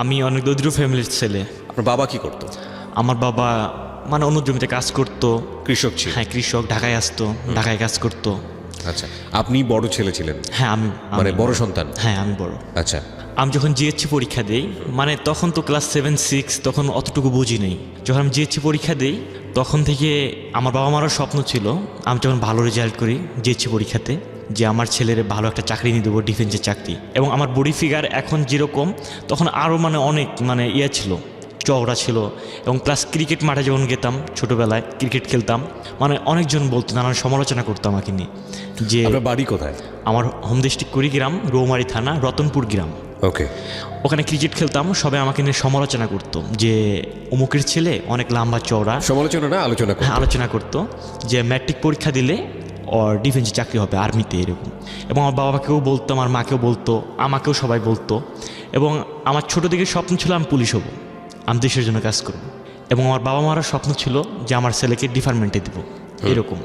আমি অনেক দরিদ্র ফ্যামিলির ছেলে। আপনার বাবা কি করতো? আমার বাবা মানে অন্য জমিতে কাজ করতো। কৃষক ছিল? হ্যাঁ, কৃষক। ঢাকায় আসতো, ঢাকায় কাজ করতো। আচ্ছা, আপনি বড় ছেলে ছিলেন? হ্যাঁ, আমি মানে বড় সন্তান? হ্যাঁ, আমি বড়। আচ্ছা, আমি যখন জিএসসি পরীক্ষা দিই, মানে তখন তো ক্লাস 7-6, তখন অতটুকু বুঝি নেই। যখন আমি জিএসসি পরীক্ষা দিই তখন থেকে আমার বাবা মারও স্বপ্ন ছিল আমি যখন ভালো রেজাল্ট করি জিএসসি পরীক্ষাতে, যে আমার ছেলের ভালো একটা চাকরি নিয়ে দেবো, ডিফেন্সের চাকরি। এবং আমার বডি ফিগার এখন যেরকম, তখন আরও মানে অনেক মানে ইয়ে ছিল, চওড়া ছিল। এবং প্লাস ক্রিকেট মাঠে যখন গেতাম ছোটোবেলায়, ক্রিকেট খেলতাম, মানে অনেকজন বলতো, নানান সমালোচনা করতাম আমাকে নিয়ে। যে আপনার বাড়ি কোথায়? আমার হোম ডিস্ট্রিক্ট কুড়িগ্রাম, রৌমারী থানা, রতনপুর গ্রাম। ওকে। ওখানে ক্রিকেট খেলতাম, সবাই আমাকে নিয়ে সমালোচনা করতো যে অমুকের ছেলে অনেক লম্বা চওড়া। সমালোচনা না, আলোচনা করতো? হ্যাঁ, আলোচনা করতো যে ম্যাট্রিক পরীক্ষা দিলে ওর ডিফেন্সে চাকরি হবে, আর্মিতে, এরকম। এবং আমার বাবাকেও বলতো, আমার মাকেও বলতো, আমাকেও সবাই বলতো। এবং আমার ছোটো থেকে স্বপ্ন ছিল আমি পুলিশ হব, আমি দেশের জন্য কাজ করব। এবং আমার বাবা মারও স্বপ্ন ছিল যে আমার ছেলেকে ডিপার্টমেন্টে দেবো, এরকম।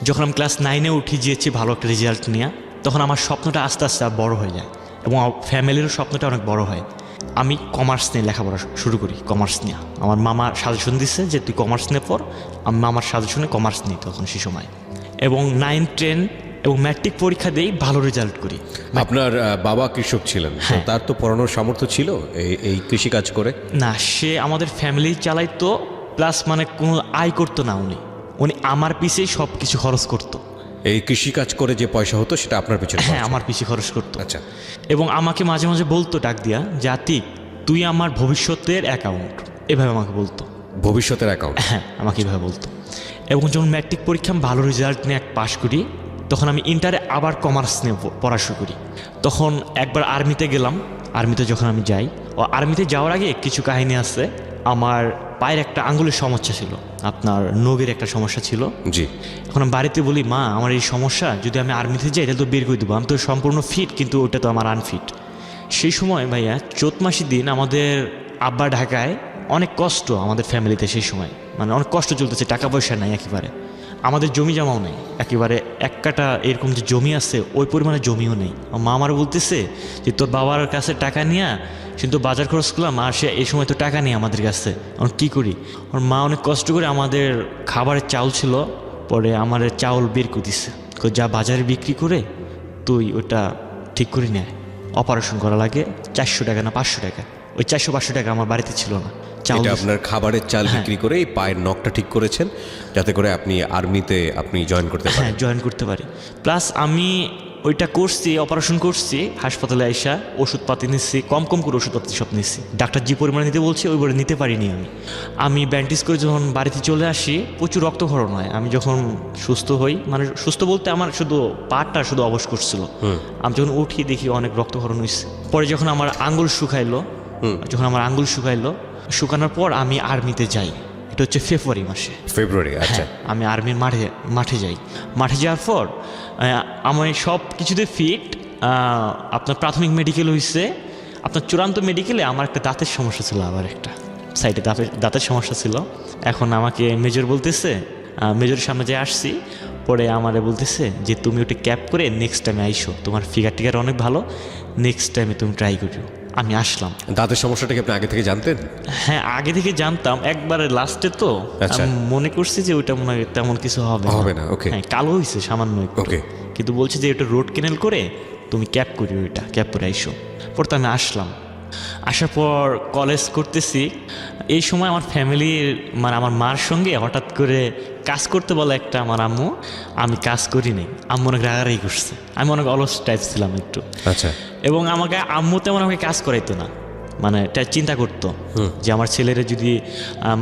যখন আমি ক্লাস 9-এ উঠি গিয়েছি ভালো একটা রেজাল্ট নিয়ে, তখন আমার স্বপ্নটা আস্তে আস্তে বড় হয়ে যায় এবং আমার ফ্যামিলিরও স্বপ্নটা অনেক বড় হয়। আমি কমার্স নিয়ে লেখাপড়া শুরু করি, কমার্স নিয়ে। আমার মামা সাজেশন দিচ্ছে যে তুই কমার্স নিয়ে পড়, আমি মামার সাজেশনে কমার্স নিই তখন সে সময়। এবং 9, 10 এবং ম্যাট্রিক পরীক্ষা দিয়েই ভালো রেজাল্ট করি। আপনার বাবা কৃষক ছিলেন? হ্যাঁ। তার তো পড়ানোর সামর্থ্য ছিল এই কৃষিকাজ করে? না, সে আমাদের ফ্যামিলি চালাইতো, প্লাস মানে কোনো আয় করতো না। উনি আমার পিছিয়ে সব কিছু খরচ করতো। এই কৃষিকাজ করে যে পয়সা হতো সেটা আপনার পিছনে? হ্যাঁ, আমার পিছিয়ে খরচ করতো। আচ্ছা। এবং আমাকে মাঝে মাঝে বলতো ডাক দিয়া, যে আতিক তুই আমার ভবিষ্যতের অ্যাকাউন্ট, এভাবে আমাকে বলতো। ভবিষ্যতের অ্যাকাউন্ট? হ্যাঁ, আমাকে এভাবে বলতো। এবং যখন ম্যাট্রিক পরীক্ষা আমি ভালো রেজাল্ট নিয়ে পাশ করি, তখন আমি ইন্টারে আবার কমার্স নিয়ে পড়া শুরু করি। তখন একবার আর্মিতে গেলাম। আর্মিতে যখন আমি যাই, ও আর্মিতে যাওয়ার আগে কিছু কাহিনী আছে। আমার পায়ের একটা আঙ্গুলের সমস্যা ছিল, আপনার নখের একটা সমস্যা ছিল। জি। এখন আমি বাড়িতে বলি, মা আমার এই সমস্যা, যদি আমি আর্মিতে যাই তাহলে তো বের করে দেবো, আমি তো সম্পূর্ণ ফিট, কিন্তু ওটা তো আমার আনফিট। সেই সময় ভাইয়া চৈত মাসের দিন আমাদের আব্বা ঢাকায়, অনেক কষ্ট আমাদের ফ্যামিলিতে সেই সময়, মানে অনেক কষ্ট চলতেছে, টাকা পয়সা নাই একেবারে, আমাদের জমি জমাও নেই একেবারে। এক কাটা এরকম যে জমি আছে ওই পরিমাণে জমিও নেই। মা আমার বলতেছে যে তোর বাবার কাছে টাকা নিয়ে কিন্তু বাজার খরচ করলাম, আর সে এই সময় তো টাকা নেই আমাদের কাছে, আমরা কী করি? আমার মা অনেক কষ্ট করে আমাদের খাবারের চাউল ছিল, পরে আমার চাউল বের করে দিচ্ছে, যা বাজারে বিক্রি করে তুই ওটা ঠিক করে নেয়, অপারেশন করা লাগে 400 টাকা না 500 টাকা। ওই 400-500 টাকা আমার বাড়িতে ছিল না। এটা আপনার খাবারের চাল বিক্রি করে এই পায়ের নখটা ঠিক করেছেন, যাতে করে আপনি আর্মিতে জয়েন করতে পারেন? হ্যাঁ, জয়েন করতে পারি। প্লাস আমি ওইটা করছি, অপারেশন করছি, হাসপাতালে আইসা ওষুধপাতি নিচ্ছি, কম কম করে ওষুধপাতি সব নিচ্ছি। ডাক্তার যে পরিমাণে নিতে বলছে ওই পরিমাণে নিতে পারিনি আমি ব্যান্ডেজ করে যখন বাড়িতে চলে আসি, প্রচুর রক্তক্ষরণ হয়। আমি যখন সুস্থ হই, মানে সুস্থ বলতে আমার শুধু পাটা শুধু অবশ করছিল, আমি যখন উঠি দেখি অনেক রক্তক্ষরণ হয়েছে। পরে যখন আমার আঙ্গুল শুকাইলো, শুকানোর পর আমি আর্মিতে যাই। এটা হচ্ছে ফেব্রুয়ারি মাসে। ফেব্রুয়ারি? আচ্ছা। আমি আর্মির মাঠে যাই। মাঠে যাওয়ার পর আমি সব কিছুতে ফিট। আপনার প্রাথমিক মেডিকেল হয়েছে, আপনার চূড়ান্ত মেডিকেলে আমার একটা দাঁতের সমস্যা ছিল, আবার একটা সাইডে দাঁতের সমস্যা ছিল। এখন আমাকে মেজর বলতেছে, মেজরের সামনে যে আসছি, পরে আমারে বলতেছে যে তুমি ওটা ক্যাপ করে নেক্সট টাইমে আইসো, তোমার ফিগার অনেক ভালো, নেক্সট টাইমে তুমি ট্রাই করিও। আমি আসলাম। দাঁতের সমস্যাটা কি আপনি আগে থেকে জানতেন? হ্যাঁ, আগে থেকে জানতাম, একবারে লাস্টে তো আমি মনে করছি যে ওইটা মনে হয় তেমন কিছু হবে না। ওকে। হ্যাঁ, কালো হয়েছে সামান্য একটু। ওকে। কিন্তু বলছে যে ওটা রোড কেনেল করে তুমি ক্যাপ করি, ওইটা ক্যাপ করে আইসো। পরে আমি আসলাম। আসার পর কলেজ করতেছি। এই সময় আমার ফ্যামিলির, মানে আমার মার সঙ্গে হঠাৎ করে কাজ করতে বলে একটা আমার আম্মু, আমি কাজ করিনি। আম্মু অনেক রাগারাগি করছে, আমি অনেক অলস টাইপ ছিলাম একটু। আচ্ছা। এবং আম্মু তেমন আমাকে কাজ করাইতো না, মানে এটা চিন্তা করতো যে আমার ছেলেরা যদি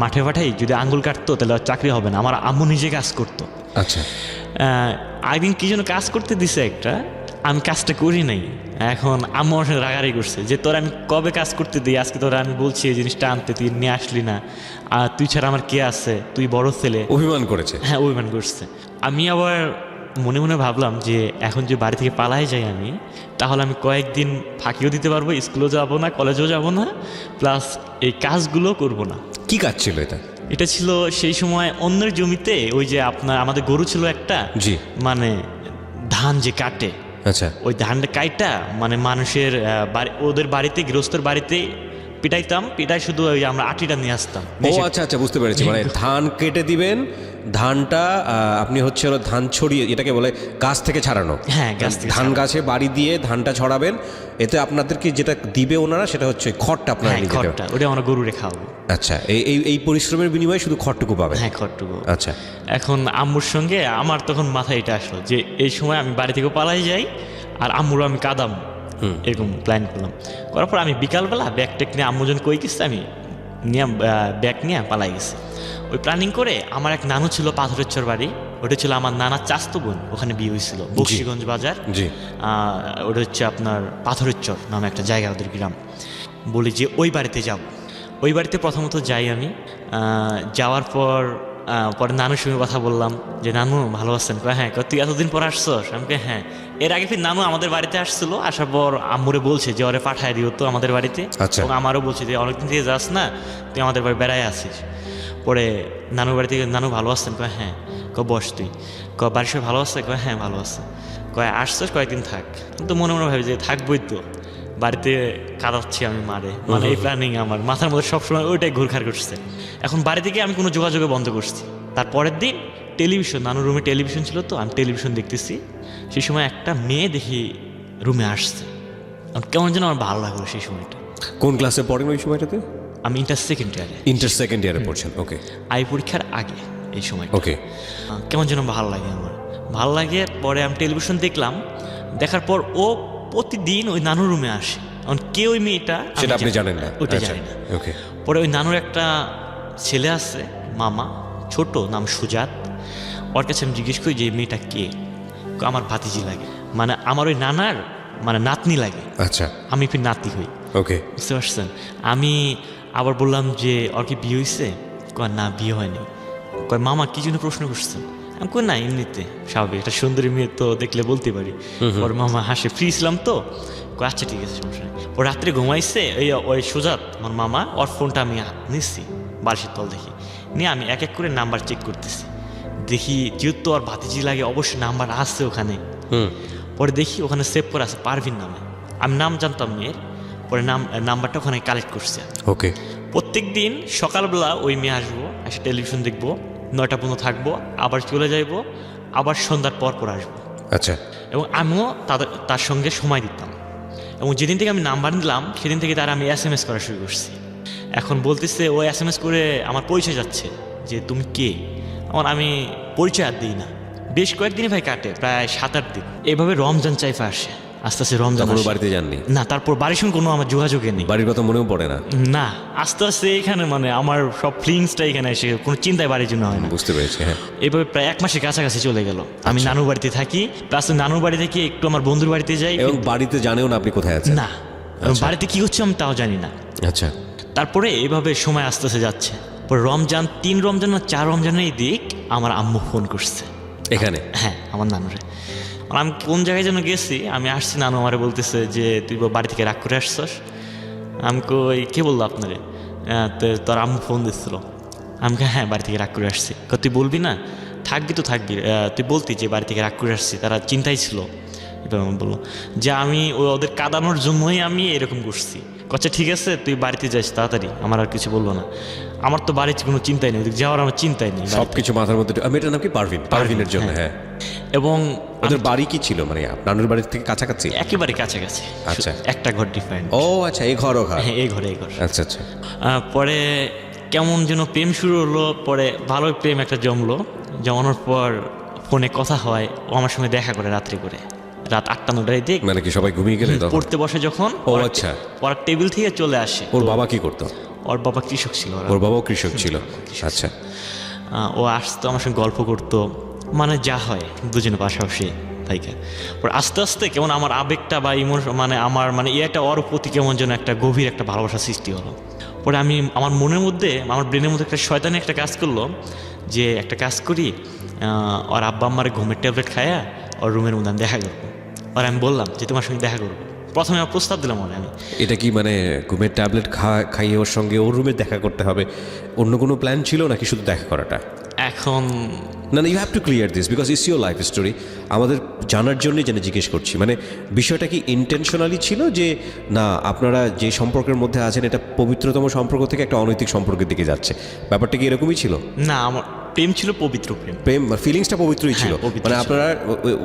মাঠে পাঠাই, যদি আঙ্গুল কাটতো তাহলে চাকরি হবে না। আমার আম্মু নিজে কাজ করতো। আচ্ছা। একদিন কি যেন কাজ করতে দিছে একটা, আমি কাজটা করি নাই। এখন আম্মু আমার সাথে রাগারাগি করছে যে তোর আমি কবে কাজ করতে দিই, আজকে তোরা আমি বলছি এই জিনিসটা আনতে, তুই নিয়ে আসলি না, আর তুই ছাড়া আমার কে আছে, তুই বড় ছেলে। অভিমান করেছে? হ্যাঁ, অভিমান করছে। আমি আবার মনে মনে ভাবলাম যে এখন যে বাড়ি থেকে পালাই যাই আমি, তাহলে আমি কয়েকদিন ফাঁকিও দিতে পারবো, স্কুলেও যাব না, কলেজেও যাব না, প্লাস এই কাজগুলো করব না। কি কাজ ছিল এটা? এটা ছিল সেই সময় অন্যের জমিতে, ওই যে আমাদের গরু ছিল একটা, জি, মানে ধান যে কাটে, আচ্ছা, ওই ধানটা কাইটা মানে মানুষের ওদের বাড়িতে, গৃহস্থের বাড়িতে পিটাইতাম, পিটাই শুধু ওই আমরা আটিটা নিয়ে আসতাম। ও আচ্ছা আচ্ছা, বুঝতে পেরেছি। মানে ধান কেটে দিবেন, ধানটা আপনি হচ্ছে হলো ধান ছড়িয়ে, এটাকে বলে গাছ থেকে ছাড়ানো। হ্যাঁ, গাছ থেকে ধান গাছে বাড়ি দিয়ে ধানটা ছড়াবেন, এতে আপনাদেরকে যেটা দিবে ওনারা সেটা হচ্ছে খড়টা আপনারা হ্যাঁ, নিয়ে যেতে খড়টা ওটা আমরা গরুরে খাওয়াবো। আচ্ছা, এই পরিশ্রমের বিনিময়ে শুধু খড়টুকু পাবেন? হ্যাঁ, খড়টুকু। আচ্ছা, এখন আম্মুর সঙ্গে আমার তখন মাথায় এটা আসলো যে এই সময় আমি বাড়ি থেকে পালাই যাই আর আম্মুরও আমি কাদাম, এরকম প্ল্যান করলাম। করার পর আমি বিকালবেলা ব্যাগ ট্যাগ নিয়ে আম্মু যখন কই গেছে আমি নিয়ে ব্যাগ নিয়ে পালাই গেছি। ওই প্ল্যানিং করে আমার এক নানু ছিল পাথরের চর বাড়ি, ওটা ছিল আমার নানার চাস্তো বোন, ওখানে বিয়ে হয়েছিল বক্সিগঞ্জ বাজার। জি। ওটা হচ্ছে আপনার পাথরের চর নামে একটা জায়গা, ওদের গ্রাম। বলি যে ওই বাড়িতে যাব। ওই বাড়িতে প্রথমত যাই আমি। যাওয়ার পর পরে নানুর সঙ্গে কথা বললাম যে নানু ভালো আছেন? কয় হ্যাঁ। তুই এতদিন পর আসছস? আমি কই হ্যাঁ। এর আগে ফির নানু আমাদের বাড়িতে আসছিল, আসার পর আম্মুরে বলছে যে ওরে পাঠায় দিও তো আমাদের বাড়িতে। আচ্ছা। এবং আমারও বলছে যে অনেকদিন থেকে যাস না, তুই আমাদের বাড়ি বেড়ায় আসিস। পরে নানুর বাড়ি থেকে নানু ভালো আছেন? কয় হ্যাঁ। বস তুই। বাড়ির সবাই ভালো আছে? কয় হ্যাঁ ভালো আছে। কয় আসছস কয়েকদিন থাক। তো মনে মনে ভাবি যে থাকবই তো, বাড়িতে কাঁদাচ্ছি আমি মারে, মানে এই প্ল্যানিং আমার মাথার মধ্যে সবসময় ওইটাই ঘুরঘার করছে। এখন বাড়ি থেকে আমি কোনো যোগাযোগ বন্ধ করছি। তারপরের দিন টেলিভিশন, নানুর রুমে টেলিভিশন ছিল তো, আমি টেলিভিশন দেখতেছি। সেই সময় একটা মেয়ে দেখি রুমে আসছে, কেমন যেন আমার ভালো লাগলো সেই সময়টা। কোন ক্লাসে পড়েন ওই সময়টাতে? আমি ইন্টার সেকেন্ড ইয়ারে। ইন্টার সেকেন্ড ইয়ারে পড়ছেন, ওকে। আই পরীক্ষার আগে এই সময়, ওকে। কেমন যেন ভালো লাগে আমার, ভালো লাগে। পরে আমি টেলিভিশন দেখলাম, দেখার পর ও প্রতিদিন ওই নানুর রুমে আসে। এখন কে ওই মেয়েটা সেটা আপনি জানেন না? ওইটা আচ্ছা, জানি না। ওকে। পরে ওই নানুর একটা ছেলে আছে, মামা, ছোট, নাম সুজাত। ওর কাছে আমি জিজ্ঞেস করি যে এই মেয়েটা কে? আমার ভাতিজি লাগে, মানে আমার ওই নানার মানে নাতনি লাগে। আচ্ছা, আমি ফির নাতি হই। ওকে, বুঝতে পারছেন? আমি আবার বললাম যে ওর কি বিয়ে হয়েছে? কয় না, বিয়ে হয়নি। কয় মামা কি জন্য প্রশ্ন করছেন? আমি কই না, এমনিতে স্বাভাবিক, একটা সুন্দরী মেয়ে তো দেখলে বলতে পারি। ওর মামা হাসে, ফ্রি ছিলাম তো। কয় আচ্ছা ঠিক আছে, সমস্যা নেই। ও রাত্রে ঘুমাইছে, ওই সুজাত আমার মামা, ওর ফোনটা আমি নিচ্ছি বালিশের তল দেখি, নিয়ে আমি এক এক করে নাম্বার চেক করতেছি। দেখি যেহেতু ওর ভাতিজি লাগে অবশ্যই নাম্বার আসছে ওখানে। পরে দেখি ওখানে সেভ করে আছে পারভিন নামে। আমি নাম জানতাম মেয়ের, পরে নাম্বারটা ওখানে কালেক্ট করছি। ওকে। প্রত্যেক দিন সকালবেলা ওই মেয়ে আসবো, এসে টেলিভিশন দেখবো, 9টা পর্যন্ত থাকবো, আবার চলে যাইবো, আবার সন্ধ্যার পর আসবো। আচ্ছা। এবং আমিও তার সঙ্গে সময় দিতাম। এবং যেদিন থেকে আমি নাম্বার নিলাম সেদিন থেকে তার আমি SMS করা শুরু করছি। এখন বলতেছে ও SMS করে আমার পরিচয় যাচ্ছে যে তুমি কে। আমি পরিচয় আর দিই না। বেশ কয়েকদিনই ভাই কাটে, প্রায় 7-8 দিন। এইভাবে রমজান চাইফা আসে, আস্তে আস্তে রমজান আসে। বাড়িতে যাননি? না, তারপর বাড়ির সঙ্গে কোনো আমার যোগাযোগে নেই। বাড়ির কথা মনেও পড়ে না? না, আস্তে আস্তে এখানে মানে আমার সব ফিলিংসটা এখানে এসে কোনো চিন্তায় বাড়ির জন্য হয় না। বুঝতে পেরেছি, হ্যাঁ। এইভাবে প্রায় 1 মাসের কাছাকাছি চলে গেল। আমি নানুর বাড়িতে থাকি, প্লাস নানুর বাড়ি থেকে একটু আমার বন্ধুর বাড়িতে যাই। এবং বাড়িতে জানেও না আপনি কোথায় আছেন? না, বাড়িতে কি হচ্ছে আমি তাও জানি না। আচ্ছা। তারপরে এইভাবে সময় আস্তে আস্তে যাচ্ছে। পরে রমজান 3 রমজান না 4 রমজানের এই দিক আমার আম্মু ফোন করছে এখানে? হ্যাঁ, আমার নানুরে। আমি কোন জায়গায় যেন গেছি, আমি আসছি, নানু আমারে বলতেছে যে তুই বাড়ি থেকে রাগ করে আসছস। আমি কই কে বললো আপনারে? তোর আম্মু ফোন দিচ্ছিল। আমি হ্যাঁ, বাড়ি থেকে রাগ করে আসছি। তুই বলবি না? থাকবি তো থাকবি, তুই বলতি যে বাড়ি থেকে রাগ করে আসছি, তারা চিন্তাই ছিল। এবার আমার বললো যে আমি ওদের কাঁদানোর জন্যই আমি এরকম করছি। আচ্ছা ঠিক আছে, তুই বাড়িতে যাস তাড়াতাড়ি। আমার আর কিছু বললো না। আমার তো বাড়িতে কোনো চিন্তাই নেই, ওদিকে যাওয়ার আমার চিন্তাই নেই। সবকিছু মাথার মধ্যে। মেয়েটার নাম কি? পারভিন। পারভিনের জন্য, হ্যাঁ। এবং ওদের বাড়ি কি ছিল, মানে নানুর বাড়ির থেকে কাছাকাছি? একেবারে কাছাকাছি। আচ্ছা। একটা ঘর ডিফারেন্ট। ও আচ্ছা, এই ঘর? হ্যাঁ, এই ঘরে, এই ঘর। আচ্ছা আচ্ছা। পরে কেমন যেন প্রেম শুরু হলো। পরে ভালোই প্রেম একটা জমলো। জমানোর পর ফোনে কথা হয়, ও আমার সঙ্গে দেখা করে রাত্রি করে, রাত 8টা-9টার দিক। মানে কি সবাই ঘুমিয়ে গেলে পড়তে বসে যখন? ও আচ্ছা। ওর টেবিল থেকে চলে আসে। ওর বাবা কি করতো? ওর বাবা কৃষক ছিল। ওর বাবাও কৃষক ছিল? আচ্ছা। ও আসতো, আমার সঙ্গে গল্প করতো, মানে যা হয় দুজনে পাশাপাশি তাইকা। পরে আস্তে আস্তে কেমন আমার আবেগটা বা ইমোশন, মানে আমার মানে একটা ওর প্রতি কেমন যেন একটা গভীর একটা ভালোবাসা সৃষ্টি হলো। পরে আমি আমার মনের মধ্যে, আমার ব্রেনের মধ্যে একটা শয়তানি একটা কাজ করলো যে একটা কাজ করি, ওর আব্বা আম্মার ঘুমের ট্যাবলেট খায়া ওর রুমের মধ্যে আমি দেখা করবো। আর আমি বললাম যে তোমার সঙ্গে দেখা করবো। প্রথমে আমার প্রস্তাব দিলাম ওর। আমি এটা কি মানে ঘুমের ট্যাবলেট খাইয়ে ওর সঙ্গে ওর রুমে দেখা করতে হবে? অন্য কোনো প্ল্যান ছিল নাকি শুধু দেখা করাটা? এখন না you have to clear this because it's your life story. আমাদের জানার জন্যই যেন জিজ্ঞেস করছি, মানে বিষয়টা কি ইন্টেনশনালি ছিল যে না আপনারা যে সম্পর্কের মধ্যে আছেন এটা পবিত্রতম সম্পর্ক থেকে একটা অনৈতিক সম্পর্কের দিকে যাচ্ছে, ব্যাপারটা কি এরকমই ছিল? না, আমার প্রেম ছিল পবিত্র প্রেম। প্রেম ফিলিংসটা পবিত্রই ছিল, হ্যাঁ, পবিত্র মানে ছিল। আপনারা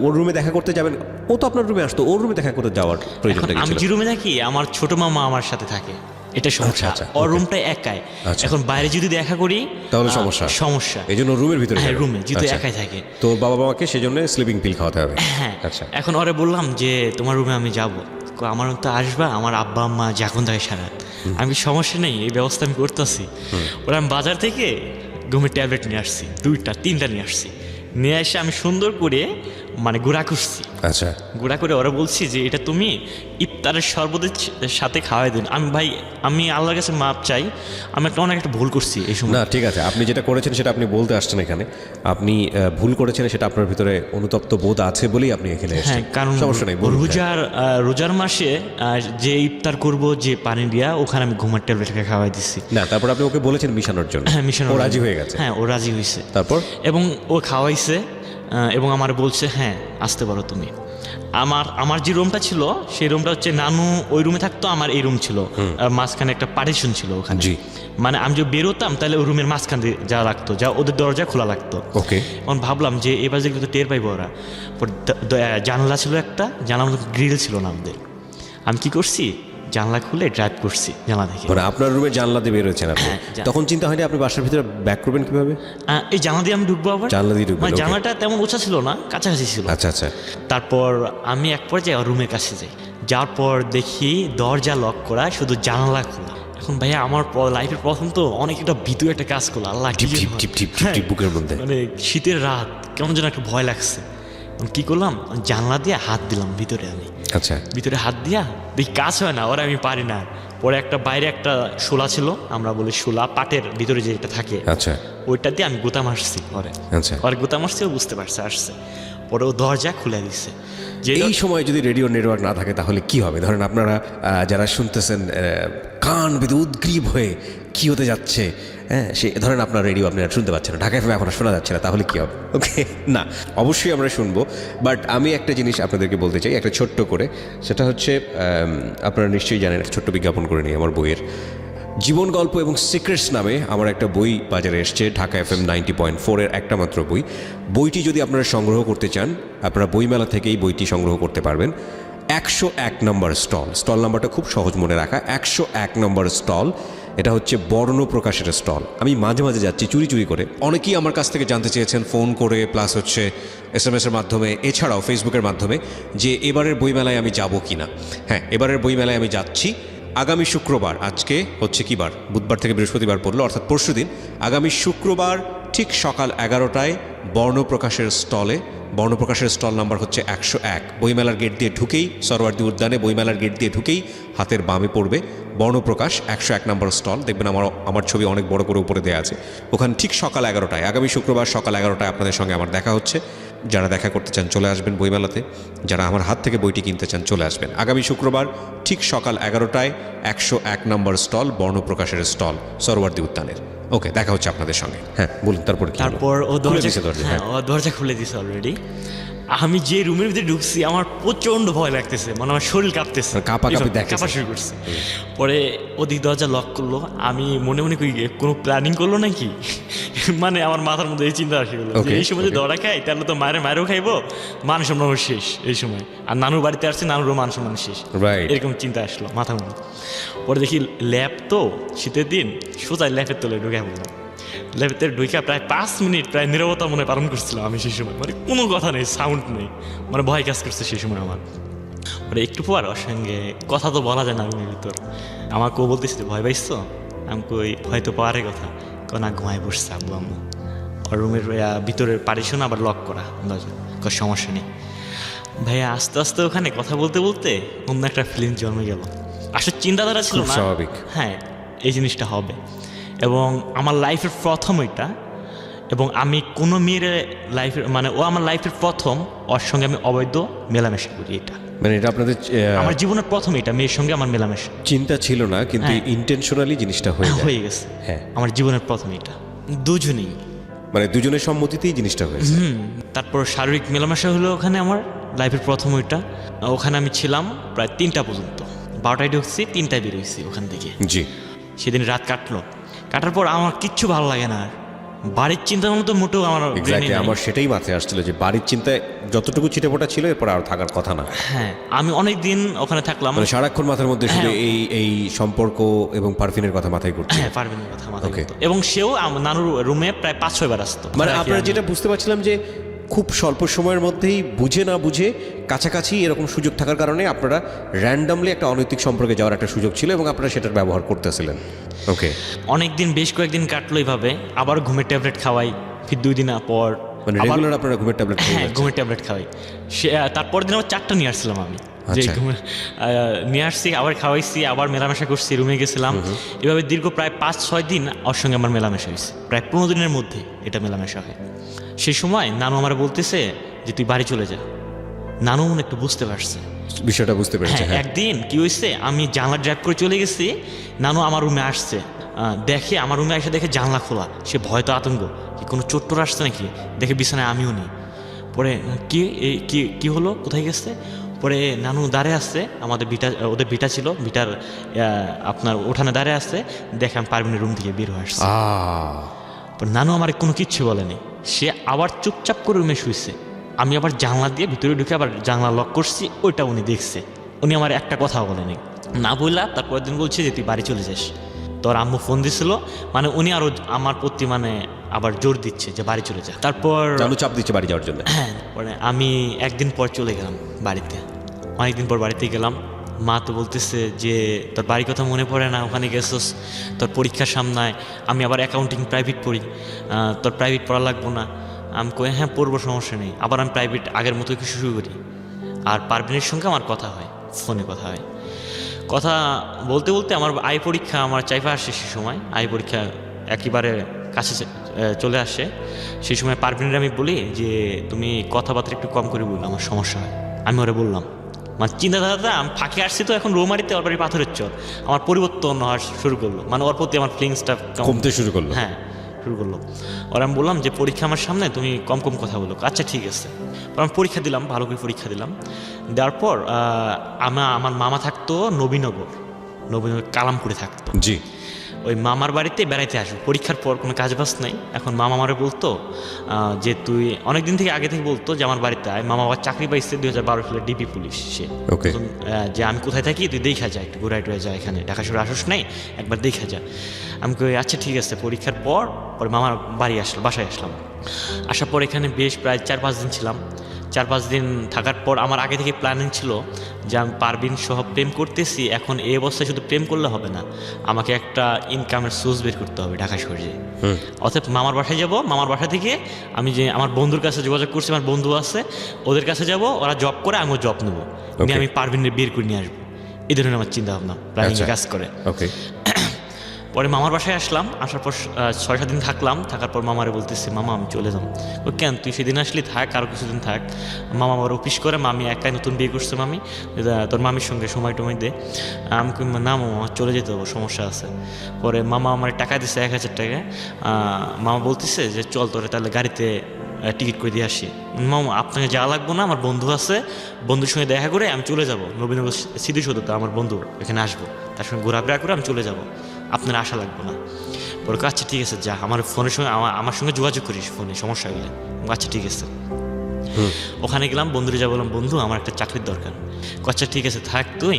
ওর রুমে দেখা করতে যাবেন, ও তো আপনার রুমে আসতো, ওর রুমে দেখা করতে যাওয়ার এখন প্রয়োজনটা কি আমি ছিল? যে রুমে থাকি আমার ছোট মামা আমার সাথে থাকে, এটা সমস্যা। আচ্ছা, ওর okay. রুমটা একাই। আচ্ছা। এখন বাইরে যদি দেখা করি তাহলে সমস্যা। সমস্যা। এই জন্য রুমের ভিতরে হ্যাঁ, যাবেন। রুমে যেহেতু আচ্ছা। একাই থাকে। তো বাবা মাকে সেজন্য স্লিপিং পিল খাওয়াতে হবে। হ্যাঁ, আচ্ছা। এখন ওরে বললাম যে তোমার রুমে আমি যাব, আমার তো আসবা, আমার আব্বা আম্মা যখন থাকে সারা, আমি সমস্যা নেই, এই ব্যবস্থা আমি করতেছি। ওরা আমি বাজার থেকে ঘুমের ট্যাবলেট নিয়ে আসছি, 2টা 3টা নিয়ে আসছি, নিয়ে এসে আমি সুন্দর করে মানে গুঁড়া করছি। আচ্ছা, গুঁড়া করে ওরা বলছি যে এটা তুমি ইফতারের শরবতের সাথে খাওয়াই দিন। আমি আল্লাহর কাছে মাপ চাই, আমি অনেক একটা ভুল করছি এই সময়। না ঠিক আছে, আপনি যেটা করেছেন সেটা আপনি বলতে আসছেন এখানে, আপনি ভুল করেছেন সেটা আপনার ভিতরে অনুতপ্ত বোধ আছে বলেই আপনি এখানে হ্যাঁ, এসেছেন। কারণ সমস্যা নেই, বলুন। রোজার মাসে যে ইফতার করব যে পানি দিয়া, ওখানে আমি ঘুমার ট্যাবলেট খাওয়াই দিচ্ছি। না তারপর আপনি ওকে বলেছেন মিশানোর জন্য। হ্যাঁ, মিশানো ও রাজি হয়ে গেছে। হ্যাঁ, ও রাজি হয়েছে। তারপর এবং ও খাওয়াইছে এবং আমার বলছে হ্যাঁ আসতে পারো তুমি। আমার যে রুমটা ছিল সেই রুমটা হচ্ছে নানু ওই রুমে থাকতো, আমার এই রুম ছিল, মাঝখানে একটা পার্টিশন ছিল ওখানে। জি। মানে আমি যদি বেরোতাম তাহলে ওই রুমের মাঝখান দিয়ে যা লাগতো, যা ওদের দরজা খোলা লাগতো। ওকে। এখন ভাবলাম যে এবার যেগুলো তো টের পাইবো ওরা। জানলা ছিল একটা, জানলার মতো গ্রিল ছিল না আমাদের। আমি কি করছি, জানলা খুলে ড্রাইভ করছি জানলা থেকে। মানে আপনার রুমে জানলা দিয়ে বেরোচ্ছেন আপনি, হ্যাঁ, তখন চিন্তা হয়নি আপনি বাসার ভিতরে ব্যাক করবেন কিভাবে? এই জানলা দিয়ে আমি ঢুকবো আবার। জানলা দিয়ে ঢুকবেন, মানে okay. জানলাটা তেমন উঁচা ছিল না, কাছাকাছি ছিল। আচ্ছা আচ্ছা। তারপর আমি এক পর্যায়ে রুমের কাছে যাই, যাওয়ার পর দেখি দরজা লক করা, শুধু জানালা খোলা। এখন ভাইয়া আমার লাইফের প্রথম তো অনেক একটা ভীতু একটা কাজ করলো। আল্লাহ কি টিপ যে টিপ হয়। টিপ টিপ টিপ হ্যাঁ, টিপ বুকের মধ্যে। মানে শীতের রাত, কেমন যেন একটা ভয় লাগছে। কি করলাম, জানলা দিয়ে হাত দিলাম ভিতরে। আমি আচ্ছা। ভিতরে হাত দিয়া দেখি কাজ হয় না, ওরা আমি পারি না। পরে একটা বাইরে একটা শোলা ছিল, আমরা বলি শোলা, পাটের ভিতরে যেটা থাকে, আচ্ছা ওইটা দিয়ে আমি গোতা মারছি পরে। আচ্ছা। পরে গোতা মারছি, ও বুঝতে পারছে, আসছে। পরে ও দরজা খুলে দিচ্ছে। যে এই সময় যদি রেডিও নেটওয়ার্ক না থাকে তাহলে কি হবে? ধরেন আপনারা যারা শুনতেছেন কান বেঁধে উদ্গ্রীব হয়ে কি হতে যাচ্ছে, হ্যাঁ সে ধরেন আপনার রেডিও আপনি আর শুনতে পাচ্ছেন না, ঢাকা এফএম এখন আর শোনা যাচ্ছে না, তাহলে কি হবে? ওকে, না অবশ্যই আমরা শুনবো, বাট আমি একটা জিনিস আপনাদেরকে বলতে চাই একটা ছোট্ট করে। সেটা হচ্ছে আপনারা নিশ্চয়ই জানেন, একটা ছোট্ট বিজ্ঞাপন করে নিই আমার বইয়ের। জীবন গল্প এবং সিক্রেটস নামে আমার একটা বই বাজারে এসছে, ঢাকা FM 90.4-এর একটা মাত্র বই। বইটি যদি আপনারা সংগ্রহ করতে চান, আপনারা বইমেলা থেকেই বইটি সংগ্রহ করতে পারবেন। 101 নম্বর স্টল নাম্বারটা খুব সহজ মনে রাখা, 101 নম্বর স্টল। এটা হচ্ছে বর্ণ প্রকাশের স্টল। আমি মাঝে মাঝে যাচ্ছি চুরি চুরি করে, অনেকেই আমার কাছ থেকে জানতে চেয়েছেন ফোন করে, প্লাস হচ্ছে SMS-এর মাধ্যমে, এছাড়াও ফেসবুকের মাধ্যমে, যে এবারের বইমেলায় আমি যাব কি না। হ্যাঁ, এবারের বইমেলায় আমি যাচ্ছি আগামী শুক্রবার। আজকে হচ্ছে কি বার? বুধবার থেকে বৃহস্পতিবার পড়লো, অর্থাৎ পরশুদিন। আগামী শুক্রবার ঠিক সকাল 11টায় বর্ণপ্রকাশের স্টলে। বর্ণপ্রকাশের স্টল নাম্বার হচ্ছে 101। বইমেলার গেট দিয়ে ঢুকেই, সরওয়ার্দী উদ্যানে বইমেলার গেট দিয়ে ঢুকেই হাতের বামে পড়বে বর্ণপ্রকাশ 101 নম্বর স্টল। দেখবেন আমার ছবি অনেক বড় করে উপরে দেওয়া আছে। ওখানে ঠিক সকাল 11টায়, আগামী শুক্রবার সকাল 11টায় আপনাদের সঙ্গে আমার দেখা হচ্ছে। যারা দেখা করতে চান চলে আসবেন বইমেলাতে, যারা আমার হাত থেকে বইটি কিনতে চান চলে আসবেন। আগামী শুক্রবার ঠিক সকাল 11টায় 101 নম্বর স্টল, বর্ণপ্রকাশের স্টল, সরওয়ার্দী উদ্যানের। ওকে, দেখা হচ্ছে আপনাদের সঙ্গে। হ্যাঁ বলুন, তারপর কি হলো? তারপর ও খুলে দরজা, দিছে দরজা, হ্যাঁ, ও দরজা খুলে দিছে অলরেডি। আমি যে রুমের ভিতরে ঢুকছি আমার প্রচন্ড ভয় লাগতেছে, মানে আমার শরীর কাঁপতেছে, কাঁপাকাঁপি দেখতেছে। কাঁপা শুরু করছে। পরে ওদিক দরজা লক করলো, আমি মনে মনে করি কোনো প্ল্যানিং করলো নাকি। মানে আমার মাথার মধ্যে এই চিন্তা আসে গেলো যে Okay, এই সময় যদি ধরা খাই তাহলে তো মায়েরও খাইবো, মান সম্মান শেষ এই সময়। আর নানুর বাড়িতে আসছে, নানুরও মান সম্মান শেষ। Right. এরকম চিন্তা আসলো মাথার মধ্যে। পরে দেখি ল্যাব তো শীতের দিন, সোজা ল্যাবের তলে ঢুকে বললাম। ল্যাবের ঢুকে প্রায় 5 মিনিট প্রায় নীরবতা মনে পালন করছিলাম আমি সেই সময়। মানে কোনো কথা নেই, সাউন্ড নেই, মানে ভয় কাজ করছে সেই সময় আমার। মানে একটু পর ওর সঙ্গে কথা তো বলা যায় না রুমের ভিতর। আমাকে ও বলতেছিল ভয় পাইছো, আমি কই ভয় তো পাওয়ারই কথা, না ঘুমায় বসছে আব্বু আম্মু। আর রুমের ভিতরের পারিশন আবার লক করা দরজা, কোনো সমস্যা নেই। ভাইয়া আস্তে আস্তে ওখানে কথা বলতে বলতে অন্য একটা ফিলিং জন্মে গেল। আসলে চিন্তাধারা ছিল খুব না, স্বাভাবিক। হ্যাঁ এই জিনিসটা হবে। এবং আমার লাইফের প্রথম এটা, এবং আমি কোনো মেয়ের লাইফের, মানে ও আমার লাইফের প্রথম, ওর সঙ্গে আমি অবৈধ মেলামেশা করি। এটা মানে এটা আপনাদের আমার জীবনের প্রথম, এটা মেয়ের সঙ্গে আমার মেলামেশা চিন্তা ছিল না, কিন্তু হ্যাঁ। ইন্টেনশনালি জিনিসটা হয়ে যায়। হয়ে গেছে। হ্যাঁ। আমার জীবনের প্রথম এটা, দুজনেই মানে দুজনের সম্মতিতেই জিনিসটা হয়েছে। তারপর শারীরিক মেলামেশা হলো ওখানে আমার লাইফের প্রথম ওইটা। ওখানে আমি ছিলাম প্রায় 3টা পর্যন্ত, 12টায় ঢুকছি 3টায় বেরোইছি ওখান থেকে। জি, সেদিন রাত কাটার পর আমার কিচ্ছু ভালো লাগে না আর। বাড়ির চিন্তা ভাবনা তো মোটেও আমার brain এ এক্স্যাক্টলি নাই। আমার সেটাই মাথায় আসছিল যে বাড়ির চিন্তায় যতটুকু ছিটেফোঁটা ছিল এরপর আর থাকার কথা না। হ্যাঁ, আমি অনেক দিন ওখানে থাকলাম। মানে সারাক্ষণ মাথার মধ্যে শুধু হ্যাঁ। এই সম্পর্ক এবং পারফিনের কথা মাথায় ঘুরছে। হ্যাঁ, পারবেন কথা মাথায় Okay. ঘুরতো। এবং সেও নানুর রুমে প্রায় 5-6 বার আসতো। মানে রাখি আপনারা আমি। যেটা বুঝতে পারছিলাম যে খুব স্বল্প সময়ের মধ্যেই বুঝে না বুঝে কাছাকাছি এরকম সুযোগ থাকার কারণে আপনারা র্যান্ডামলি একটা অনৈতিক সম্পর্কে যাওয়ার একটা সুযোগ ছিল এবং আপনারা সেটার ব্যবহার করতেছিলেন। ওকে, অনেকদিন বেশ কয়েকদিন কাটলো এইভাবে। আবার ঘুমের ট্যাবলেট খাওয়াই, ফির 2 দিন পর মানে আবার- রেগুলার আপনারা ঘুমের ট্যাবলেট খেয়ে হ্যাঁ, যাচ্ছেন। ঘুমের ট্যাবলেট খাওয়াই। সে তারপর দিন আবার 4টা নিয়ে আসছিলাম আমি। যে আচ্ছা। নিয়ে আসছি, আবার খাওয়াইছি, আবার মেলামেশা করছি, রুমে গেছিলাম। এভাবে দীর্ঘ প্রায় 5-6 দিন ওর সঙ্গে আমার মেলামেশা হয়েছে। প্রায় 15 দিনের মধ্যে এটা মেলামেশা হয়। সেই সময় নানু আমার বলতেছে যে তুই বাড়ি চলে যা। নানু মনে একটু বুঝতে পারছে। বিষয়টা বুঝতে পেরেছে। হ্যাঁ, হ্যাঁ, একদিন কি হয়েছে, আমি জানলা ড্রাইভ করে চলে গেছি, নানু আমার রুমে আসছে। দেখে আমার রুমে এসে দেখে জানলা খোলা। সে ভয় তো আতঙ্ক, কি কোনো চোট্টর আসছে নাকি, দেখে বিছানায় আমিও নেই। পরে কি হলো, কোথায় গেছে? পরে নানু দাঁড়িয়ে আসছে, ওদের ভিটা ছিল, ভিটার আপনার উঠানে দাঁড়িয়ে আসছে, দেখে আমি পারভিনের রুম থেকে বের হয়ে আসছে। পরে নানু আমার কোনো কিচ্ছু বলেনি, সে আবার চুপচাপ করে রুমে শুয়েছে। আমি আবার জানলা দিয়ে ভিতরে ঢুকে আবার জানলা লক করছি, ওইটা উনি দেখছে। উনি আমার একটা কথাও বলেনি, না বললা তারপরের দিন বলছে যে তুই বাড়ি চলে যাস। তোর আম্মু ফোন দিছিল, মানে উনি আরো আমার প্রতি মানে আবার জোর দিচ্ছে যে বাড়ি চলে যা। তারপর জানু চাপ দিচ্ছে বাড়ি যাওয়ার জন্য। হ্যাঁ, পরে আমি একদিন পর চলে গেলাম বাড়িতে। অনেকদিন পর বাড়িতে গেলাম, মা তো বলতেছে যে তোর বাড়ির কথা মনে পড়ে না, ওখানে গেছোস, তোর পরীক্ষার সামনায়। আমি আবার অ্যাকাউন্টিং প্রাইভেট পড়ি, তোর প্রাইভেট পড়া লাগবো না। আমি কই হ্যাঁ পড়বো, সমস্যা নেই। আবার আমি প্রাইভেট আগের মতো কিছু শুরু করি। আর পারভিনের সঙ্গে আমার কথা হয়, ফোনে কথা হয়। কথা বলতে বলতে আমার পরীক্ষা আমার চাইফা আসে। সে সময় পরীক্ষা একেবারে কাছে চলে আসে। সেই সময় পারভিনের আমি বলি যে তুমি কথাবার্তা একটু কম করে বললো, আমার সমস্যা হয়। আমি ওরা বললাম, মানে চিন্তাধারাটা আমি ফাঁকে আসছি তো, এখন রোমারিতে ওর বাড়ি পাথরের চর, আমার পরিবর্তন হওয়া শুরু করলো। মানে ওর প্রতি আমার ফিলিংসটা কমতে শুরু করলো। হ্যাঁ, শুরু করলো। ওর আমি বললাম যে পরীক্ষা আমার সামনে, তুমি কম কম কথা বলো। আচ্ছা ঠিক আছে। আমি পরীক্ষা দিলাম, ভালো করে পরীক্ষা দিলাম। দেওয়ার পর আমার মামা থাকতো নবীনগর কালামপুরে থাকতো। জি, ওই মামার বাড়িতে বেড়াইতে আসবো পরীক্ষার পর, কোনো কাজ বাজ নাই। এখন মামা আমারে বলতো যে তুই অনেকদিন থেকে আগে থেকে বলতো যে আমার বাড়িতে আয়। মামা আবার চাকরি পাইছে 2012 সালে ডিবি পুলিশ। সে ওকে, যে আমি কোথায় থাকি তুই দেখা যা, একটু ঘুরাই টুরাই যা, এখানে ঢাকা শহরে আসস নাই, একবার দেখা যা। আমি কই আচ্ছা ঠিক আছে। পরীক্ষার পরে মামার বাসায় আসলাম। আসার পর এখানে বেশ প্রায় 4-5 দিন ছিলাম। 4-5 দিন থাকার পর আমার আগে থেকে প্ল্যানিং ছিল যে আমি পারভিন সহ প্রেম করতেছি, এখন এই অবস্থায় শুধু প্রেম করলে হবে না, আমাকে একটা ইনকামের সোর্স বের করতে হবে ঢাকা শহরে। অর্থাৎ মামার বাসায় যাব, মামার বাসা থেকে আমি যে আমার বন্ধুর কাছে যোগাযোগ করছি, আমার বন্ধু আছে, ওদের কাছে যাব, ওরা জব করে, আমিও জব নেবো, নিয়ে আমি পারভিনের বের করে নিয়ে আসবো। এই ধরনের আমার চিন্তা ভাবনা প্ল্যানিং কাজ করে। ওকে, পরে মামার বাসায় আসলাম। আসার পর 6-7 দিন থাকলাম। থাকার পর মামারে বলতেছি, মামা আমি চলে যাম। ও কেন, তুই সেদিন আসলি থাক, আরও কিছুদিন থাক। মামা আমার অফিস করে, মামি একাই নতুন বিয়ে করছে, মামি তোর মামির সঙ্গে সময় টময় দে। আমি না মামা চলে যেতে হবে, সমস্যা আছে। পরে মামা আমার টাকা দিচ্ছে 1000 টাকা। মামা বলতেছে যে চল তোরে তাহলে গাড়িতে টিকিট করে দিয়ে আসি। মামা আপনাকে যাওয়া লাগবো না, আমার বন্ধু আছে, বন্ধুর সঙ্গে দেখা করে আমি চলে যাব নবীনগর স্মৃতিসৌধতে, আমার বন্ধু এখানে আসবো, তার সঙ্গে ঘোরাফেরা করে আমি চলে যাব, আপনার আশা লাগবে না। বলে আচ্ছা ঠিক আছে, যা, আমার ফোনের সঙ্গে আমার সঙ্গে যোগাযোগ করিস ফোনে, সমস্যা হলে। আচ্ছা ঠিক আছে। ওখানে গেলাম, বন্ধুরা যা বললাম, বন্ধু আমার একটা চাকরির দরকার। আচ্ছা ঠিক আছে থাক তুই।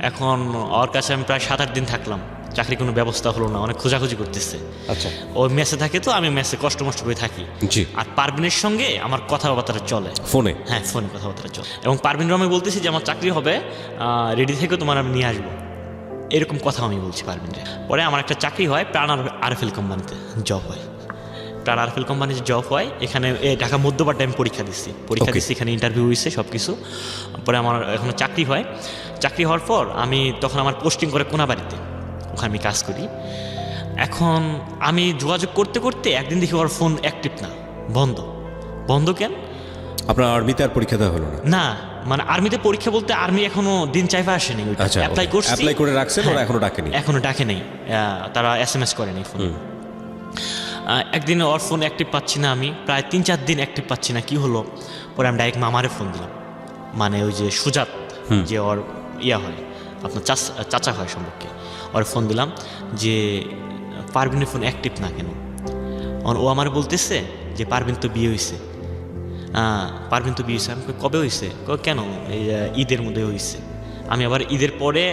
এখন ওর কাছে আমি প্রায় 7-8 দিন থাকলাম। চাকরি কোনো ব্যবস্থা হলো না, অনেক খোঁজাখুঁজি করতেছে। আচ্ছা, ও মেসে থাকে তো, আমি মেসে কষ্ট করে থাকি। জি, আর পারভিনের সঙ্গে আমার কথাবার্তা চলে ফোনে। হ্যাঁ, ফোনে কথাবার্তা চলে। এবং পারভিনও আমি বলতেছি যে আমার চাকরি হবে, রেডি থেকে তোমার আমি নিয়ে আসবো, এরকম কথা আমি বলছি পারভিনরে। পরে আমার একটা চাকরি হয়, প্রাণ আরএফএল কোম্পানিতে জব হয়। প্রাণ আরএফএল কোম্পানিতে জব হয়। এখানে ঢাকা মধ্যপাড়ায় আমি পরীক্ষা দিচ্ছি, এখানে ইন্টারভিউ হয়েছে সব কিছু। পরে আমার এখন চাকরি হয়। চাকরি হওয়ার পর তখন আমার পোস্টিং করে কোনাবাড়িতে, ওখানে আমি কাজ করি। এখন আমি যোগাযোগ করতে করতে একদিন দেখি ওর ফোন অ্যাক্টিভ না, বন্ধ কেন? আপনার আর্মিতে আর পরীক্ষা দেওয়া হলো না? না, মানে আর্মিতে পরীক্ষা বলতে আর্মি এখনো দিন চাইফা আসেনি। আচ্ছা, অ্যাপ্লাই করে রাখছেন, ওরা এখনো ডাকেনি? এখনো ডাকে নেই, তারা SMS করেনি ফোন। একদিন ওর ফোন অ্যাক্টিভ পাচ্ছি না, আমি প্রায় 3-4 দিন অ্যাক্টিভ পাচ্ছি না, কি হলো? পরে আমি ডাইরেক্ট মামারে ফোন দিলাম, মানে ওই যে সুজাত, যে ওর ইয়া হয়, আপনার চাচা হয় সম্পর্কে, ওর ফোন দিলাম যে পারভিনের ফোন অ্যাক্টিভ না কেন? ও আমার বলতেছে যে পারভিন তো বিয়ে হয়েছে। পারভিন তো বিয়ে হয়েছে। আমি কবে হয়েছে? কেন? এই ঈদের মধ্যে হয়েছে। আমি আবার ঈদের পরে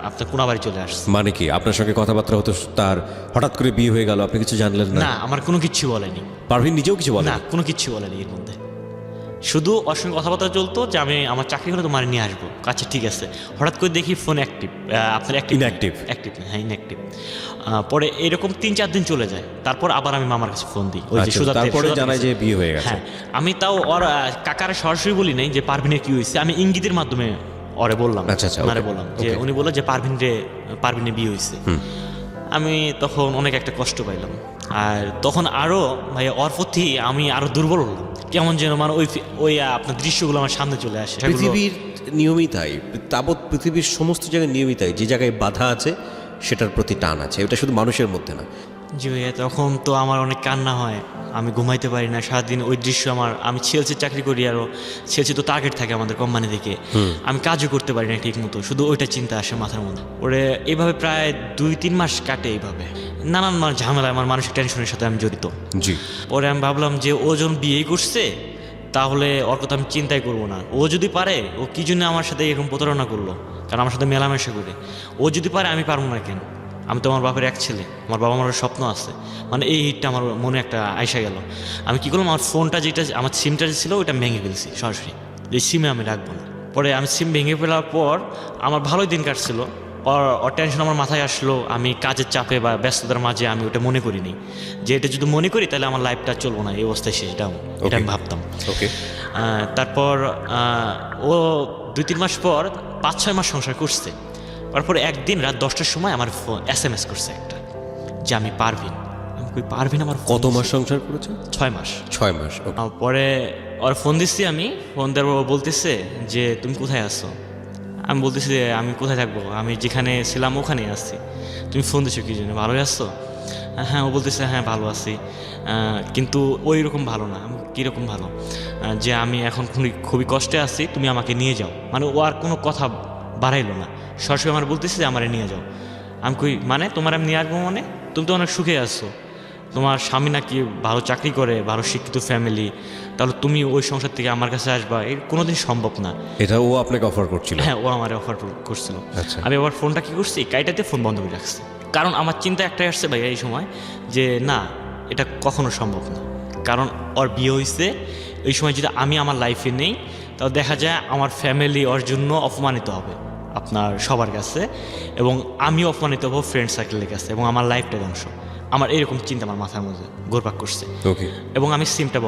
আপনার কোনাবাড়ি চলে আসছি। মানে কি আপনার সঙ্গে কথাবার্তা হতো, তার হঠাৎ করে বিয়ে হয়ে গেল, আপনি কিছু জানলেন না? না, আমার কোনো কিচ্ছু বলেনি। পারভিন নিজেও কিছু বলে না, কোনো কিচ্ছু বলেনি এর মধ্যে। শুধু ওর সঙ্গে কথাবার্তা চলতো যে আমি আমার চাকরি করে তোমার নিয়ে আসবো। আচ্ছা ঠিক আছে। হঠাৎ করে দেখি ফোন অ্যাক্টিভ, আপনার Inactive? অ্যাক্টিভ না, হ্যাঁ ইনঅ্যাক্টিভ। পরে এরকম 3-4 দিন চলে যায়। তারপর আবার আমি মামার কাছে ফোন দিই, ওই যে আচ্ছা, সুজাতের, তারপরে জানায় যে বিয়ে হয়ে গেছে। হ্যাঁ, আমি তাও ওর কাকারে সরাসরি বলি নাই যে পারভিনের কি হয়েছে, আমি ইঙ্গিতের মাধ্যমে ওরে বললাম, আচ্ছা, আচ্ছা, ওনারে okay, বললাম যে okay. উনি বললো যে পারভিনের বিয়ে হয়েছে। আমি তখন অনেক একটা কষ্ট পাইলাম। আর তখন আরও ভাই ওর প্রতি আমি আরও দুর্বল হলাম, কেমন যেন মানে ওই আপনার দৃশ্যগুলো আমার সামনে চলে আসে। পৃথিবীর নিয়মই তাই, তাবৎ পৃথিবীর সমস্ত জায়গায় নিয়মই তাই, যে জায়গায় বাধা আছে সেটার প্রতি টান আছে, এটা শুধু মানুষের মধ্যে না। জি ভাইয়া, তখন তো আমার অনেক কান্না হয়, আমি ঘুমাইতে পারি না সারাদিন। ওই দৃশ্য আমি চেলসির চাকরি করি, আরও চেলসি তো টার্গেট থাকে আমাদের কোম্পানি থেকে, আমি কাজও করতে পারি না ঠিক মতো, শুধু ওইটা চিন্তা আসে মাথার মধ্যে। ওরে এইভাবে প্রায় 2-3 মাস কাটে এইভাবে, নানান ঝামেলা, আমার মানসিক টেনশনের সাথে আমি জড়িত। জি। পরে আমি ভাবলাম যে ও যখন বিয়েই করছে তাহলে ওর কথা আমি চিন্তাই করবো না। ও যদি পারে, ও কি জন্য আমার সাথে এরকম প্রতারণা করলো? কারণ আমার সাথে মেলামেশা করে। ও যদি পারে, আমি পারবো না কেন? আমি তো আমার বাপের এক ছেলে, আমার বাবা মার স্বপ্ন আছে, মানে এই হিটটা আমার মনে একটা আইসা গেল। আমি কী করলাম, আমার ফোনটা যেটা, আমার সিমটা যে ছিল ওইটা ভেঙে ফেলছি সরাসরি, এই সিমে আমি রাখবো না। পরে আমি সিম ভেঙে ফেলার পর আমার ভালোই দিন কাটছিল। ওর টেনশন আমার মাথায় আসলো, আমি কাজের চাপে বা ব্যস্ততার মাঝে আমি ওটা মনে করিনি যে এটা যদি মনে করি তাহলে আমার লাইফটা চলবো না, এই অবস্থায় শেষ ডাউন, এটা আমি ভাবতাম। ওকে। তারপর ও 2-3 মাস পর 5-6 মাস সংসার করছে। তারপর একদিন রাত 10টার সময় আমার SMS করছে একটা, যে আমি পারভিন। আমি কই পারভিন আমার? কত মাস সংসার করেছে? 6 মাস। 6 মাস। পরে ওর ফোন দিচ্ছি, আমি ফোন দেওয়ার পর বলতেছে যে তুমি কোথায় আছো? আমি বলতেছি যে আমি কোথায় থাকবো, আমি যেখানে ছিলাম ওখানেই আসছি। তুমি ফোন দিচ্ছ কি জন্য, ভালোই আসছো? হ্যাঁ। ও বলতেছে হ্যাঁ ভালো আছি, কিন্তু ওই রকম ভালো না। আমি কীরকম ভালো? যে আমি এখন খুবই কষ্টে আছি, তুমি আমাকে নিয়ে যাও। মানে ও আর কোনো কথা বাড়াইলো না, সরাসরি আমার বলতেছে যে আমারে নিয়ে যাও। আমি কই মানে তোমার আমি নিয়ে আসবো মানে? তুমি তো অনেক সুখে আছো, তোমার স্বামী নাকি ভালো চাকরি করে, ভালো শিক্ষিত ফ্যামিলি, তাহলে তুমি ওই সংসার থেকে আমার কাছে আসবা, এর কোনোদিন সম্ভব না। এটা ও আপনাকে অফার করছিল? হ্যাঁ, ও আমার অফার করছিল। আচ্ছা। আমি আবার ফোনটা কি করছি, কাইটাতে ফোন বন্ধ করে রাখছি, কারণ আমার চিন্তা একটাই আসছে ভাই এই সময় যে না, এটা কখনো সম্ভব না। কারণ ওর বিয়ে হয়েছে, এই সময় যদি আমি আমার লাইফে নেই তাহলে দেখা যায় আমার ফ্যামিলি ওর জন্য অপমানিত হবে আপনার সবার কাছে, এবং আমিও অপমানিত হবো ফ্রেন্ড সার্কেলের কাছে, এবং আমার লাইফটা ধ্বংস। আমার এরকম চিন্তা আমার মাথার মধ্যে ঘুরপাক করছে। ওকে। এবং আমি সিমটা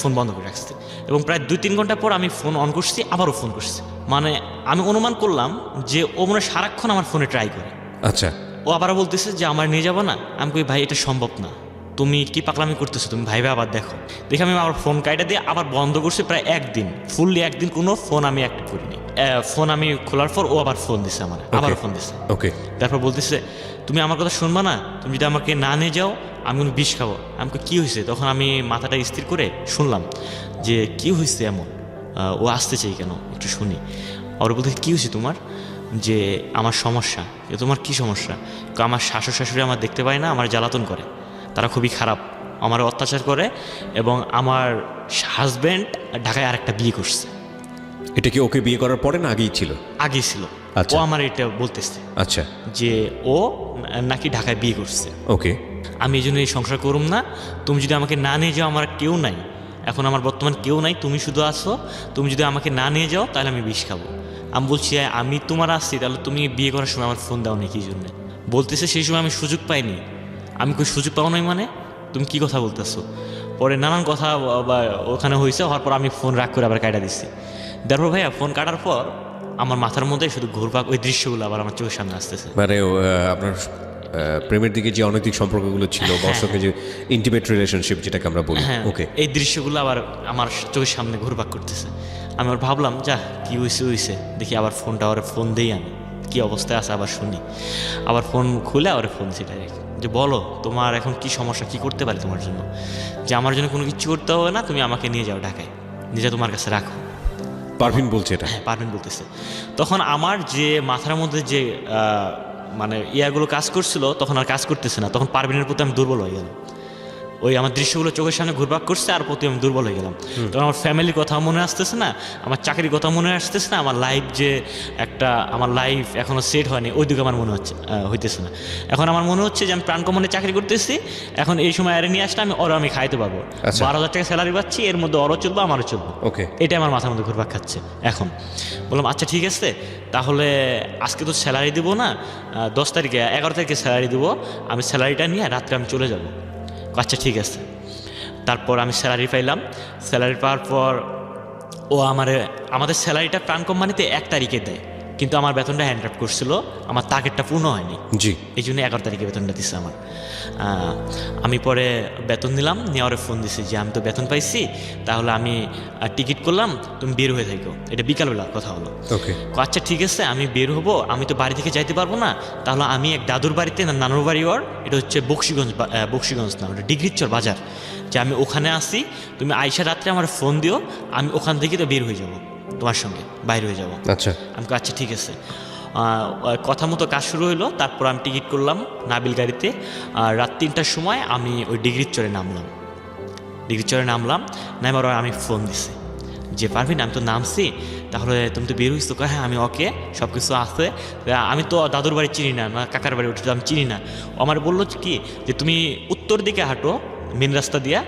ফোন বন্ধ করে রাখছি, এবং প্রায় 2-3 ঘন্টা পর আমি ফোন অন করছি, আবারও ফোন করছি। মানে আমি অনুমান করলাম যে ও মনে হয় সারাক্ষণ আমার ফোনে ট্রাই করে। আচ্ছা। ও আবারও বলতেছে যে আমার নিয়ে যাবো না। আমি কই ভাই এটা সম্ভব না, তুমি কি পাগলামি করতেছো, তুমি ভাইবে আবার দেখো। দেখে আমি আবার ফোন কাইটা দিয়ে আবার বন্ধ করছি প্রায় 1 দিন, ফুললি 1 দিন কোনো ফোন আমি অ্যাক্টিভ করিনি। ফোন আমি খোলার পর ও আবার ফোন দিছে আমার, আবার ফোন দিছে। ওকে। তারপর বলতেছে তুমি আমার কথা শুনবা না, তুমি যদি আমাকে না নিয়ে যাও আমি কোনো বিষ খাবো। আমাকে কী হয়েছে? তখন আমি মাথাটা স্থির করে শুনলাম যে কী হয়েছে এমন, ও আসতে চাই কেন, একটু শুনি। আর বলতে কী হয়েছে তোমার? যে আমার সমস্যা। তোমার কি সমস্যা? আমার শাশুড় শাশুড়ি আমার দেখতে পায় না, আমার জ্বালাতন করে, তারা খুবই খারাপ, আমার অত্যাচার করে, এবং আমার হাজব্যান্ড ঢাকায় আরেকটা বিয়ে করছে। এটা কি ওকে বিয়ে করার পরে না আগেই ছিল? আগেই ছিল। আচ্ছা। ও আমার এটা বলতেছে আচ্ছা, যে ও নাকি ঢাকায় বিয়ে করছে। ওকে। আমি এই জন্য এই সংসার করুম না, তুমি যদি আমাকে না নিয়ে যাও, আমার কেউ নাই এখন, আমার বর্তমান কেউ নাই, তুমি শুধু আসো, তুমি যদি আমাকে না নিয়ে যাও তাহলে আমি বিষ খাবো। আমি বলছি আমি তোমার আসছি, তাহলে তুমি বিয়ে করার সময় আমার ফোন দাও না কি জন্য? বলতেছে সেই সময় আমি সুযোগ পাইনি। আমি কই সুযোগ পাও নাই মানে? তুমি কি কথা বলতেছো? পরে নানান কথা ওখানে হয়েছে, হওয়ার পর আমি ফোন রাগ করে আবার কাটা দিচ্ছি। তারপর ভাইয়া ফোন কাটার পর আমার মাথার মধ্যে শুধু ঘুরপাক, ওই দৃশ্যগুলো আবার আমার চোখের সামনে আসতেছে। মানে আপনার প্রেমের দিকে যে অনৈতিক সম্পর্কগুলো ছিল, বা ওর সঙ্গে যে ইন্টিমেট রিলেশনশিপ যেটাকে আমরা বলি, ওকে, এই দৃশ্যগুলো আবার আমার চোখের সামনে ঘুরপাক করতেছে। আমি আবার ভাবলাম যা কি হয়েছে দেখি, আবার ফোনটা ওর ফোন দিই, আমি কি অবস্থায় আছে আবার শুনি। আবার ফোন খুলে আবার ফোন দিচ্ছি ডাইরেক্ট। যে বলো তোমার এখন কি সমস্যা, কি করতে পারি তোমার জন্য, যে আমার জন্য কোনো কিছু করতে হবে না, তুমি আমাকে নিয়ে যাও ঢাকায়, নিজে তোমার কাছে রাখো। পারভিন বলছে এটা? হ্যাঁ, পারভিন বলতেছে। তখন আমার যে মাথার মধ্যে যে মানে ইয়াগুলো কাজ করছিল তখন আর কাজ করতেছে না, তখন পারভিনের প্রতি আমি দুর্বল হয়ে গেলাম। ওই আমার দৃশ্যগুলো চোখের সামনে ঘুরপাক করছে আর প্রতি আমি দুর্বল হয়ে গেলাম। তখন আমার ফ্যামিলির কথা মনে আসতেছে না, আমার চাকরির কথা মনে আসতেছে না, আমার লাইফ যে একটা আমার লাইফ এখনও সেট হয়নি ওই দিকে আমার মনে হইতেছে না। এখন আমার মনে হচ্ছে যে আমি প্রাণ কোম্পানি চাকরি করতেছি, এখন এই সময় আরে নিয়ে আসলে আমি খাইতে পারবো, 12,000 টাকা স্যালারি পাচ্ছি, এর মধ্যে ওরও চলবো আমারও চলবো। ওকে, এটাই আমার মাথার মধ্যে ঘুরপাক খাচ্ছে। এখন বললাম আচ্ছা ঠিক আছে, তাহলে আজকে তো স্যালারি দিব না, 10 তারিখে 11 তারিখে স্যালারি দিব, আমি স্যালারিটা নিয়ে রাত্রে আমি চলে যাবো। আচ্ছা ঠিক আছে। তারপর আমি স্যালারি পাইলাম, স্যালারি পাওয়ার পর আমাদের স্যালারিটা প্রাণ কোম্পানিতে 1 তারিখে দেয়, কিন্তু আমার বেতনটা হ্যান্ড ড্রাফট করছিল, আমার টার্গেটটা পূর্ণ হয়নি, জি, এই জন্য 11 তারিখে বেতনটা দিচ্ছে আমার। আমি পরে বেতন নিলাম, নেওয়ার ফোন দিছি যে আমি তো বেতন পাইছি, তাহলে আমি টিকিট করলাম, তুমি বের হয়ে থাকো। এটা বিকালবেলা কথা হলো। ওকে, আচ্ছা ঠিক আছে, আমি বের হবো, আমি তো বাড়ি থেকে যাইতে পারবো না, তাহলে আমি এক দাদুর বাড়িতে, নানুর বাড়ি ওর, এটা হচ্ছে বক্সিগঞ্জ না, ওটা ডিগ্রিচর বাজার, যে আমি ওখানে আসি, তুমি আইসা রাত্রে আমার ফোন দিও, আমি ওখান থেকে তো বের হয়ে যাবো, তোমার সঙ্গে বাইরে হয়ে যাবো। আচ্ছা, আমি আচ্ছা ঠিক আছে। কথা মতো কাজ শুরু হলো। তারপর আমি টিকিট করলাম নাবিল গাড়িতে, আর রাত 3টার সময় আমি ওই ডিগ্রির চরে নামলাম। নামার আমি ফোন দিছি যে পারভিন আমি তো নামছি, তাহলে তুমি তো বের হইছো? হ্যাঁ আমি ওকে, সব কিছু আছে, আমি তো দাদুর বাড়ি চিনি না, কাকার বাড়ি উঠে আমি চিনি না। ও আমার বললো কি যে তুমি উত্তর দিকে হাঁটো মেন রাস্তা দিয়া,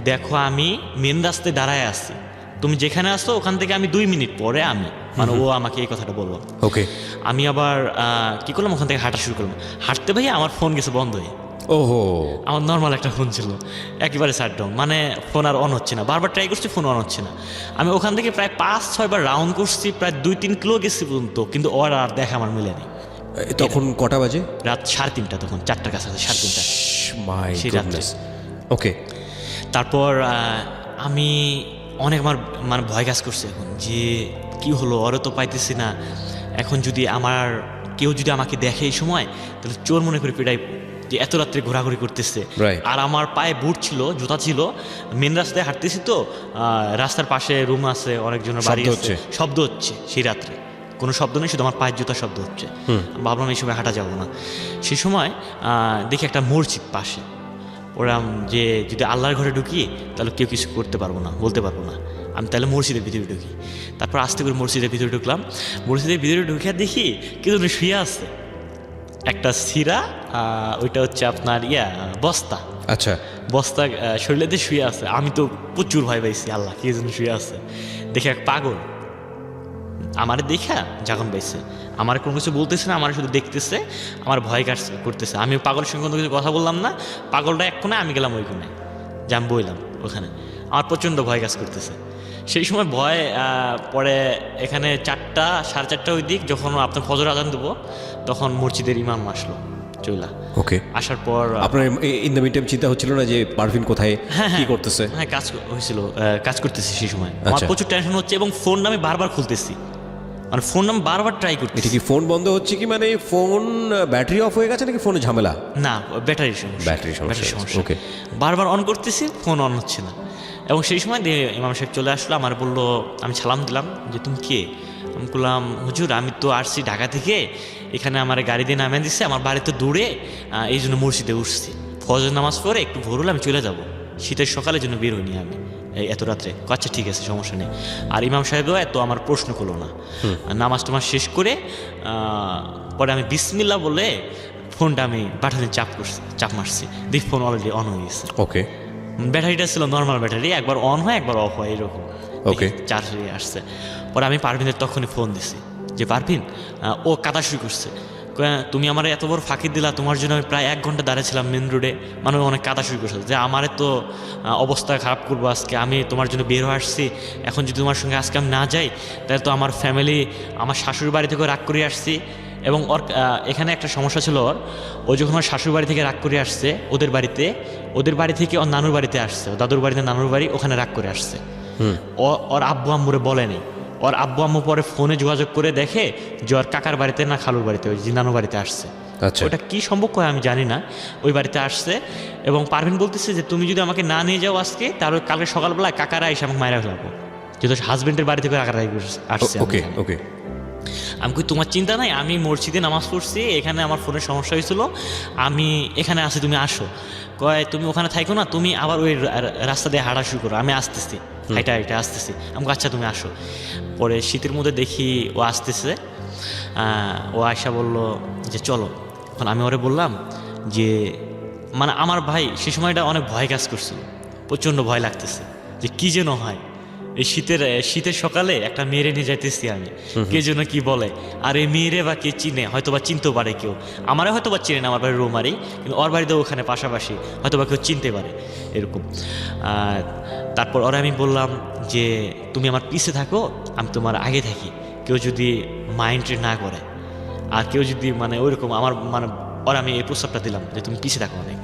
দেখো আমি মেন রাস্তায় দাঁড়ায় আছি, তুমি যেখানে আসো ওখান থেকে আমি 2 মিনিট পরে আমি, মানে ও আমাকে এই কথাটা বললো। ওকে, আমি আবার কি করলাম, ওখান থেকে হাঁটা শুরু করলাম। হাঁটতে ভাই আমার ফোন গেছে বন্ধ হয়ে। ওহো, আমার নর্মাল একটা ফোন ছিল, একেবারে শাটডাউন, মানে ফোন আর অন হচ্ছে না, বারবার ট্রাই করছি, ফোন অন হচ্ছে না। আমি ওখান থেকে প্রায় 5-6 বার রাউন্ড করছি, প্রায় 2-3 কিলো গেছি পর্যন্ত, কিন্তু ওর আর দেখা আমার মিলেনি। তখন কটা বাজে? রাত 3:30, তখন 4টার কাছাকাছি, 3:30 মাই সেই রাত্রে। ওকে, তারপর আমি অনেক আমার মানে ভয় কাজ করছে এখন, যে কি হলো, ওরও তো পাইতেছি না, এখন যদি কেউ যদি আমাকে দেখে এই সময়, তাহলে চোর মনে করে পিটাই, যে এত রাত্রে ঘোরাঘুরি করতেছে। আর আমার পায়ে বুট ছিল, জুতা ছিল, মেন রাস্তায় হাঁটতেছি তো, রাস্তার পাশে রুম আছে, অনেকজনের বাড়ি আছে, শব্দ হচ্ছে সেই রাত্রে, কোনো শব্দ নেই, শুধু আমার পায়ের জুতার শব্দ হচ্ছে। ভাবলাম এই সময় হাঁটা যাবো না। সেই সময় দেখি একটা মসজিদ পাশে, ওরা যে যদি আল্লাহর ঘরে ঢুকি তাহলে কেউ কিছু করতে পারবো না, বলতে পারবো না, আমি তাহলে মসজিদের ভিতরে ঢুকি। তারপর আস্তে করে মসজিদের ভিতরে ঢুকলাম। মসজিদের ভিতরে ঢুকে দেখি কেউ শুয়ে আছে, একটা সিরা, ওইটা হচ্ছে আপনার বস্তা, আচ্ছা, বস্তা শরীরে দিয়ে শুয়ে আছে। আমি তো প্রচুর ভয় পাইছি, আল্লাহ কে যেন শুয়ে আছে। দেখে এক পাগল আমার দেখা যখন পাইছে, আমার কোনো কিছু বলতেছে না, আমার শুধু দেখতেছে, আমার ভয় করতেছে। আমি পাগলের সঙ্গে কোনো কিছু কথা বললাম না, পাগলটা এক কোণে, আমি গেলাম ওই কোণে, যে আমি বইলাম ওখানে। আমার প্রচণ্ড ভয় কাজ করতেছে সেই সময়। ভয় পরে এখানে 4টা 4:30 ওই দিক, যখন আপনার ফজর আজান দেবো, তখন মসজিদের ইমাম আসলো চইলা। ওকে, আসার পর আপনার ইন দ্য মিনটাইম চিন্তা হচ্ছিল না যে পারভিন কোথায় কি করতেছে? হ্যাঁ, কাজ হয়েছিল, কাজ করতেছি সেই সময়। আমার প্রচুর টেনশন হচ্ছে, এবং ফোন আমি বারবার খুলতেছি, মানে ফোন আমি বারবার ট্রাই করতেছি। এটা কি ফোন বন্ধ হচ্ছে কি, মানে ফোন ব্যাটারি অফ হয়ে গেছে নাকি ফোনে ঝামেলা? না, ব্যাটারি সমস্যা। ওকে, বারবার অন করতেছি, ফোন অন হচ্ছে না। এবং সেই সময় ইমাম সাহেব চলে আসলো, আমার বললো, আমি সালাম দিলাম যে তুমি কে? আমি বললাম হুজুর আমি তো আসছি ঢাকা থেকে, এখানে আমার গাড়ি দিয়ে নামিয়ে দিচ্ছে, আমার বাড়ি তো দূরে, এই জন্য মসজিদে উঠছি, ফজর নামাজ পড়ে একটু ভোর হলে আমি চলে যাব, শীতের সকালের জন্য বের হইনি আমি এত রাত্রে। আচ্ছা ঠিক আছে, সমস্যা নেই। আর ইমাম সাহেবও এত আমার প্রশ্ন করলো না। নামাজ টামাজ শেষ করে পরে আমি বিসমিল্লাহ বলে ফোনটা আমি বাটনে চাপ মারছি, দেখি ফোন অলরেডি অন হয়ে গেছে। ওকে, ব্যাটারিটা ছিল নর্মাল ব্যাটারি, একবার অন হয় একবার অফ হয় এরকম। ওকে, চার্জ হয়ে আসছে। পরে আমি পারভিনের তখনই ফোন দিছি যে পারভিন, ও কাদা শুরু করছে, তুমি আমার এত বড় ফাঁকি দিলা, তোমার জন্য আমি প্রায় 1 ঘন্টা দাঁড়িয়েছিলাম মেন রোডে, মানে অনেক কাদা শুরু করছে যে আমার তো অবস্থা খারাপ করবো আজকে, আমি তোমার জন্য বের হয়ে আসছি, এখন যদি তোমার সঙ্গে আজকে আমি না যাই তাহলে তো আমার ফ্যামিলি, আমার শাশুড়ি বাড়ি থেকে রাগ করে আসছি। এবং ওর এখানে একটা সমস্যা ছিল, ও যখন ওর শাশুড়ি বাড়ি থেকে রাগ করে আসছে ওদের বাড়ি থেকে ওর নানুর বাড়িতে আসছে, দাদুর বাড়িতে নানুর বাড়ি, ওখানে রাগ করে আসছে। ওর আব্বু আম্মুরে বলেনি, ওর আব্বু আম্মু পরে ফোনে যোগাযোগ করে দেখে যে ওর কাকার বাড়িতে না খালুর বাড়িতে, ওই নানুর বাড়িতে আসছে। আচ্ছা। ওটা কি সম্পর্ক হয় আমি জানি না। ওই বাড়িতে আসছে এবং পারভিন বলতেছে যে তুমি যদি আমাকে না নিয়ে যাও আজকে, তাহলে কালকে সকালবেলা কাকারা এসে আমাকে মায়েরা ফেলাবো, যেহেতু হাজবেন্ডের বাড়ি থেকে কাকারা আসছে। ওকে ওকে। আমি কই তোমার চিন্তা নাই, আমি মসজিদে নামাজ পড়ছি, এখানে আমার ফোনের সমস্যা হয়েছিল, আমি এখানে আসি, তুমি আসো। কয় তুমি ওখানে থাকো না, তুমি আবার ওই রাস্তা দিয়ে হাঁটা শুরু করো, আমি আসতেছি, হাইটা হাইটা আসতেছি। আমাকে আচ্ছা তুমি আসো। পরে শীতের মধ্যে দেখি ও আসতেছে, ও আয়সা বলল যে চলো। এখন আমি ওরে বললাম যে মানে আমার ভাই সে সময়টা অনেক ভয় কাজ করছিল, প্রচণ্ড ভয় লাগতেছে যে কী যেন হয়। এই শীতের সকালে একটা মেয়েরে নিয়ে যাইতেছি আমি, কে যেন কি বলে, আর এই মেয়েরে বা কে চিনে, হয়তো বা চিনতেও পারে কেউ, আমারে হয়তো বা চিনে না, আমার বাড়ির রৌমারি, কিন্তু ওর বাড়িতেও ওখানে পাশাপাশি, হয়তো বা কেউ চিনতে পারে এরকম। তারপর ওরা আমি বললাম যে তুমি আমার পিছে থাকো, আমি তোমার আগে থাকি, কেউ যদি মাইন্ড না করে, আর কেউ যদি মানে ওইরকম আমার মানে ওরা আমি এই প্রস্তাবটা দিলাম যে তুমি পিছে থাকো অনেক।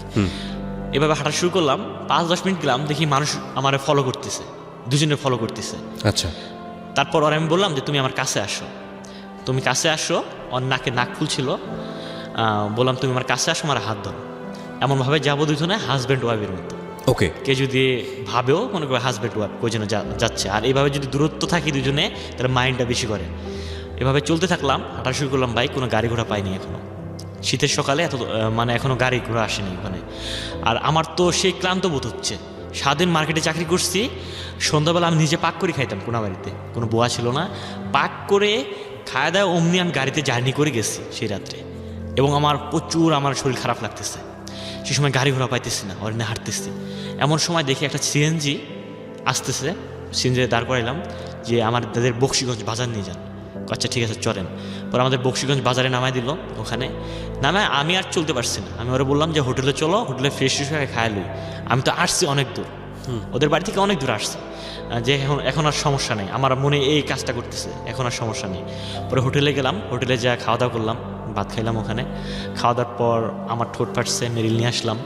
এভাবে হাঁটা শুরু করলাম, 5-10 মিনিট গেলাম, দেখি মানুষ আমার ফলো করতেছে, দুজনে ফলো করতেছে। আচ্ছা। তারপর ওর আমি বললাম যে তুমি আমার কাছে আসো, তুমি কাছে আসো। ওর নাকে নাক ফুলছিল, বললাম তুমি আমার কাছে আসো, আমার হাত ধরো। এমনভাবে যাবো দুজনে হাজব্যান্ড ওয়াইফের মতো। ওকে। কে যদি ভাবেও মনে করে হাজব্যান্ড ওয়াইফ কই যেন যাচ্ছে, আর এইভাবে যদি দূরত্ব থাকি দুজনে, তাহলে মাইন্ডটা বেশি করে। এভাবে চলতে থাকলাম, হাঁটা শুরু করলাম। ভাই কোনো গাড়ি ঘোড়া পাইনি এখনো, শীতের সকালে এত মানে এখনো গাড়ি ঘোড়া আসেনি ওখানে। আর আমার তো সেই ক্লান্ত বোধ হচ্ছে, সারাদিন মার্কেটে চাকরি করছি, সন্ধ্যাবেলা আমি নিজে পাক করে খাইতাম, কোনো বাড়িতে কোনো বোয়া ছিল না, পাক করে খাওয়া দাওয়া অমনি আমি গাড়িতে জার্নি করে গেছি সেই রাত্রে, এবং আমার প্রচুর আমার শরীর খারাপ লাগতেছে। সে সময় গাড়ি ঘোড়া পাইতেছি না, অরণ্যে হাঁটতেছি। এমন সময় দেখি একটা সিএনজি আসতেছে, সিএনজি দাঁড় করাইলাম যে আমার দাদের বক্সিগঞ্জ বাজার নিয়ে যান। আচ্ছা ঠিক আছে চলেন। পরে আমাদের বক্সিগঞ্জ বাজারে নামাই দিল। ওখানে নামায় আমি আর চলতে পারছি না, আমি ওরা বললাম যে হোটেলে চলো, হোটেলে ফ্রেশ হয়ে খায় লই। আমি তো আসছি অনেক দূর, ওদের বাড়ি থেকে অনেক দূর আসছি, যে এখন আর সমস্যা নেই, আমার মনে এই কাজটা করতেছে, এখন আর সমস্যা নেই। পরে হোটেলে গেলাম, হোটেলে যা খাওয়া দাওয়া করলাম, ভাত খাইলাম ওখানে। খাওয়া দাওয়ার পর আমার ঠোঁট ফাটছে, মেরিল নিয়ে আসলাম,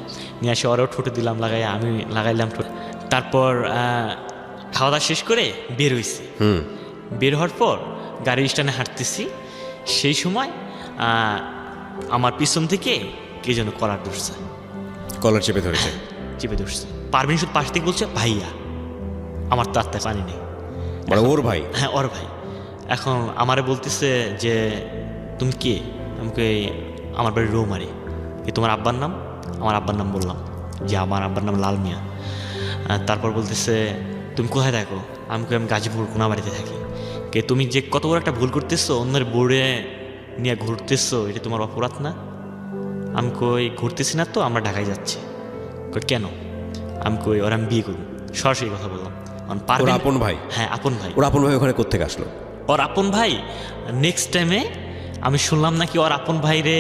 নিয়ে আসে ওরাও ঠোঁটে দিলাম লাগাই, আমি লাগাইলাম ঠোঁট। তারপর খাওয়া দাওয়া শেষ করে বের হয়েছি। বের হওয়ার পর গাড়ির স্ট্যান্ডে হাঁটতেছি, সেই সময় আমার পিছন থেকে কে যেন কলার ধরছে, কলার চেপে ধরেছে। চেপে ধরছে। পারভিন শুধু পাশ থেকে বলছে ভাইয়া, আমার তো আত্মায় পানি নেই। মানে ওর ভাই? হ্যাঁ ওর ভাই। এখন আমারে বলতেছে যে তুমি কে? আমাকে আমার বাড়ি রৌমারি। কি তোমার আব্বার নাম? আমার আব্বার নাম বললাম যে আমার আব্বার নাম লাল মিয়া। তারপর বলতেছে তুমি কোথায় থাকো? আমি গাজীপুর কোনাবাড়িতে থাকি। কে তুমি যে কত বড় একটা ভুল করতেছো, অন্যের বোর্ডে নিয়ে ঘুরতেছো, এটা তোমার অপরাধ না? আমি কই ঘুরতেছি না তো, আমরা ঢাকায় যাচ্ছি। কই কেন? আমি কই ওরা আমি বিয়ে করব। সরাসরি কথা বললাম। ওর আপন ভাই? হ্যাঁ আপন ভাই। ওর আপন ভাই ওখানে কোত্থেকে আসলো? ওর আপন ভাই নেক্সট টাইমে আমি শুনলাম নাকি ওর আপন ভাইরে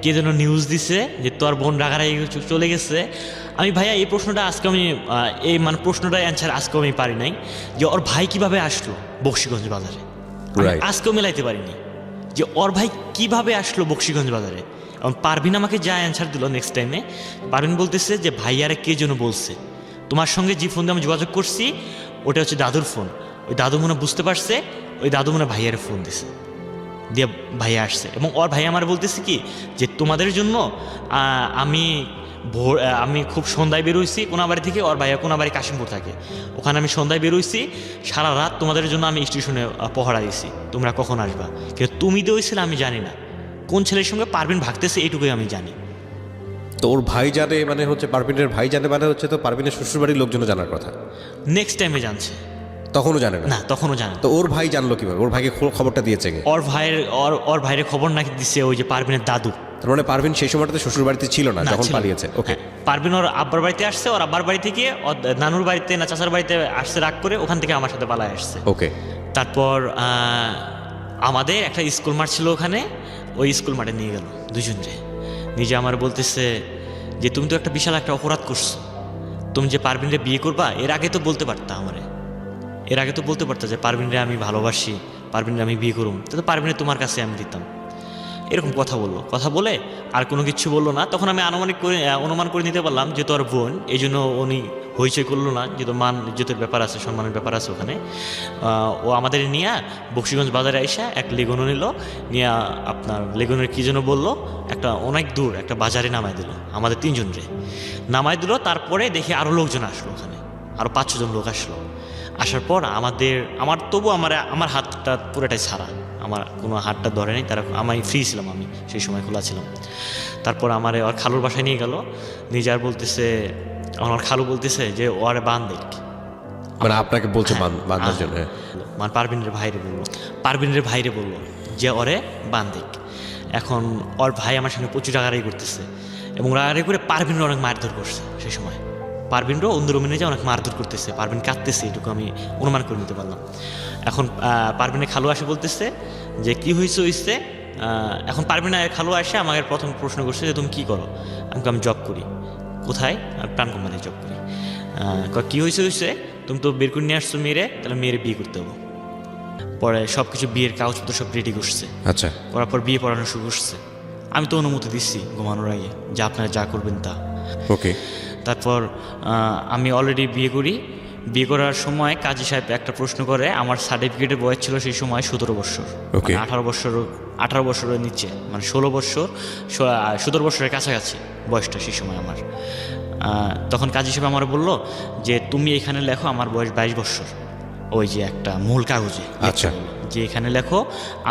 কে যেন নিউজ দিছে যে তোর বোন রাগারাগি চলে গেছে। আমি ভাইয়া এই প্রশ্নটা আজকে আমি এই মানে প্রশ্নটার অ্যান্সার আজকেও আমি পারি নাই, যে ওর ভাই কিভাবে আসলো বক্সিগঞ্জ বাজারে। আজকেও মেলাইতে পারিনি যে ওর ভাই কিভাবে আসলো বক্সিগঞ্জ বাজারে। এবং পারভিন আমাকে যা অ্যান্সার দিল নেক্সট টাইমে, পারভিন বলতেছে যে ভাইয়ারে কে যেন বলছে, তোমার সঙ্গে যে ফোন দিয়ে আমি যোগাযোগ করছি ওটা হচ্ছে দাদুর ফোন। ওই দাদু মনে বুঝতে পারছে, ওই দাদু মনে ভাইয়ারে ফোন দিছে, দিয়ে ভাইয়া আসছে। এবং ওর ভাই আমার বলতেছে কি যে তোমাদের জন্য আমি খুব সন্ধ্যায় বেরোইছি কোনাবাড়ি থেকে, ওর ভাইয়া কোনাবাড়ি কাশিমপুর থাকে, ওখানে আমি সন্ধ্যায় বেরোইছি, সারা রাত তোমাদের জন্য আমি স্টেশনে পহরা দিয়েছি, তোমরা কখন আসবা। কিন্তু তুমি তো হয়েছিলে আমি জানি না, কোন ছেলের সঙ্গে পারভিন ভাগতেছে এইটুকুই আমি জানি। তো ওর ভাই জানে মানে হচ্ছে, পারভিনের ভাই জানে মানে হচ্ছে, তো পারভিনের শ্বশুরবাড়ির লোকজনও জানার কথা। নেক্সট টাইমে জানছে। তখনও জানে না? না তখনও জানে। তো ওর ভাই জানলো কিভাবে? ওর ভাইকে খবরটা দিয়েছে কে? ওর ভাইয়ের খবর নাকি দিচ্ছে ওই যে পারভিনের দাদু। তার মানে পারভিন সেই সময়টাতে শ্বশুর বাড়িতে ছিল না যখন পালিয়েছে? ওকে। পারভিন ওর আব্বার বাড়িতে আসছে, ওর আব্বার বাড়ি থেকে ওর নানুর বাড়িতে না চাচার বাড়িতে আসছে রাগ করে, ওখান থেকে আমার সাথে পালায় আসছে। ওকে। তারপর আমাদের একটা স্কুল মাঠ ছিল ওখানে, ওই স্কুল মাঠে নিয়ে গেল দুজনরে। নিজে আমার বলতেছে যে তুমি তো একটা বিশাল একটা অপরাধ করছো, তুমি যে পারভিনরে বিয়ে করবা এর আগে তো বলতে পারতা আমারে, এর আগে তো বলতে পারতা যে পারভিনরে আমি ভালোবাসি, পারভিনরে আমি বিয়ে করুম, তো পারভিনরে তোমার কাছে আমি দিতাম। এরকম কথা বলে আর কোনো কিছু বললো না। তখন আমি অনুমান করে নিতে পারলাম যে তোর বোন, এই জন্য উনি হইচই করলো না, যেহেতু মান ইজ্জতের ব্যাপার আছে, সম্মানের ব্যাপার আছে ওখানে। ও আমাদের নিয়ে বকশিগঞ্জ বাজারে আইসা এক লেগুনও নিল, নিয়ে আপনার লেগুনের কী যেন বললো, একটা অনেক দূর একটা বাজারে নামাই দিল, আমাদের 3 জনরে নামাই দিল। তারপরে দেখি আরও লোকজন আসলো, ওখানে আরও 5-6 জন লোক আসলো। আসার পর আমার হাতটা পুরোটাই ছাড়া, আমার কোনো হাতটা ধরে নেই, তারা আমি ফ্রি ছিলাম, আমি সেই সময় খোলা ছিলাম। তারপর আমার ওর খালুর বাসায় নিয়ে গেল, নিজে আর বলতেছে, আমার খালু বলতেছে যে ওরে বান্ধে, মানে আপনাকে বলছে বান্ধার জন্য? মানে পারভিনের ভাইরে বললো যে ওরে বান্ধিক। এখন ওর ভাই আমার সঙ্গে প্রচুর রাগারাগি করতেছে, এবং রাগারাগি করে পারভিনরা অনেক মারধর করছে সেই সময়। পারভিনরাও অন্য রুমে নিয়ে অনেক মারধর করতেছে, পারভিন কাঁদতেছে, এটুকু আমি অনুমান করে নিতে পারলাম। এখন পারভিনের খালু আসে বলতেছে যে কি হয়েছে। এখন পারভিনের খালু আসে আমাকে প্রথম প্রশ্ন করছে যে তুমি কী করো? আমি জব করি। কোথায়? প্রাণ কোম্পানিতে জব করি। কী হয়েছে? তুমি তো বের করে নিয়ে আসছো মেয়েরে, তাহলে মেয়েরে বিয়ে করতে হবো। পরে সব কিছু বিয়ের কাগজপত্র সব রেডি করছে। আচ্ছা। করার পর বিয়ে পড়ানো শুরু করছে। আমি তো অনুমতি দিচ্ছি ঘুমানোর আগে যে আপনারা যা করবেন তা। ওকে। তারপর আমি অলরেডি বিয়ে করার সময় কাজী সাহেব একটা প্রশ্ন করে, আমার সার্টিফিকেটের বয়স ছিল সেই সময় 17 বছর। ওকে। 18 বছরের নিচে, মানে 16 বছর 17 বছরের কাছাকাছি বয়সটা সেই সময় আমার। তখন কাজী সাহেব আমার বললো যে তুমি এখানে লেখো আমার বয়স 22 বছর, ওই যে একটা মূল কাগজে। আচ্ছা। যে এখানে লেখো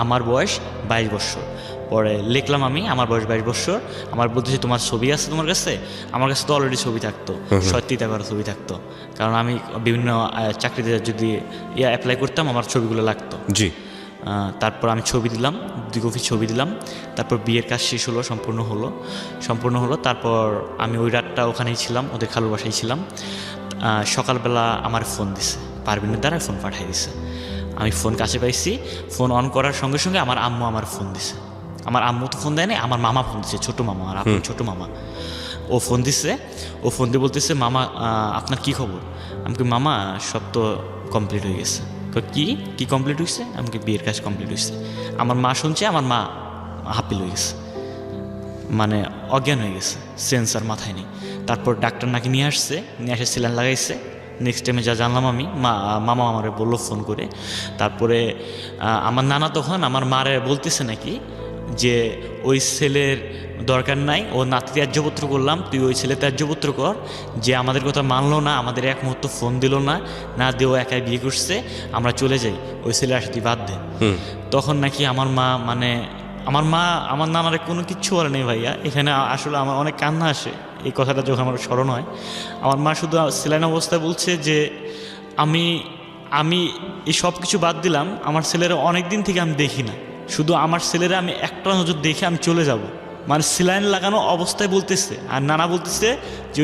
আমার বয়স 22 বছর। পরে লিখলাম আমি আমার বয়স 22 বছর। আমার বলতেছে তোমার ছবি আছে তোমার কাছে? আমার কাছে তো অলরেডি ছবি থাকতো, সত্যিটা করা ছবি থাকতো, কারণ আমি বিভিন্ন চাকরিতে যদি অ্যাপ্লাই করতাম আমার ছবিগুলো লাগতো। জি। তারপর আমি ছবি দিলাম, 2 কপি ছবি দিলাম। তারপর বিয়ের কাজ শেষ হলো, সম্পূর্ণ হলো। তারপর আমি ওই রাতটা ওখানেই ছিলাম, ওদের খালুর বাসায় ছিলাম। সকালবেলা আমার ফোন দিছে, পারভিনের দ্বারা ফোন পাঠিয়ে দিছে। আমি ফোন কাছে পাইছি, ফোন অন করার সঙ্গে সঙ্গে আমার আম্মু আমার ফোন দিছে। আমার আম্মু তো ফোন দেয় না, আমার মামা ফোন দিছে, ছোটো মামা, আর আপনার ছোটো মামা। ও ফোন দিছে, ও ফোন দিয়ে বলতেছে মামা আপনার কী খবর? আমি কি মামা সব তো কমপ্লিট হয়ে গেছে। কি কমপ্লিট হয়েছে? আমাকে বিয়ের কাজ কমপ্লিট হয়েছে। আমার মা শুনছে, আমার মা হাপিল হয়ে গেছে, মানে অজ্ঞান হয়ে গেছে, সেন্সার মাথায় নেই। তারপর ডাক্তার নাকি নিয়ে এসে স্যালাইন লাগাইছে। নেক্সট টাইমে যা জানলাম আমি, মামা আমারে বললো ফোন করে। তারপরে আমার নানা তখন আমার মারে বলতেছে নাকি যে ওই ছেলের দরকার নাই, ও নাতি ত্যায্যপত্র করলাম, তুই ওই ছেলে ত্যায্যপত্র কর, যে আমাদের কথা মানলো না, আমাদের এক মুহূর্ত ফোন দিল না দিয়ে ও একাই বিয়ে করছে, আমরা চলে যাই, ওই ছেলে আসে তুই বাদ দে। তখন নাকি আমার মা আমার নানারে কোনো কিচ্ছু বলে নেই ভাইয়া। এখানে আসলে আমার অনেক কান্না আসে এই কথাটা যখন আমার স্মরণ হয়। আমার মা শুধু সেলাইন অবস্থায় বলছে যে আমি এই সব কিছু বাদ দিলাম, আমার ছেলেরা অনেক দিন থেকে আমি দেখি না, শুধু আমার ছেলেরা আমি একটা নজর দেখে আমি চলে যাব, মানে সেলাইন লাগানো অবস্থায় বলতেছে। আর নানা বলতেছে যে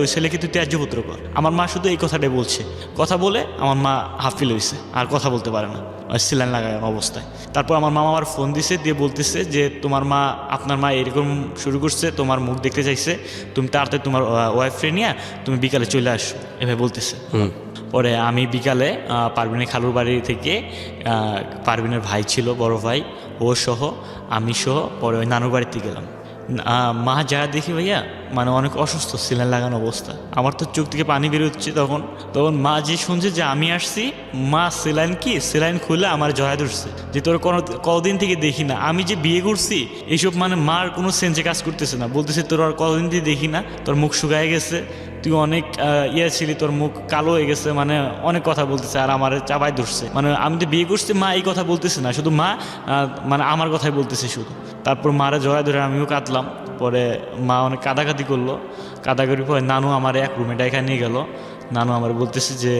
ওই ছেলেকে তুই ত্যায্যপুত্র কর। আমার মা শুধু এই কথাটাই বলছে, কথা বলে আমার মা হাফিল হয়েছে, আর কথা বলতে পারে না সেলাইন লাগানো অবস্থায়। তারপর আমার মামা আমার ফোন দিছে, দিয়ে বলতেছে যে আপনার মা এরকম শুরু করছে, তোমার মুখ দেখতে চাইছে, তুমি তাড়াতাড়ি তোমার ওয়াইফরে নিয়ে তুমি বিকালে চলে আসো, এভাবে বলতেছে। পরে আমি বিকালে পারভিনের খালুর বাড়ি থেকে, পারভিনের ভাই ছিল বড় ভাই, ও সহ আমি সহ পরে ওই নানুর বাড়িতে গেলাম। মা যা দেখি ভাইয়া, মানে অনেক অসুস্থ, সেলাইন লাগানো অবস্থা। আমার তো চোখ থেকে পানি বেরোচ্ছে তখন মা যে শুনছে যে আমি আসছি, মা সেলাইন খুলে আমার জড়ায় ধরছে যে তোর কতদিন থেকে দেখি না, আমি যে বিয়ে করছি এইসব, মানে মার কোনো সেন্সে কাজ করতেছে না। বলতেছে তোর আর কতদিন থেকে দেখি না, তোর মুখ শুকায় গেছে, তুই অনেক ছিলি, তোর মুখ কালো হয়ে গেছে, মানে অনেক কথা বলতেছে, আর আমার চাপায় ধরছে। মানে আমি তো বিয়ে করছি, মা এই কথা বলতেছে না, শুধু মা মানে আমার কথাই বলতেছে শুধু। তারপর মারা জড়ায় ধরে আমিও কাঁদলাম। পরে মা অনেক কাঁদাকাটি করলো, কাঁদাকাটির পরে নানু আমার এক রুমে ডাইকা নিয়ে গেল। নানু আমার বলতেছে যে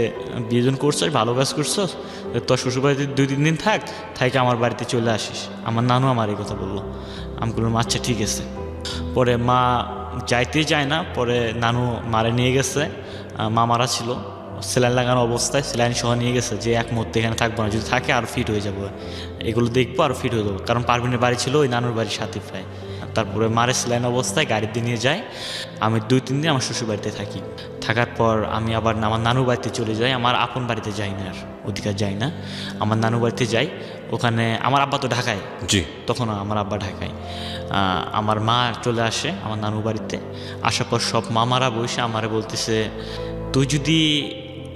বিয়েজন করছস, ভালো কাজ করছস, তোর শ্বশুরবাড়িতে 2-3 দিন থাক আমার বাড়িতে চলে আসিস। আমার নানু আমার এই কথা বললো। আমি বললাম আচ্ছা ঠিক আছে। পরে মা যাইতেই চায় না, পরে নানু মারে নিয়ে গেছে, মা মারা ছিল সেলাইন লাগানো অবস্থায়, সেলাইন সহ নিয়ে গেছে যে এক মুহূর্তে এখানে থাকবো না, যদি থাকে আর ফিট হয়ে যাবো, এগুলো দেখবো আর ফিট হয়ে যাবো। কারণ পারভিনের বাড়ি ছিল ওই নানুর বাড়ির সাথে প্রায়। তারপরে মারে স্যালাইন অবস্থায় গাড়িতে নিয়ে যায়। আমি 2-3 দিন আমার শ্বশুর বাড়িতে থাকি। থাকার পর আমি আবার আমার নানুর বাড়িতে চলে যাই। আমার আপন বাড়িতে যাই না, আর ওদিকে যাই না, আমার নানু বাড়িতে যাই। ওখানে আমার আব্বা তো ঢাকায়, জি। তখন আমার আব্বা ঢাকায়। আমার মা চলে আসে আমার নানু বাড়িতে। আসার পর সব মামারা বসে আমারে বলতেছে, তুই যদি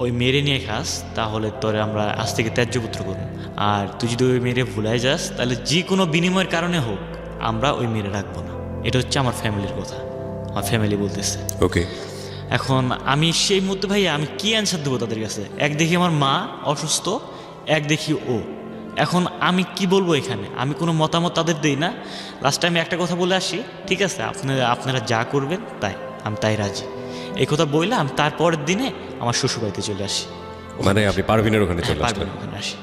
ওই মেরে নিয়ে খাস তাহলে তোরে আমরা আজ থেকে ত্যায্যপুত্র করব, আর তুই যদি ওই মেরে ভুলাই যাস তাহলে যে কোনো বিনিময়ের কারণে হোক আমরা ওই মেরে রাখবো না। এটা হচ্ছে আমার ফ্যামিলির কথা, আমার ফ্যামিলি বলতেছে। ওকে। এখন আমি সেই মুহূর্তে ভাইয়া আমি কি অ্যান্সার দেবো তাদের কাছে? এক দেখি আমার মা অসুস্থ, এক দেখি ও। এখন আমি কি বলবো এখানে? আমি কোনো মতামত তাদের দিই না। লাস্টে আমি একটা কথা বলে আসি, ঠিক আছে আপনারা যা করবেন তাই, আমি তাই রাজি। এই কথা বললে আমি তারপরের দিনে আমার শ্বশুরবাড়িতে চলে আসি। মানে আপনি পারভিনের ওখানে চলে আসলেন? পারভিনের ওখানে আসি।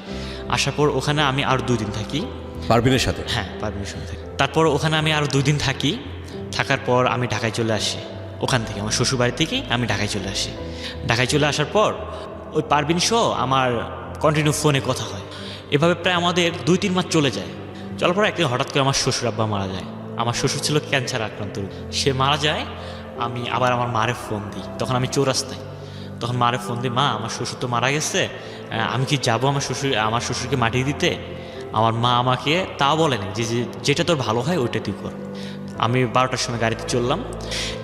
আসার পর ওখানে আমি আরও 2 দিন থাকি। পারভিনের সাথে? হ্যাঁ, পারভিনের সঙ্গে থাকি। তারপর ওখানে আমি আরও 2 দিন থাকি। থাকার পর আমি ঢাকায় চলে আসি। ওখান থেকে আমার শ্বশুরবাড়ি থেকেই আমি ঢাকায় চলে আসি। ঢাকায় চলে আসার পর ওই পারভিন সহ আমার কন্টিনিউ ফোনে কথা হয়। এভাবে প্রায় আমাদের 2-3 মাস চলে যায়। চলার পর একদিন হঠাৎ করে আমার শ্বশুর আব্বা মারা যায়। আমার শ্বশুর ছিল ক্যান্সার আক্রান্ত, সে মারা যায়। আমি আবার আমার মারে ফোন দিই, তখন আমি চৌরাস্তায়। তখন মারে ফোন দিই, মা আমার শ্বশুর তো মারা গেছে, আমি কি যাবো আমার শ্বশুরকে মাটি দিতে? আমার মা আমাকে তাও বলেনি যে যেটা তোর ভালো হয় ওইটা তুই কর। আমি 12টার সময় গাড়িতে চললাম,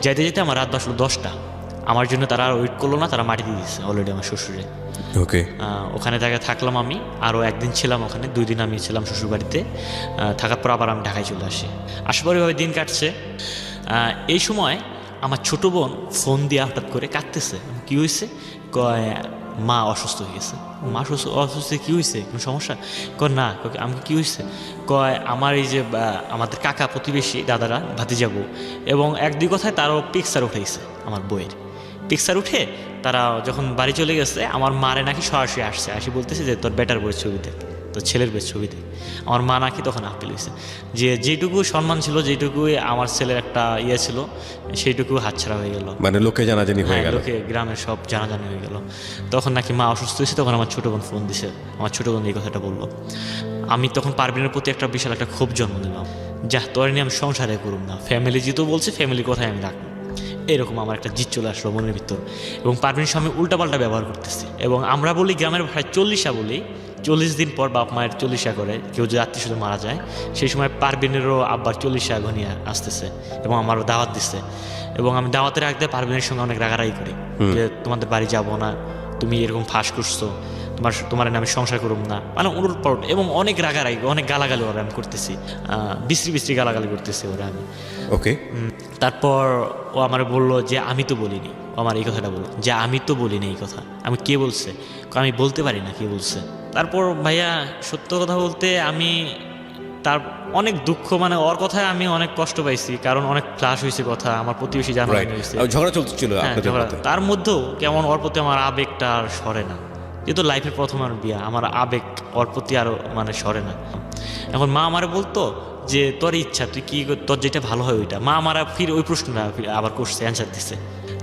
যাইতে যেতে আমার রাত বাজলো 10টা। আমার জন্য তারা আর ওয়েট করলো না, তারা মাটি দিয়ে দিচ্ছে অলরেডি আমার শ্বশুরে। ওকে। ওখানে জায়গায় থাকলাম আমি, আরও 1 দিন ছিলাম ওখানে। 2 দিন আমি ছিলাম শ্বশুরবাড়িতে। থাকার পর আবার আমি ঢাকায় চলে আসি। আসার পর এভাবে দিন কাটছে। এই সময় আমার ছোটো বোন ফোন দিয়ে হঠাৎ করে কাঁদতেছে। কী হয়েছে? কয় মা অসুস্থ হয়ে গেছে। মা অসুস্থ কী হয়েছে, কোনো সমস্যা? কয় না। আমাকে কী হয়েছে? কয় আমার এই যে আমাদের কাকা প্রতিবেশী দাদারা ভাতিজাবো এবং 1-2 কথায় তারও পিকচার উঠেছে আমার বইয়ের। পিকচার উঠে তারা যখন বাড়ি চলে গেছে, আমার মারে নাকি সরাসরি আসি বলতেছে যে তোর বেটার বইয়ের ছবি দেখ, তোর ছেলের বইয়ের ছবি দেখ। আমার মা নাকি তখন আপিল হয়েছে যে যেটুকু সম্মান ছিল, যেটুকুই আমার ছেলের একটা ইয়ে ছিল, সেইটুকু হাতছাড়া হয়ে গেল। মানে লোকে জানাজানি হয়ে গেল? লোকে গ্রামের সব জানাজানি হয়ে গেল। তখন নাকি মা অসুস্থ হয়েছে। তখন আমার ছোটো বোন ফোন দিছে, আমার ছোটো বোন এই কথাটা বললো। আমি তখন পারভিনের প্রতি একটা বিশাল একটা ক্ষোভ জন্ম দিলাম, যা তোর নিয়ে আমি সংসারে করুম না, ফ্যামিলি যেহেতু বলছে ফ্যামিলির কথাই আমি রাখবো। এরকম আমার একটা জিদ চলে আসলো মনের ভিতর। এবং পারভিনের সঙ্গে উল্টাপাল্টা ব্যবহার করতেছি। এবং আমরা বলি গ্রামের ভাষায় 40 বলি, 40 দিন পর বাপ মায়ের 40 করে কেউ যদি আত্মীয় স্বজন মারা যায়, সেই সময় পারভিনেরও আব্বার 40 ঘনিয়ে আসতেছে এবং আমারও দাওয়াত দিচ্ছে। এবং আমি দাওয়াতের আগে পারভিনের সঙ্গে অনেক রাগারাগি করি যে তোমাদের বাড়ি যাব না, তুমি এরকম ফাঁস করছো, তোমার আমি সংসার করুম না, মানে উলট পালট এবং অনেক রাগারাগি, অনেক গালাগালি ওরা আমি করতেছি, বিশ্রী গালাগালি করতেছি ওরা আমি। ওকে। তারপর ও আমার বললো যে আমি তো বলিনি, ও আমার এই কথাটা বললো যে আমি তো বলিনি এই কথা। আমি কে বলছে? আমি বলতে পারি না কে বলছে। তারপর ভাইয়া সত্য কথা বলতে আমি তার অনেক দুঃখ, মানে ওর কথায় আমি অনেক কষ্ট পাইছি, কারণ অনেক ফ্লাশ হয়েছে কথা, আমার প্রতিবেশী জানা হয়েছে, ঝগড়া চলছিল আপনাদের মধ্যে। তার মধ্যেও কেমন ওর প্রতি আমার আবেগটা আর সরে না। যেহেতু লাইফের প্রথম আর বিয়া, আমার আবেগ ওর প্রতি আরও মানে সরে না। এখন মা আমারে বলতো যে তোর ইচ্ছা, তুই কি তোর যেটা ভালো হয় ওইটা। মা আমার ফির ওই প্রশ্নটা আবার করছে, অ্যান্সার দিচ্ছে।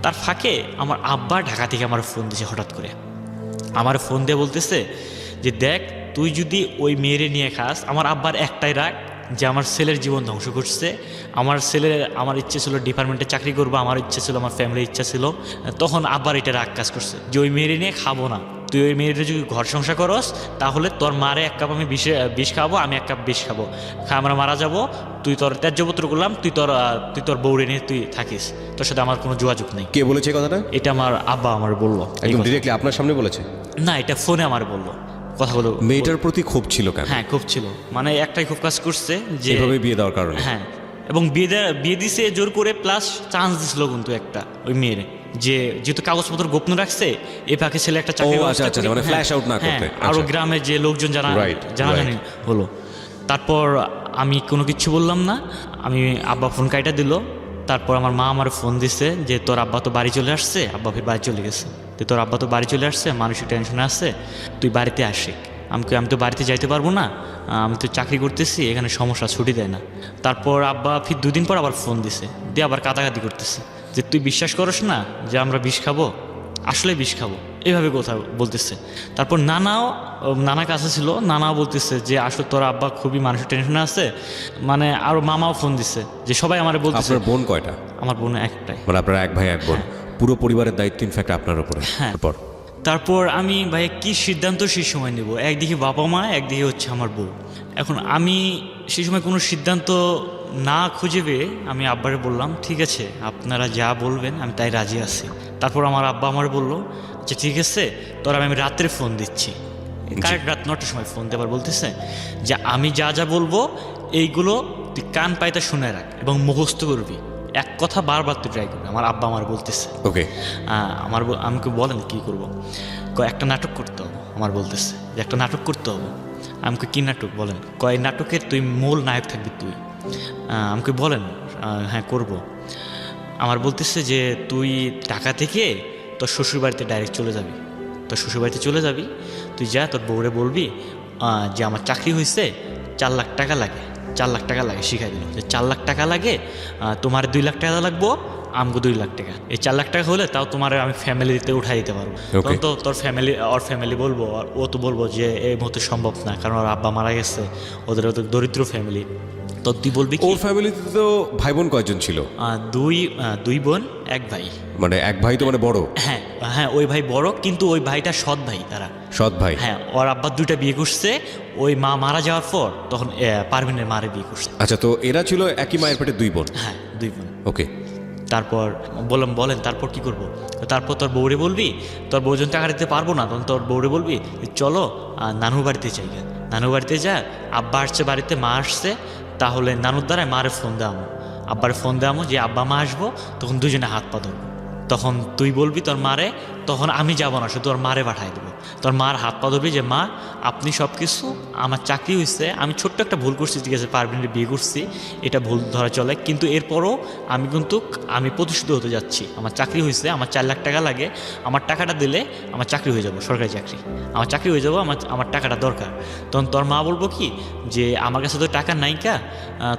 তার ফাঁকে আমার আব্বা ঢাকা থেকে আমার ফোন দিছে হঠাৎ করে। আমার ফোন দিয়ে বলতেছে যে দেখ, তুই যদি ওই মেয়েরে নিয়ে খাস, আমার আব্বার একটাই রাগ যে আমার ছেলের জীবন ধ্বংস করছে। আমার ইচ্ছে ছিল ডিপার্টমেন্টে চাকরি করবো, আমার ইচ্ছে ছিল, আমার ফ্যামিলির ইচ্ছা ছিল। তখন আব্বার এটা রাগ কাজ করছে যে ওই মেয়েরে নিয়ে খাবো না, তুই ওই মেয়েটা যদি ঘর সংসার করস তাহলে তোর মারে 1 কাপ আমি বিষ খাবো, আমি 1 কাপ বিষ খাবো, আমরা মারা যাবো, তুই তোর ত্যায্যপুত্র করলাম, তুই তোর বউরে নিয়ে তুই থাকিস, তোর সাথে আমার কোনো যোগাযোগ নেই। কে বলেছে কথাটা? এটা আমার আব্বা আমার বললো। একদম ডিরেক্টলি আপনার সামনে বলেছে? না, এটা ফোনে আমার বললো কথাগুলো। মেয়েটার প্রতি ক্ষোভ ছিল কেন? হ্যাঁ, ক্ষোভ ছিল, মানে একটাই ক্ষোভ কাজ করছে যে এভাবে বিয়ে দেওয়ার কারণে। হ্যাঁ, এবং বিয়ে দিছে জোর করে, প্লাস চান্স দিছিল কিন্তু একটা ওই মেয়ের, যে যেহেতু কাগজপত্র গোপন রাখছে, এ ফাঁকে ছেলে একটা চাকরি, মানে ফ্ল্যাশ আউট না করতে। আরো গ্রামের যে লোকজন জানাজানি হলো। তারপর আমি কোনো কিছু বললাম না, আমি আব্বা ফোন কাইটা দিল। তারপর আমার মা আমার ফোন দিছে যে তোর আব্বা তো বাড়ি চলে আসছে, আব্বা ফির বাড়ি চলে গেছে, তোর আব্বা তো বাড়ি চলে আসছে, মানসিক টেনশনে আসছে, তুই বাড়িতে আসিস। আমি তো বাড়িতে যাইতে পারবো না, আমি তো চাকরি করতেছি, এখানে সমস্যা, ছুটি দেয় না। তারপর আব্বা ফির 2 দিন পর আবার ফোন দিছে, দিয়ে আবার কাটাকাটি করতেছে যে তুই বিশ্বাস করস না যে আমরা বিষ খাবো, আসলে বিষ খাবো, এইভাবে কথা বলতেছে। তারপর নানা কাছে ছিল, নানাও বলতেছে যে আসলে তোর আব্বা খুবই মানসিক টেনশনে আছে, মানে আরও মামাও ফোন দিছে যে সবাই আমার বলতেছে। আপনার বোন কয়টা? আমার বোন একটাই। মানে আপনার এক ভাই এক বোন, পুরো পরিবারের দায়িত্ব ইনফ্যাক্ট আপনার উপরে। হ্যাঁ। তারপর আমি ভাই কি সিদ্ধান্ত সেই সময় নেব, একদিকে বাবা মা, একদিকে হচ্ছে আমার বউ। এখন আমি সেই সময় কোনো সিদ্ধান্ত না খুঁজে পেয়ে আমি আব্বারে বললাম ঠিক আছে আপনারা যা বলবেন আমি তাই রাজি আছি। তারপর আমার আব্বা আমার বললো যে ঠিক আছে তোর আমি রাত্রে ফোন দিচ্ছি, কারেক্ট রাত 9টার সময় ফোন দেবার বলতেছে যে আমি যা যা বলবো এইগুলো তুই কান পাইতে শুনে রাখ এবং মুখস্থ করবি, এক কথা বারবার তুই ট্রাই করবি। আমার আব্বা আমার বলতেছে। ওকে। আমাকে বলেন কি করব, একটা নাটক করতে হবে। আমার বলতেছে যে একটা নাটক করতে হবে। আমাকে কি নাটক বলেন, এই নাটকের তুই মূল নায়ক থাকবি তুই। আমাকে বলেন হ্যাঁ করব। আমার বলতেছে যে তুই ঢাকা থেকে তোর শ্বশুরবাড়িতে ডাইরেক্ট চলে যাবি, তোর শ্বশুরবাড়িতে চলে যাবি, তুই যা তোর বউরে বলবি যে আমার চাকরি হয়েছে, 4 লাখ টাকা লাগে, 4 লাখ টাকা লাগে, শিখাই দিল যে 4 লাখ টাকা লাগে, তোমার 2 লাখ টাকা লাগবো, আমাকে 2 লাখ টাকা। এই 4 লাখ টাকা হলে তাও তোমার আমি ফ্যামিলিতে উঠাই দিতে পারবো। তখন তো তোর ফ্যামিলি বলবো, আর ও তো বলবো যে এই মুহূর্তে সম্ভব না, কারণ ওর আব্বা মারা গেছে, ওদের দরিদ্র ফ্যামিলি। তো তুই বলবি ওর ফ্যামিলিতে তো ভাই বোন কয়জন ছিল? দুই বোন এক ভাই। মানে এক ভাই তো মানে বড়? হ্যাঁ হ্যাঁ, ওই ভাই বড়, কিন্তু ওই ভাইটা সৎ ভাই। তারা সৎ ভাই? হ্যাঁ, ওর আব্বা 2টা বিয়ে করছে, ওই মা মারা যাওয়ার পর তখন পারভিনের মারে বিয়ে করছে। আচ্ছা, তো এরা ছিল একই মায়ের পেটে 2 বোন? হ্যাঁ 2 বোন। ওকে। তারপর বলেন তারপর কি করব? তারপর তোর বউরে বলবি, তোর বউ যখন টাকা দিতে পারবো না তখন তোর বউরে বলবি চলো নানুর বাড়িতে যাই, নানুর বাড়িতে যা, আব্বা আসছে বাড়িতে, মা আসছে, তাহলে নানুর দ্বারাই মারে ফোন দেওয়ামো, আব্বারে ফোন দেওয়ামো যে আব্বা মা আসবো, তখন দুজনে হাত পা ধরবো। তখন তুই বলবি তোর মারে, তখন আমি যাবো না, শুধু তোর মারে পাঠাই দেবো। তোর মার হাত পা ধরবি যে মা আপনি সব কিছু, আমার চাকরি হয়েছে, আমি ছোট্ট একটা ভুল করছি, ঠিক আছে পারভিনের বিয়ে করছি, এটা ভুল ধরা চলে, কিন্তু এরপরও আমি প্রতিষ্ঠিত হতে যাচ্ছি, আমার চাকরি হয়েছে, আমার 4 লাখ টাকা লাগে, আমার টাকাটা দিলে আমার চাকরি হয়ে যাবো, সরকারি চাকরি, আমার চাকরি হয়ে যাবো, আমার টাকাটা দরকার। তখন তোর মা বলবো কি যে আমার কাছে তো টাকা নাই,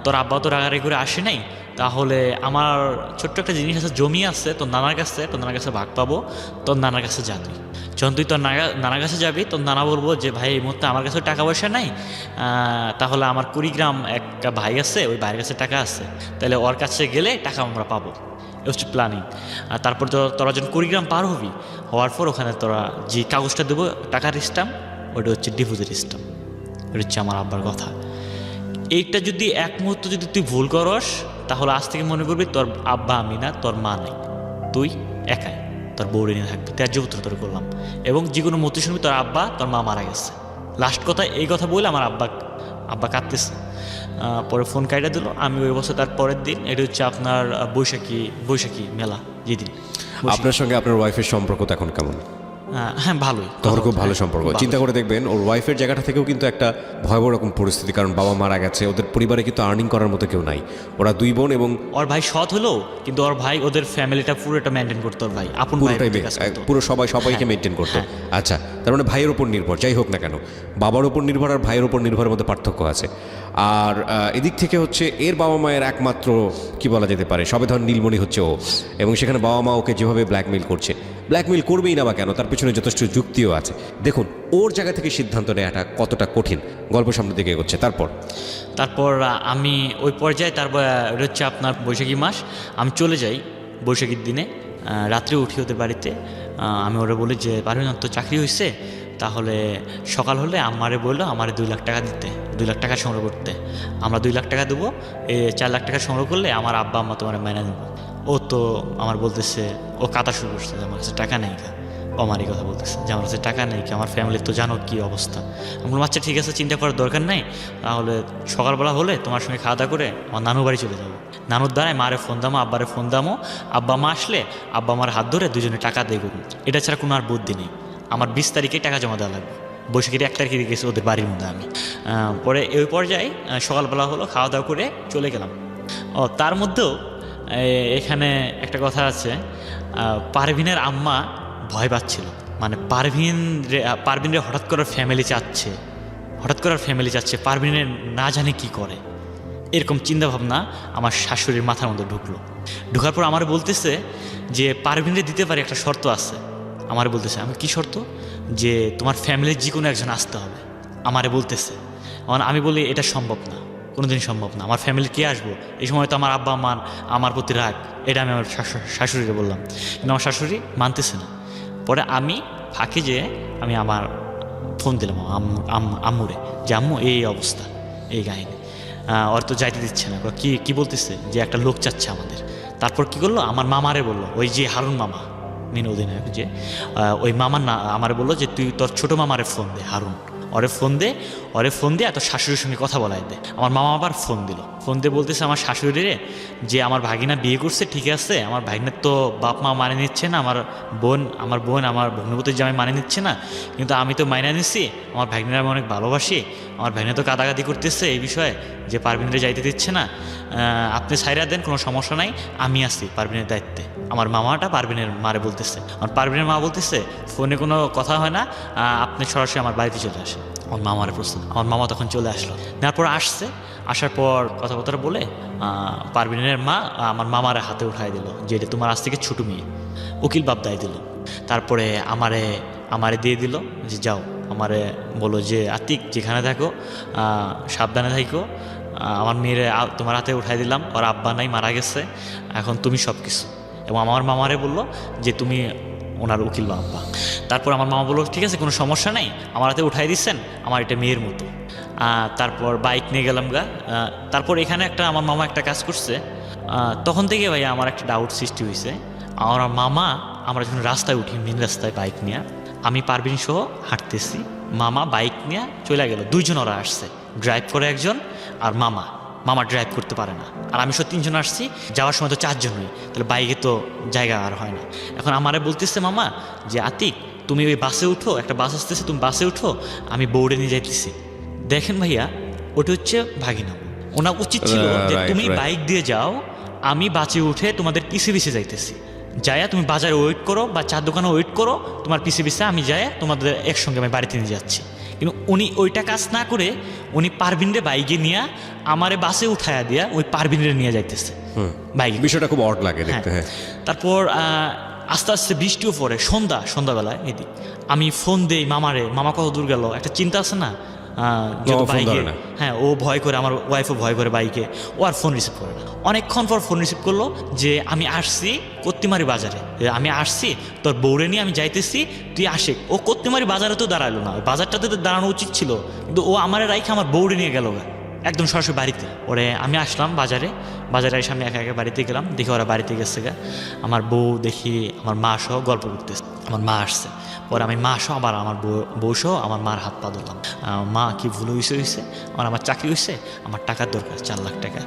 তোর আব্বা তো রাগারাগি করে আসে নাই, তাহলে আমার ছোট্ট একটা জিনিস আছে, জমি আছে তোর নানার কাছে ভাগ পাবো, তোর নানার কাছে যাবি। যখন তুই তোর নানার কাছে যাবি, তোর নানা বলবো যে ভাই এই মুহূর্তে আমার কাছে টাকা পয়সা নাই, তাহলে আমার কুড়িগ্রাম একটা ভাই আছে, ওই ভাইয়ের কাছে টাকা আছে, তাহলে ওর কাছে গেলে টাকা আমরা পাবো। এ হচ্ছে প্ল্যানিং। আর তারপর তোরা যখন কুড়িগ্রাম পার হবি, হওয়ার পর ওখানে তোরা যে কাগজটা দেবো টাকার স্ট্যাম্প, ওটা হচ্ছে ডিপোজিট স্ট্যাম্প। ওটা হচ্ছে আমার আব্বার কথা। এইটা যদি এক মুহূর্ত যদি তুই ভুল করস, তাহলে আজ থেকে মনে করবি তোর আব্বা আমি না, তোর মা নেই, তুই একাই তোর বউরে নিয়ে থাকবি, ত্যায্য পুত্র তোর করলাম। এবং যে কোনো মতো শুনবি তোর আব্বা তোর মা মারা গেছে। লাস্ট কথা এই কথা বলে আমার আব্বা কাঁদতেছে। পরে ফোন কাইটা দিল। আমি ওই বছর তার পরের দিন, এটা হচ্ছে আপনার বৈশাখী মেলা যেদিন। আপনার সঙ্গে আপনার ওয়াইফের সম্পর্ক তো এখন কেমন? হ্যাঁ ভালোই, তখন খুব ভালো সম্পর্ক। চিন্তা করে দেখবেন ওর ওয়াইফের জায়গাটা থেকেও কিন্তু একটা ভয়াবহ রকম পরিস্থিতি, কারণ বাবা মারা গেছে, ওদের পরিবারে কিন্তু আর্নিং করার মতো কেউ নাই, ওরা 2 বোন, এবং ওর ভাই সৎ হলো, কিন্তু ওর ভাই ওদের ফ্যামিলিটা পুরোটা মেনটেন করতো, ওর ভাই আপন ভাই পুরো সবাইকে মেনটেন করতো। আচ্ছা, তার মানে ভাইয়ের ওপর নির্ভর, যাই হোক না কেন বাবার ওপর নির্ভর আর ভাইয়ের ওপর নির্ভরের মধ্যে পার্থক্য আছে। আর এদিক থেকে হচ্ছে এর বাবা মায়ের একমাত্র কি বলা যেতে পারে সবেধন নীলমণি হচ্ছে ও, এবং সেখানে বাবা মা ওকে যেভাবে ব্ল্যাকমেইল করবেই না বা কেন, তার পিছনে যথেষ্ট যুক্তিও আছে। দেখুন ওর জায়গা থেকে সিদ্ধান্ত নেওয়াটা কতটা কঠিন। গল্প সামনের দিকে এগোচ্ছে। তারপর আমি ওই পর্যায়ে, তারপর হচ্ছে আপনার বৈশাখী মাস, আমি চলে যাই বৈশাখীর দিনে, রাত্রে উঠি ওদের বাড়িতে। আমি ওরা বলি যে পারবেন তো চাকরি হয়েছে, তাহলে সকাল হলে আমারে বললো আমারে 2 লাখ টাকা দিতে, 2 লাখ টাকা সংগ্রহ করতে। আমরা 2 লাখ টাকা দেবো, 4 লাখ টাকা সংগ্রহ করলে আমার আব্বা আম্মা তোমার মাইনা দেবো। ও তো আমার বলতেছে, ও কাতা শুরু করছে যে আমার কাছে টাকা নেই, আমারই কথা বলতেছে যে আমার কাছে টাকা নেই, আমার ফ্যামিলির তো জানো কী অবস্থা। আমি বললাম আচ্ছা ঠিক আছে, চিন্তা করার দরকার নেই, তাহলে সকালবেলা হলে তোমার সঙ্গে খাওয়া দাওয়া করে আমার নানুর বাড়ি চলে যাবো। নানুর দ্বারাই মারে ফোন দামো, আব্বারে ফোন দামো, আব্বা মা আসলে আব্বা আমার হাত ধরে দুজনে টাকা দিয়ে করুন। এটা ছাড়া কোনো আর বুদ্ধি নেই। আমার 20 তারিখে টাকা জমা দেওয়া লাগবে, বৈশাখীর 1 তারিখে গেছি ওদের বাড়ির মধ্যে আমি। পরে ওই পর্যায়ে সকালবেলা হলো, খাওয়া দাওয়া করে চলে গেলাম। তার মধ্যেও এখানে একটা কথা আছে, পারভিনের আম্মা ভয় পাচ্ছিল, মানে পারভিনের হঠাৎ করার ফ্যামিলি চাচ্ছে, পারভিনের না জানে কি করে, এরকম চিন্তাভাবনা আমার শাশুড়ির মাথার মধ্যে ঢুকার পর আমার বলতেছে যে পারভিনের দিতে পারে, একটা শর্ত আছে, আমারে বলতেছে, আমি কি শর্ত? যে তোমার ফ্যামিলির যে কোনো একজন আসতে হবে, আমারে বলতেছে। আমি বলি এটা সম্ভব না, কোনোদিন সম্ভব না, আমার ফ্যামিলি কে আসবো? এই সময় তো আমার আব্বা আমার আমার প্রতি রাগ। এটা আমি আমার শাশুড়িকে বললাম, কিন্তু আমার শাশুড়ি মানতেছে না। পরে আমি ফাঁকে যেয়ে আমি আমার ফোন দিলাম আম্মুরে, যে আম্মু এই অবস্থা, এই কাহিনী, ওর তো যাইতে দিচ্ছে না। কি কি বলতেছে? যে একটা লোক চাচ্ছে আমাদের। তারপর কি করলো, আমার মামারে বললো, ওই যে হারুন মামা মিন অধিনায়ক, যে ওই মামার না আমারে বললো যে তুই তোর ছোটো মামারে ফোন দে, হারুন, ওরে ফোন দিয়ে এত শাশুড়ির সঙ্গে কথা বলাই দে। আমার মামা আবার ফোন দিল, ফোন দিয়ে বলতেছে আমার শাশুড়িরে যে আমার ভাগিনা বিয়ে করছে, ঠিক আছে, আমার ভাগিনার তো বাপ মা মানে নিচ্ছে না, আমার বোন আমার ভগ্নপতির জামাই মানে নিচ্ছে না, কিন্তু আমি তো মাইনা নিচ্ছি, আমার ভাগিনার আমি অনেক ভালোবাসি, আমার ভাগিনা তো কাদাকাদি করতেছে এই বিষয়ে যে পারভিনরে যাইতে দিচ্ছে না, আপনি সাইরা দেন, কোনো সমস্যা নাই, আমি আছি পারভিনের দায়িত্বে। আমার মামাটা পারভিনের মারে বলতেছে, আমার পারভিনের মা বলতেছে ফোনে কোনো কথা হয় না, আপনি সরাসরি আমার বাড়িতে চলে আসেন। আমার মামার প্রশ্ন, আমার মামা তখন চলে আসলো, তারপর আসার পর কথাবার্তা বলে পারভিনের মা আমার মামারে হাতে উঠাই দিল, যে এটা তোমার আজ থেকে ছোটো মেয়ে, উকিল বাপ দায় দিল। তারপরে আমারে দিয়ে দিল যে যাও, আমারে বলো যে আতিক যেখানে থাকো সাবধানে থাকো, আমার মেয়েরে তোমার হাতে উঠাই দিলাম, ওর আব্বা নাই, মারা গেছে, এখন তুমি সব কিছু। এবং আমার মামারে বললো যে তুমি ওনার উকিল আব্বা। তারপর আমার মামা বললো ঠিক আছে, কোনো সমস্যা নেই, আমার হাতে উঠাই দিচ্ছেন, আমার এটা মেয়ের মতো। তারপর বাইক নিয়ে গেলাম গা। তারপর এখানে আমার মামা একটা কাজ করছে, তখন থেকে ভাইয়া আমার একটা ডাউট সৃষ্টি হয়েছে। আমার মামা, আমরা যখন রাস্তায় উঠি, মেন রাস্তায় বাইক নিয়ে, আমি পারভিন সহ হাঁটতেছি, মামা বাইক নিয়ে চলে গেল, দুইজন ওরা আসছে, ড্রাইভ করে একজন, আর মামা ড্রাইভ করতে পারে না, আর আমি সব 3 জন আসছি, যাওয়ার সময় তো 4 জন হই, তাহলে বাইকে তো জায়গা আর হয় না। এখন আমারে বলতেছে মামা যে আতিক তুমি ওই বাসে উঠো, একটা বাস আসতেছে, তুমি বাসে উঠো, আমি বৌড়ে নিয়ে যাইতেছি। দেখেন ভাইয়া, ওটা হচ্ছে ভাগিনা, ওনার উচিত ছিল যে তুমি বাইক দিয়ে যাও, আমি বাসে উঠে তোমাদের পিছে যাইতেছি, যায়া তুমি বাজারে ওয়েট করো বা চার দোকানে ওয়েট করো, তোমার পিছে আমি যায়া তোমাদের একসঙ্গে আমি বাড়িতে নিয়ে যাচ্ছি। কিন্তু উনি ওইটা কাজ না করে উনি পারভিনরে বাইকে নিয়ে আমারে বাসে উঠায়া দিয়া ওই পারভিনরে নিয়ে যাইতেছে বাইকে। বিষয়টা খুব অড লাগে দেখতে। হ্যাঁ, তারপর আস্তে আস্তে বৃষ্টিও পড়ে, সন্ধ্যাবেলায় এদিক আমি ফোন দেই মামারে, মামা কত দূর গেল, একটা চিন্তা আছে না, বাইকে, হ্যাঁ, ও ভয় করে, আমার ওয়াইফও ভয় করে বাইকে, ও আর ফোন রিসিভ করে না। অনেকক্ষণ পর ফোন রিসিভ করলো যে আমি আসছি কত্তিমারি বাজারে, আমি আসছি তোর বউরে নিয়ে আমি যাইতেছি, তুই আসে। ও কত্তিমারি বাজারে তো দাঁড়ালো না, বাজারটাতে তো দাঁড়ানো উচিত ছিল, কিন্তু ও আমারে রাইখে আমার বউরে নিয়ে গেল একদম সরাসরি বাড়িতে। ওরে আমি আসলাম বাজারে এসে আমি একা বাড়িতে গেলাম, দেখি ওরা বাড়িতে গেছে আমার বউ, দেখি আমার মা সহ গল্প করতেছে। আমার মা আসছে, পরে আমি মা সহ আবার আমার বউ সহ আমার মার হাত পা ধরলাম। মা কি ভুল হয়েছে, আমার চাকরি হয়েছে, আমার টাকার দরকার, 4 লাখ টাকা।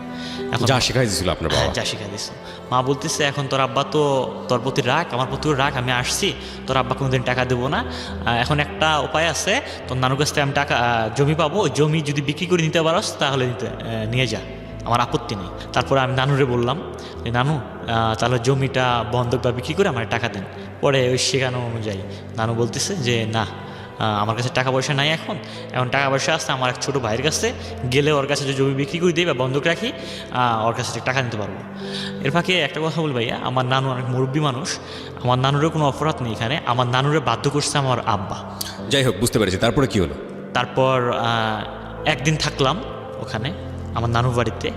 এখন যা শিখাই দিয়েছিল আপনার বাবা? যা শিখাই দিয়েছে। মা বলতেছে এখন তোর আব্বা তো তোর প্রতি রাগ, আমার প্রতিও রাগ, আমি আসছি, তোর আব্বা কোনোদিন টাকা দেবো না, এখন একটা উপায় আছে, তোর নানুর কাছ থেকে আমি টাকা জমি পাবো, ওই জমি যদি বিক্রি করে নিতে পারস তাহলে নিয়ে যা, আমার আপত্তি নেই। তারপরে আমি নানুরে বললাম যে নানু তাহলে জমিটা বন্ধক বা বিক্রি করে আমার টাকা দেন। পরে ওই শেখানো অনুযায়ী নানু বলতেছে যে না, আমার কাছে টাকা পয়সা নাই, এখন টাকা পয়সা আসছে আমার এক ছোটো ভাইয়ের কাছে, গেলে ওর কাছে যে জমি বিক্রি করে দিই বা বন্ধক রাখি, ওর কাছে টাকা নিতে পারবো। এর ফাঁকে একটা কথা বল ভাইয়া, আমার নানু অনেক মুরব্বী মানুষ, আমার নানুরের কোনো অপরাধ নেই এখানে, আমার নানুরে বাধ্য করছে আমার আব্বা। যাই হোক, বুঝতে পেরেছি। তারপরে কি হলো? তারপর একদিন থাকলাম ওখানে আমার নানুর বাড়িতে,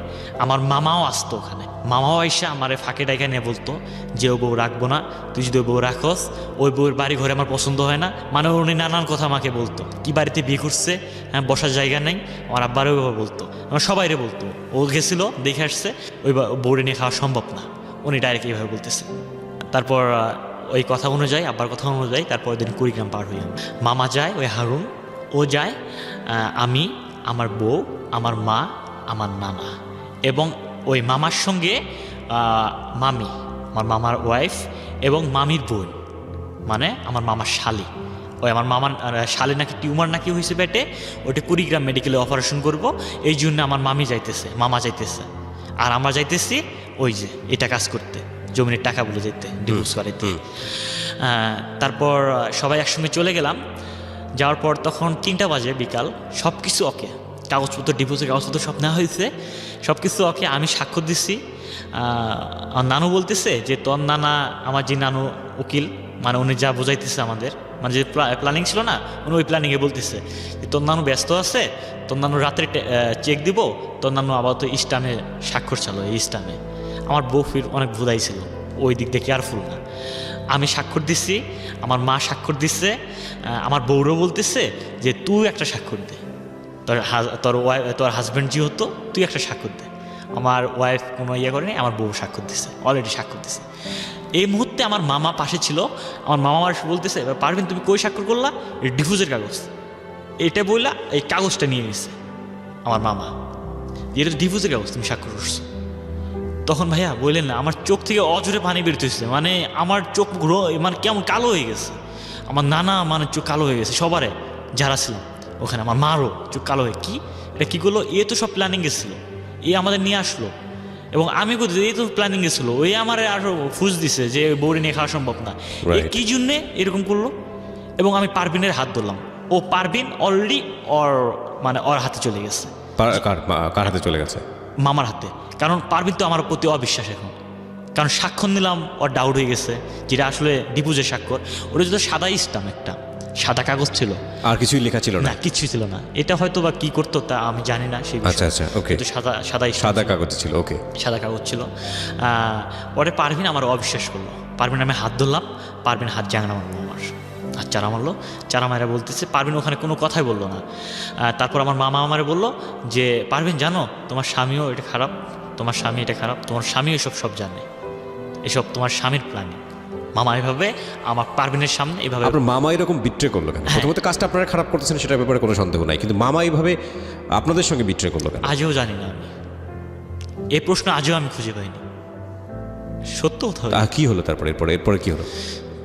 আমার মামাও আসতো ওখানে, মামাও এসে আমার ফাঁকে ডাইকা নিয়ে বলতো যে ও বউ রাখবো না, তুই যদি ওই বউ রাখস, ওই বউয়ের বাড়ি ঘরে আমার পছন্দ হয় না, মানে উনি নানান কথা আমাকে বলতো, কি বাড়িতে বিয়ে করছে, হ্যাঁ বসার জায়গা নেই, আমার আব্বারও বলতো, আমার সবাইরে বলতো, ও গেছিলো দেখে আসছে, ওই বউরে নিয়ে খাওয়া সম্ভব না, উনি ডাইরেক্ট এইভাবে বলতেছে। তারপর ওই কথা অনুযায়ী, আব্বার কথা অনুযায়ী, তারপর দিন কুড়িগ্রাম পার হই, মামা যায়, ওই হারুন ও যায়, আমি, আমার বউ, আমার মা, আমার নানা এবং ওই মামার সঙ্গে মামি, আমার মামার ওয়াইফ এবং মামির বোন, মানে আমার মামার শালি। ওই আমার মামার শালি নাকি টিউমার নাকি হয়েছে পেটে, ওইটা কুড়িগ্রাম মেডিকেলে অপারেশন করব, এই জন্য আমার মামা যাইতেছে, আর আমরা যাইতেছি ওই যে এটা কাজ করতে, জমির টাকা বলে যেতে, ডিভোর্স করাইতে। তারপর সবাই একসঙ্গে চলে গেলাম, যাওয়ার পর তখন 3টা বাজে বিকাল, সব কিছু ওকে, কাগজপত্র, ডিভোর্সের কাগজপত্র সব নেওয়া হয়েছে, সব কিছু ওকে, আমি স্বাক্ষর দিচ্ছি। নানু বলতেছে যে তোর নানা, আমার যে নানু উকিল মানে উনি যা বোঝাইতেছে আমাদের, মানে যে প্ল্যানিং ছিল না, উনি ওই প্ল্যানিংয়ে বলতেছে যে তোর নানু ব্যস্ত আছে, তোর নানু রাত্রে চেক দিব, তোর নানু আপাতত ইস্টামে স্বাক্ষর চালো। এই ইস্টামে আমার বউ ফির অনেক ভুদাইছিল, ওই দিক দিয়ে কেয়ারফুল না। আমি স্বাক্ষর দিচ্ছি, আমার মা স্বাক্ষর দিচ্ছে, আমার বউরও বলতেছে যে তুই একটা স্বাক্ষর দে, তোর হাজব্যান্ড যেহেতু তুই একটা স্বাক্ষর দে। আমার ওয়াইফ কোনো ইয়ে করেনি, আমার বউ স্বাক্ষর দিচ্ছে, অলরেডি স্বাক্ষর দিচ্ছে। এই মুহূর্তে আমার মামা পাশে ছিল, আমার মামা আমার বলতেছে পারবেন তুমি কই স্বাক্ষর করলা? ডিভোর্সের কাগজ। এটা বললা এই কাগজটা নিয়ে নিচ্ছে আমার মামা, এটা তো ডিভোর্সের কাগজ, তুমি স্বাক্ষর করছো। তখন ভাইয়া বললেন না, আমার চোখ থেকে অজরে পানি বেরোতেছে, মানে আমার চোখ মানে কেমন কালো হয়ে গেছে। আমার নানা মানে চোখ কালো হয়ে গেছে, সবারে যারা ছিলাম ওখানে, আমার মারও চোখ কালো হয়ে, কি এটা কী করলো? এ তো সব প্ল্যানিং গেছিলো, এ আমাদের নিয়ে আসলো, এবং আমি কোথায়, এই তো প্ল্যানিং গেছিল, ওই আমার আরো ফুজ দিছে যে বউরে নিয়ে খাওয়া সম্ভব না, এই কি জন্যে এরকম করলো। এবং আমি পারভিনের হাত ধরলাম, ও পারভিন অলরেডি ওর হাতে চলে গেছে। কার হাতে চলে গেছে? মামার হাতে। কারণ পারভিন তো আমার প্রতি অবিশ্বাস এখন, কারণ স্বাক্ষর নিলাম, ওর ডাউট হয়ে গেছে, যেটা আসলে ডিভোর্সের স্বাক্ষর, ওটা যদি সাদা ইস্টাম, একটা সাদা কাগজ ছিল, আর কিছুই লেখা ছিল না? কিছুই ছিল না। এটা হয়তো বা কি করতো তা আমি জানি না সেই বিষয়ে। আচ্ছা, ওকে। কিন্তু সাদা কাগজ ছিল, ওকে, সাদা কাগজ ছিল। পরে পারভিন আমার অবিশ্বাস করলো, পারভিন আমি হাত ধরলাম, পারভিন হাত জাঙানো মারলো, আমার হাত চারা মারলো, চারা মারা বলতেছে, পারভিন ওখানে কোনো কথাই বললো না। তারপর আমার মামা আমারে বললো যে পারভিন জানো তোমার স্বামীও এটা খারাপ, তোমার স্বামী এটা খারাপ, তোমার স্বামী এসব সব জানে, এসব তোমার স্বামীর প্ল্যানিং। মামা এভাবে আমার পারভিনের সামনে এভাবে। আপনার মামা এরকম বিট্রে করলো কেন? প্রথমত কাজটা আপনারা খারাপ করতেছেন, সেটার ব্যাপারে কোনো সন্দেহ নাই, কিন্তু মামা এইভাবে আপনাদের সঙ্গে বিট্রে করলো কেন? আজও জানি না আমি, এই প্রশ্ন আজও আমি খুঁজে পাইনি। সত্য কথা। কি হলো তারপরে? এরপরে কি হলো?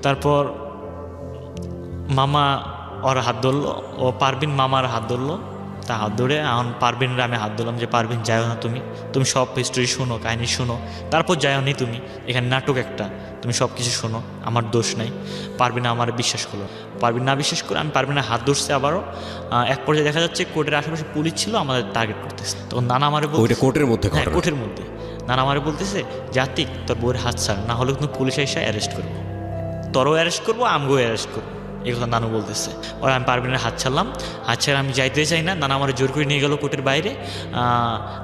তারপর মামা ওর হাত ধরলো, ও পারভিন মামার হাত ধরলো, তা হাত ধরে এখন পারভিনরা আমি হাত ধরলাম যে পারভিন যাও না, তুমি সব হিস্টোরি শোনো, কাহিনী শোনো, তারপর যাও নি তুমি, এখানে নাটক একটা, তুমি সব কিছু শোনো, আমার দোষ নাই। পারভিন আমার বিশ্বাস করলো, পারভিন না বিশ্বাস করে আমি পারভিনের হাত ধরছে আবারও। এক পর্যায়ে দেখা যাচ্ছে কোর্টের আশেপাশে পুলিশ ছিল, আমাদের টার্গেট করতেছে। তখন নানা আমারে বলতে, কোর্টের মধ্যে? হ্যাঁ, কোর্টের মধ্যে। নানা আমারে বলতেছে জাতিক তোর বউয়ের হাত ছাড়, না হলে কিন্তু পুলিশ এসে অ্যারেস্ট করবো, তোরও অ্যারেস্ট করবো, আমগো অ্যারেস্ট করবো, এই কথা নানু বলতেছে। ওরা আমি পারভিনের হাত ছাড়লাম, হাত ছাড়া আমি যাইতে চাই না, নানা আমার জোর করে নিয়ে গেল কোর্টের বাইরে।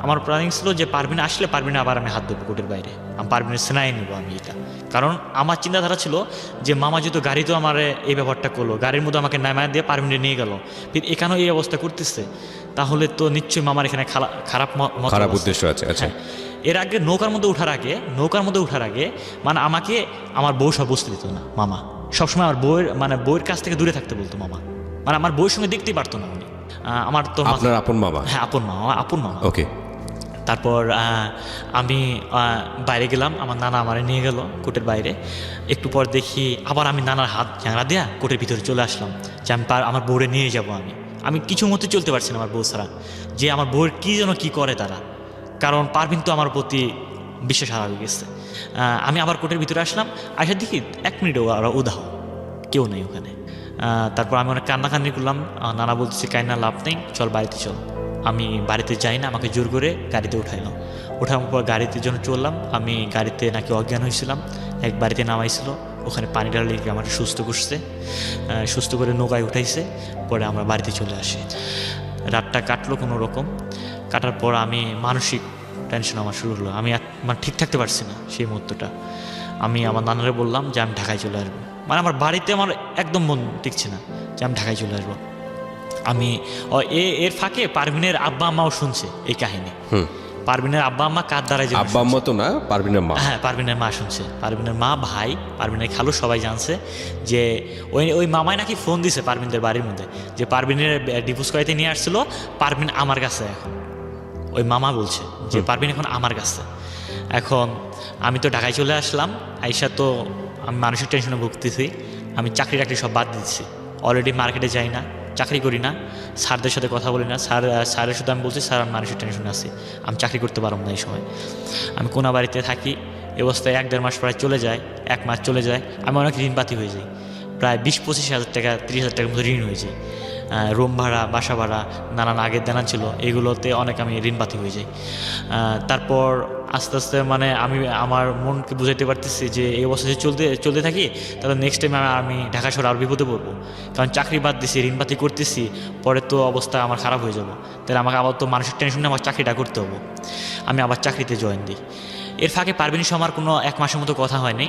আমার প্ল্যানিং ছিল যে পারভিন আসলে পারভিনে আবার আমি হাত দেবো কোর্টের বাইরে, আমি পারভিনের সেনাই নেবো আমি এটা। কারণ আমার চিন্তাধারা ছিল যে মামা যেহেতু গাড়ি তো আমার এই ব্যাপারটা করলো, গাড়ির মধ্যে আমাকে নামায় দিয়ে পারভিনে নিয়ে গেল, ফির এখানেও এই অবস্থা করতেছে, তাহলে তো নিশ্চয়ই মামার এখানে খারাপ উদ্দেশ্য আছে। আচ্ছা, এর আগে নৌকার মধ্যে ওঠার আগে মানে আমাকে আমার বউ সব বসতে দিত না মামা, সবসময় আমার বউয়ের কাছ থেকে দূরে থাকতে বলতো মামা, মানে আমার বউয়ের সঙ্গে দেখতেই পারতো না উনি। আমার তো আপনার আপন মামা? হ্যাঁ, আপন মামা। ওকে। তারপর আমি বাইরে গেলাম, আমার নানা আমার নিয়ে গেল কোর্টের বাইরে। একটু পর দেখি আবার আমি নানার হাত ঝাঁড়া দেয়া কোর্টের ভিতরে চলে আসলাম, যে আমি আমার বউরে নিয়ে যাব। আমি কিছু মতো চলতে পারছি না আমার বউ ছাড়া, যে আমার বউয়ের কী যেন কী করে তারা, কারণ পারভিন তো আমার প্রতি বিশ্বাস হারা হয়ে গেছে। আমি আবার কোর্টের ভিতরে আসলাম, আসার দেখি 1 মিনিটও ওরা উদাহ, কেউ নেই ওখানে। তারপর আমি অনেক কান্নাকান্নি করলাম, নানা বলতেছি কান্না লাভ নেই, চল বাড়িতে চল। আমি বাড়িতে যাই না, আমাকে জোর করে গাড়িতে উঠাইলাম। ওঠানোর পর গাড়িতে জন্য চললাম, আমি গাড়িতে নাকি অজ্ঞান হয়েছিলাম, এক বাড়িতে নামাইছিল, ওখানে পানি ঢালে আমার সুস্থ করছে, সুস্থ করে নৌকায় উঠাইছে। পরে আমরা বাড়িতে চলে আসি, রাতটা কাটলো কোনো রকম। কাটার পর আমি মানসিক টেনশন আমার শুরু হলো, আমি মানে ঠিক থাকতে পারছি না সেই মুহূর্তটা। আমি আমার নানারে বললাম যে আমি ঢাকায় চলে আসবো, মানে আমার বাড়িতে আমার একদম মন টিকছে না যে আমি ঢাকায় চলে আসবো। আমি এর ফাঁকে পারভিনের আব্বা আম্মাও শুনছে এই কাহিনী। পারভিনের আব্বা আম্মা কার দ্বারা, আব্বা আম্মা তো না, পারভিনের মা। হ্যাঁ, পারভিনের মা শুনছে, পারভিনের মা, ভাই, পারভিনের খালু সবাই জানছে যে ওই মামাই নাকি ফোন দিছে পারভিনদের বাড়ির মধ্যে, যে পারভিনের ডিভোর্স করাইতে নিয়ে আসছিল, পারভিন আমার কাছে এখন। ওই মামা বলছে যে পারভিন এখন আমার কাছে। এখন আমি তো ঢাকায় চলে আসলাম, আইসা তো আমি মানসিক টেনশনে ভুগতেছি। আমি চাকরি সব বাদ দিচ্ছি, অলরেডি মার্কেটে যাই না, চাকরি করি না, স্যারদের সাথে কথা বলি না, স্যারের সাথে আমি বলছি স্যার আমি মানসিক টেনশনে আছি, আমি চাকরি করতে পারবো না এই সময়। আমি কোনা বাড়িতে থাকি, এ অবস্থায় 1-1.5 মাস প্রায় চলে যায়, 1 মাস চলে যায়, আমি অনেক ঋণপাতি হয়ে যাই, প্রায় 20-25 হাজার টাকা 30 হাজার টাকার মতো ঋণ হয়ে যায়। রুম ভাড়া, বাসা ভাড়া, নানান আগের দেনা ছিল, এগুলোতে অনেক আমি ঋণপাতি হয়ে যাই। তারপর আস্তে আস্তে মানে আমি আমার মনকে বুঝাইতে পারতেছি যে এই অবস্থা যদি চলতে থাকি তাহলে নেক্সট টাইম আমি ঢাকা শহরে আর বিপদে পড়বো, কারণ চাকরি বাদ দিছি, ঋণপাতি করতেছি, পরে তো অবস্থা আমার খারাপ হয়ে যাব। তাহলে আমাকে আবার তো মানসিক টেনশনে আমার চাকরিটা করতে হবে। আমি আবার চাকরিতে জয়েন দিই। এর ফাঁকে পারভিনের সঙ্গে আমার কোনো 1 মাসের মতো কথা হয়নি।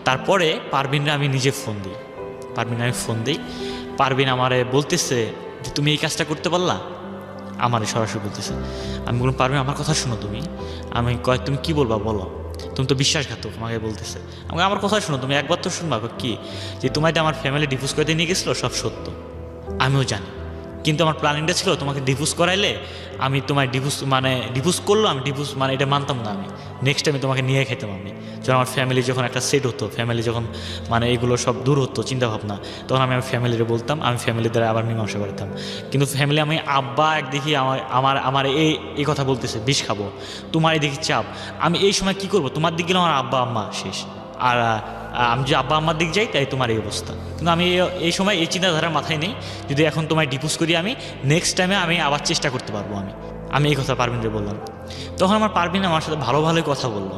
তারপরে পারভিনরে আমি নিজে ফোন দিই। পারভিন আমারে বলতেছে যে তুমি এই কাজটা করতে পারলা, আমারে সরাসরি বলতেছে। আমি বললাম পারভিন আমার কথা শুনো তুমি। আমি কয় তুমি কী বলবা বলো, তুমি তো বিশ্বাসঘাতক, আমাকে বলতেছে। আমাকে আমার কথা শুনো তুমি, একবার তো শুনবা। কি যে তোমায় আমার ফ্যামিলি ডিভোর্স করতে নিয়ে গেছিলো, সব সত্য, আমিও জানি, কিন্তু আমার প্ল্যানিংটা ছিল তোমাকে ডিভোর্স করাইলে আমি তোমার ডিভোর্স করলো, আমি ডিভোর্স মানে এটা মানতাম না। আমি নেক্সট টাইমে তোমাকে নিয়ে খাইতাম। আমি যখন আমার ফ্যামিলি যখন একটা সেট হতো, ফ্যামিলি যখন মানে এগুলো সব দূর হতো চিন্তাভাবনা, তখন আমি আমার ফ্যামিলিরে বলতাম, আমি ফ্যামিলির দ্বারা আবার মীমাংসা করতাম। কিন্তু ফ্যামিলি আমি আব্বা এক দেখি আমার এই কথা বলতেছে, বিষ খাবো, তোমার এই দেখি চাপ, আমি এই সময় কি করব, তোমার দিক গেলে আমার আব্বা আম্মা শেষ, আর আমি যে আব্বা আম্মার দিক যাই তাই তোমার এই অবস্থা। কিন্তু আমি এই সময় এই চিন্তাধারা মাথায় নেই, যদি এখন তোমায় ডিভোর্স করি আমি নেক্সট টাইমে আমি আবার চেষ্টা করতে পারবো। আমি এই কথা পারভিনরে বললাম। তখন আমার পারভিন আমার সাথে ভালোই কথা বললো,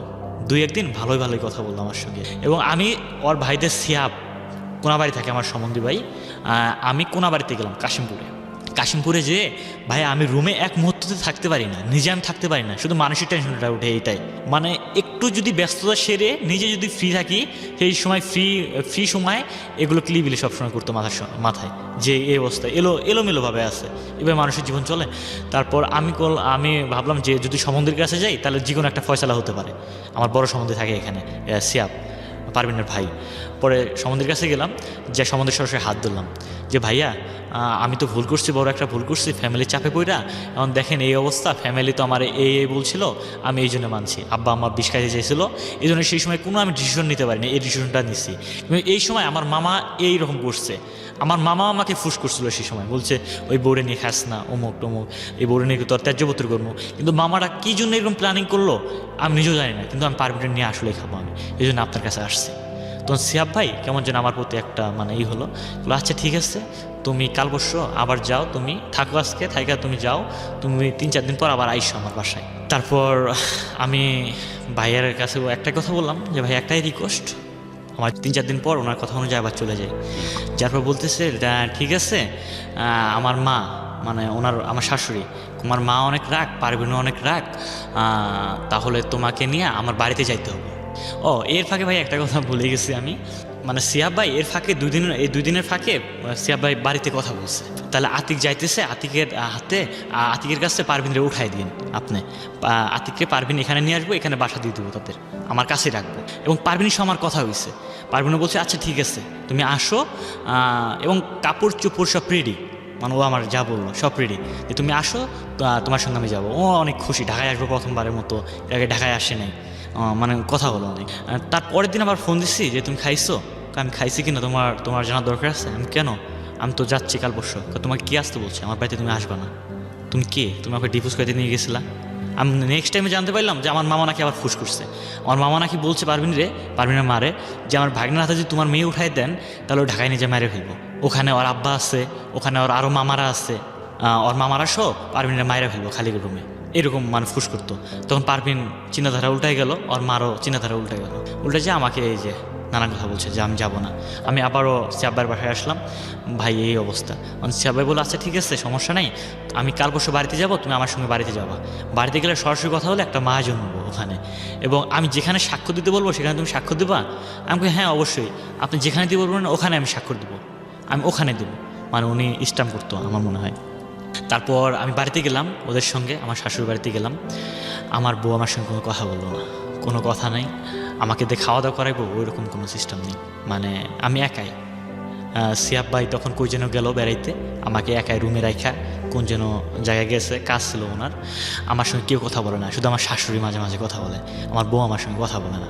2-1 দিন ভালোই কথা বললো আমার সঙ্গে। এবং আমি ওর ভাইদের সিয়াব কোনাবাড়ি থাকে আমার সম্বন্ধী ভাই, আমি কোনাবাড়িতে গেলাম কাশিমপুরে যেয়ে ভাই আমি রুমে এক মুহূর্ততে থাকতে পারি না, নিজে আমি থাকতে পারি না, শুধু মানসিক টেনশনটা উঠে এইটাই। মানে একটু যদি ব্যস্ততা সেরে নিজে যদি ফ্রি থাকি, সেই সময় ফ্রি সময় এগুলো ক্লিবিলি সবসময় করতো মাথায় যে এই অবস্থা এলোমেলোভাবে আছে, এবার মানুষের জীবন চলে। তারপর আমি ভাবলাম যে যদি সম্বন্ধীর কাছে যাই তাহলে যে কোনো একটা ফয়সালা হতে পারে। আমার বড় সম্বন্ধী থাকে এখানে, সিয়াব পারভিনের ভাই। পরে সম্বন্ধীর কাছে গেলাম, যে সম্বন্ধের সরাসরি হাত ধরলাম যে ভাইয়া আমি তো ভুল করছি, বড় একটা ভুল করছি, ফ্যামিলির চাপে পড়া, এখন দেখেন এই অবস্থা, ফ্যামিলি তো আমার এই বলছিল, আমি এই জন্য মানছি, আব্বা আমার বিষ খাইতে চাইছিল, এই জন্য সেই সময় কোনো আমি ডিসিশন নিতে পারিনি, এই ডিসিশনটা নিচ্ছি। কিন্তু এই সময় আমার মামা এইরকম করছে, আমার মামা আমাকে ফুস করছিল সেই সময়, বলছে ওই বোর্ডে নিয়ে খাস না, অমুক টমুক, এই বোর্ডে নিয়ে তোর ত্যায্যপত্র করবো। কিন্তু মামারা কী জন্য এরকম প্ল্যানিং করলো আমি নিজেও জানি না, কিন্তু আমি পারমিট নিয়ে আসলেই খাবো আমি, এই জন্য আপনার কাছে আসছি। তখন সিয়াব ভাই কেমন যেন আমার প্রতি একটা মানে হলো, আচ্ছা ঠিক আছে, তুমি কাল পরশু আবার যাও, তুমি থাকো আজকে, থাইকা তুমি যাও, তুমি 3-4 দিন পর আবার আইসো আমার বাসায়। তারপর আমি ভাইয়ের কাছে একটা কথা বললাম যে ভাই একটাই রিকোয়েস্ট, আমার 3-4 দিন পর ওনার কথা অনুযায়ী আবার চলে যাই। যার পর বলতেছে ঠিক আছে, আমার মা মানে আমার শাশুড়ি, তোমার মা অনেক রাগ, পারভিনও অনেক রাগ, তাহলে তোমাকে নিয়ে আমার বাড়িতে যাইতে হবে। এর ফাঁকে ভাই একটা কথা ভুলে গেছি আমি, মানে সিয়াব ভাই এর ফাঁকে 2 দিনের ফাঁকে সিয়াব ভাই বাড়িতে কথা বলছে, তাহলে আতিক যাইতেছে, আতিকের কাছে পারভিনরে উঠাই দিন আপনি, আতিককে পারভিন এখানে নিয়ে আসবো, এখানে বাসা দিয়ে দেবো, তাদের আমার কাছে রাখবো। এবং পারভিনের সঙ্গে আমার কথা হয়েছে, পারভিনও বলছে আচ্ছা ঠিক আছে তুমি আসো, এবং কাপড় চোপড় সব রেডি, মানে ও আমার যা বললো সব রেডি, যে তুমি আসো, তোমার সঙ্গে আমি যাবো। ও অনেক খুশি, ঢাকায় আসবো প্রথমবারের মতো, এর আগে ঢাকায় আসে নাই, মানে কথা হলো অনেক। তারপরের দিন আবার ফোন দিচ্ছি যে তুমি খাইছো, আমি খাইছি কিনা তোমার জানার দরকার আছে। আমি কেন, আমি তো যাচ্ছি কাল পরশু। তোমাকে কি আসতে বলছে আমার বাড়িতে, তুমি আসবে না, তুমি কে, তুমি আমাকে ডিভোর্স করতে নিয়ে গেছিলা। আমি নেক্সট টাইমে জানতে পারলাম যে আমার মামা নাকি আবার ফুস করছে, আমার মামা নাকি বলছে পারভিনের মারে যে আমার ভাগ্নের হাতে যদি তোমার মেয়ে উঠাই দেন তাহলে ও ঢাকায় নিজে মেরে ফেলবো, ওখানে ওর আব্বা আছে, ওখানে ওর আরও মামারা আছে, ওর মামারা সহ পারভিনের মায়েরা ফেলবো খালি রুমে, এরকম মানে ফুস করতো। তখন পারভিন চিন্তাধারা উল্টাই গেল, ওর মারও চিন্তাধারা উল্টে যে আমাকে এই যে নানান কথা বলছে যে আমি যাবো না। আমি আবারও সিয়াব্বার বাসায় আসলাম, ভাই এই অবস্থা। সিয়াব্বাই বললো আচ্ছা ঠিক আছে সমস্যা নাই, আমি কাল পরশু বাড়িতে যাবো, তুমি আমার সঙ্গে বাড়িতে যাবা, বাড়িতে গেলে সরাসরি কথা হলে একটা মহাজন হবো ওখানে, এবং আমি যেখানে স্বাক্ষর দিতে বলবো সেখানে তুমি স্বাক্ষর দেবা। আমি হ্যাঁ অবশ্যই, আপনি যেখানে দিয়ে বলবেন ওখানে আমি স্বাক্ষর দেবো, আমি ওখানে দেবো, মানে উনি স্ট্যাম্প করতো আমার মনে হয়। তারপর আমি বাড়িতে গেলাম ওদের সঙ্গে, আমার শাশুড়ি বাড়িতে গেলাম, আমার বউ আমার সঙ্গে কোনো কথা বললো না, কোনো কথা নাই, আমাকে দিয়ে খাওয়া দাওয়া করাইবো ওইরকম কোনো সিস্টেম নেই, মানে আমি একাই। সিয়াব ভাই তখন কই যেন গেল বেড়াইতে, আমাকে একাই রুমে রাখা, কোন যেন জায়গায় গেছে, কাজ ছিল ওনার, আমার সঙ্গে কেউ কথা বলে না, শুধু আমার শাশুড়ি মাঝে মাঝে কথা বলে, আমার বউ আমার সঙ্গে কথা বলে না।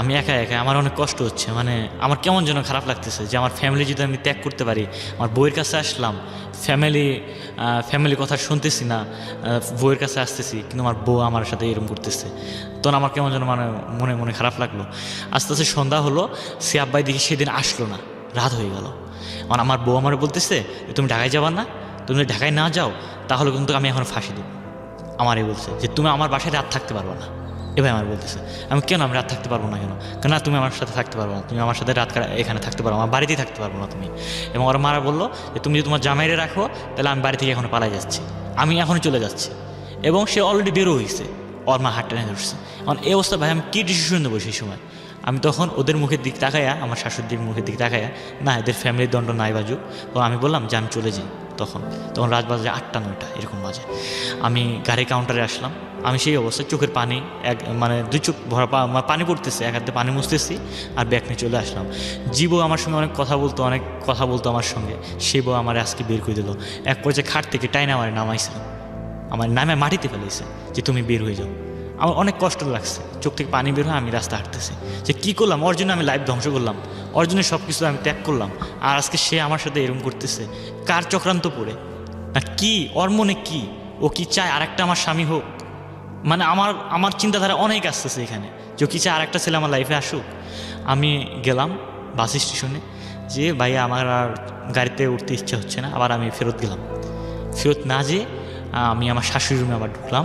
আমি একা আমার অনেক কষ্ট হচ্ছে, মানে আমার কেমন যেন খারাপ লাগতেছে যে আমার ফ্যামিলি যদি আমি ত্যাগ করতে পারি, আমার বউয়ের কাছে আসলাম, ফ্যামিলি কথা শুনতেছি না, বউয়ের কাছে আসতেছি, কিন্তু আমার বউ আমার সাথে এরকম করতেছে, তখন আমার কেমন যেন মানে মনে খারাপ লাগলো। আস্তে আস্তে সন্ধ্যা হলো, সিয়াব ভাই দেখি সেদিন আসলো না, রাত হয়ে গেল। কারণ আমার বউ আমার বলতেছে যে তুমি ঢাকায় যাবা না, তুমি যদি ঢাকায় না যাও তাহলে কিন্তু আমি এখন ফাঁসি দেবো। আমারই বলছে যে তুমি আমার বাসায় রাত থাকতে পারবো না, এবার আমার বলতেছে। আমি কেন আমি রাত থাকতে পারবো না কেন? কেন না তুমি আমার সাথে থাকতে পারবো না, তুমি আমার সাথে রাত এখানে থাকতে পারবো, আমার বাড়িতেই থাকতে পারবো না তুমি। এবং ওর মারা বললো যে তুমি যদি তোমার জামাইরে রাখো তাহলে আমি বাড়ি থেকে এখন পালাই যাচ্ছি, আমি এখনই চলে যাচ্ছি। এবং সে অলরেডি বেরো হয়েছে, ওর মা হাত টেনে ধরছে। কারণ এই অবস্থা ভাই আমি কী ডিসিশন নেবো সেই সময়? আমি তখন ওদের মুখের দিক তাকাইয়া, আমার শাশুড়ির দিক মুখের দিক তাকাইয়া, না এদের ফ্যামিলির দণ্ড নাই বাজুক, তো আমি বললাম যে আমি চলে যাই। তখন রাত বাজে 8টা-9টা এরকম বাজে। আমি গাড়ি কাউন্টারে আসলাম, আমি সেই অবস্থায় চোখের পানি মানে 2 চোখ ভরা পানি পড়তেছে, এক হাতে পানি মুছতেছি আর ব্যাগ নিয়ে চলে আসলাম। জীবও আমার সঙ্গে অনেক কথা বলতো আমার সঙ্গে, সে বউ আমার আজকে বের করে দিল। এক পর্যায়ে খাট থেকে টাইনা আমার নামাইছে, আমার নামে মাটিতে ফেলেছে যে তুমি বের হয়ে যাও। আমার অনেক কষ্ট লাগছে, চোখ থেকে পানি বের হয়, আমি রাস্তা হাঁটতেছি যে কী করলাম, ওর জন্য আমি লাইফ ধ্বংস করলাম, ওর জন্য সব কিছু আমি ত্যাগ করলাম, আর আজকে সে আমার সাথে এরকম করতেছে। কার চক্রান্ত পড়ে না কি, ওর মনে কি, ও কি চায় আরেকটা আমার স্বামী হোক? মানে আমার চিন্তাধারা অনেক আসতেছে এখানে, যে কি চায় আরেকটা ছেলে আমার লাইফে আসুক। আমি গেলাম বাস স্টেশনে, যে ভাইয়া আমার আর গাড়িতে উঠতে ইচ্ছা হচ্ছে না, আবার আমি ফেরত গেলাম। ফেরত না যেয়ে আমি আমার শাশুড়ি রুমে আবার ঢুকলাম,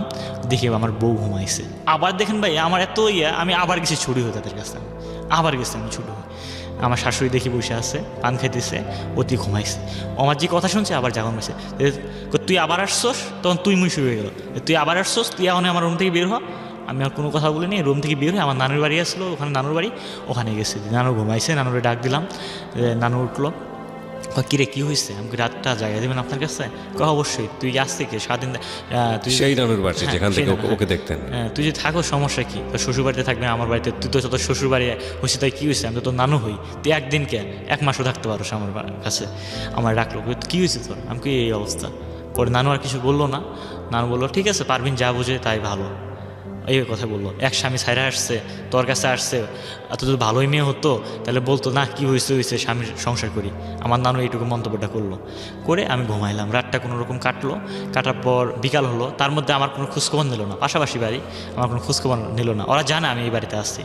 দেখি আমার বউ ঘুমাইছে। আবার দেখেন ভাই আমার এত আমি আবার গেছি ছুটি হয়ে তাদের কাছে, আবার গেছি আমি ছুটি হয়ে। আমার শাশুড়ি দেখি বসে আছে, পান খাইতেছে, অতি ঘুমাইছে। আমার যে কথা শুনছে আবার জাগন হয়েছে, তুই আবার আসছোস, তখন তুই মুই শুরু হয়ে গেল, তুই আবার আসছোস, তুই এখন আমার রুম থেকে বের হ। আমি আর কোনো কথা বলিনি, রুম থেকে বের হয়ে আমার নানুর বাড়ি আসলো, ওখানে নানুর বাড়ি, ওখানে গেছি। নানু ঘুমাইছে, নানুরে ডাক দিলাম, নানু উঠলো, কিরে কী হয়েছে? আমাকে রাতটা জায়গা দেবেন আপনার কাছে? অবশ্যই, তুই আজ থেকে স্বাধীন, তুই সেই নানুর বাড়ি যেখান থেকে ওকে দেখতেন, তুই যে থাকো সমস্যা কি, তোর শ্বশুর বাড়িতে থাকবে আমার বাড়িতে, তুই তো তোর শ্বশুর বাড়ি হয়েছে, তাই কী হয়েছে? আমি তো তোর নানু হই, তুই একদিন কে 1 মাসও থাকতে পারোস আমার কাছে। আমার ডাকলো, কী হয়েছে তোর? আমি কি এই অবস্থা। পরে নানু আর কিছু বললো না, নানু বললো ঠিক আছে পারবিন, যা বুঝে তাই ভালো, এই কথা বললো। এক স্বামী ছাইরা আসছে, তোর কাছে আসছে, এত যদি ভালোই মেয়ে হতো তাহলে বলতো না কি হয়েছে স্বামীর সংসার করি। আমার নানু এইটুকু মন্তব্যটা করলো, করে আমি ঘুমাইলাম। রাতটা কোনো রকম কাটার পর বিকাল হলো, তার মধ্যে আমার কোনো খোঁজখবর নিল না, পাশাপাশি বাড়ি, আমার কোনো খোঁজখবর নিল না। ওরা জানে আমি এই বাড়িতে আসছি।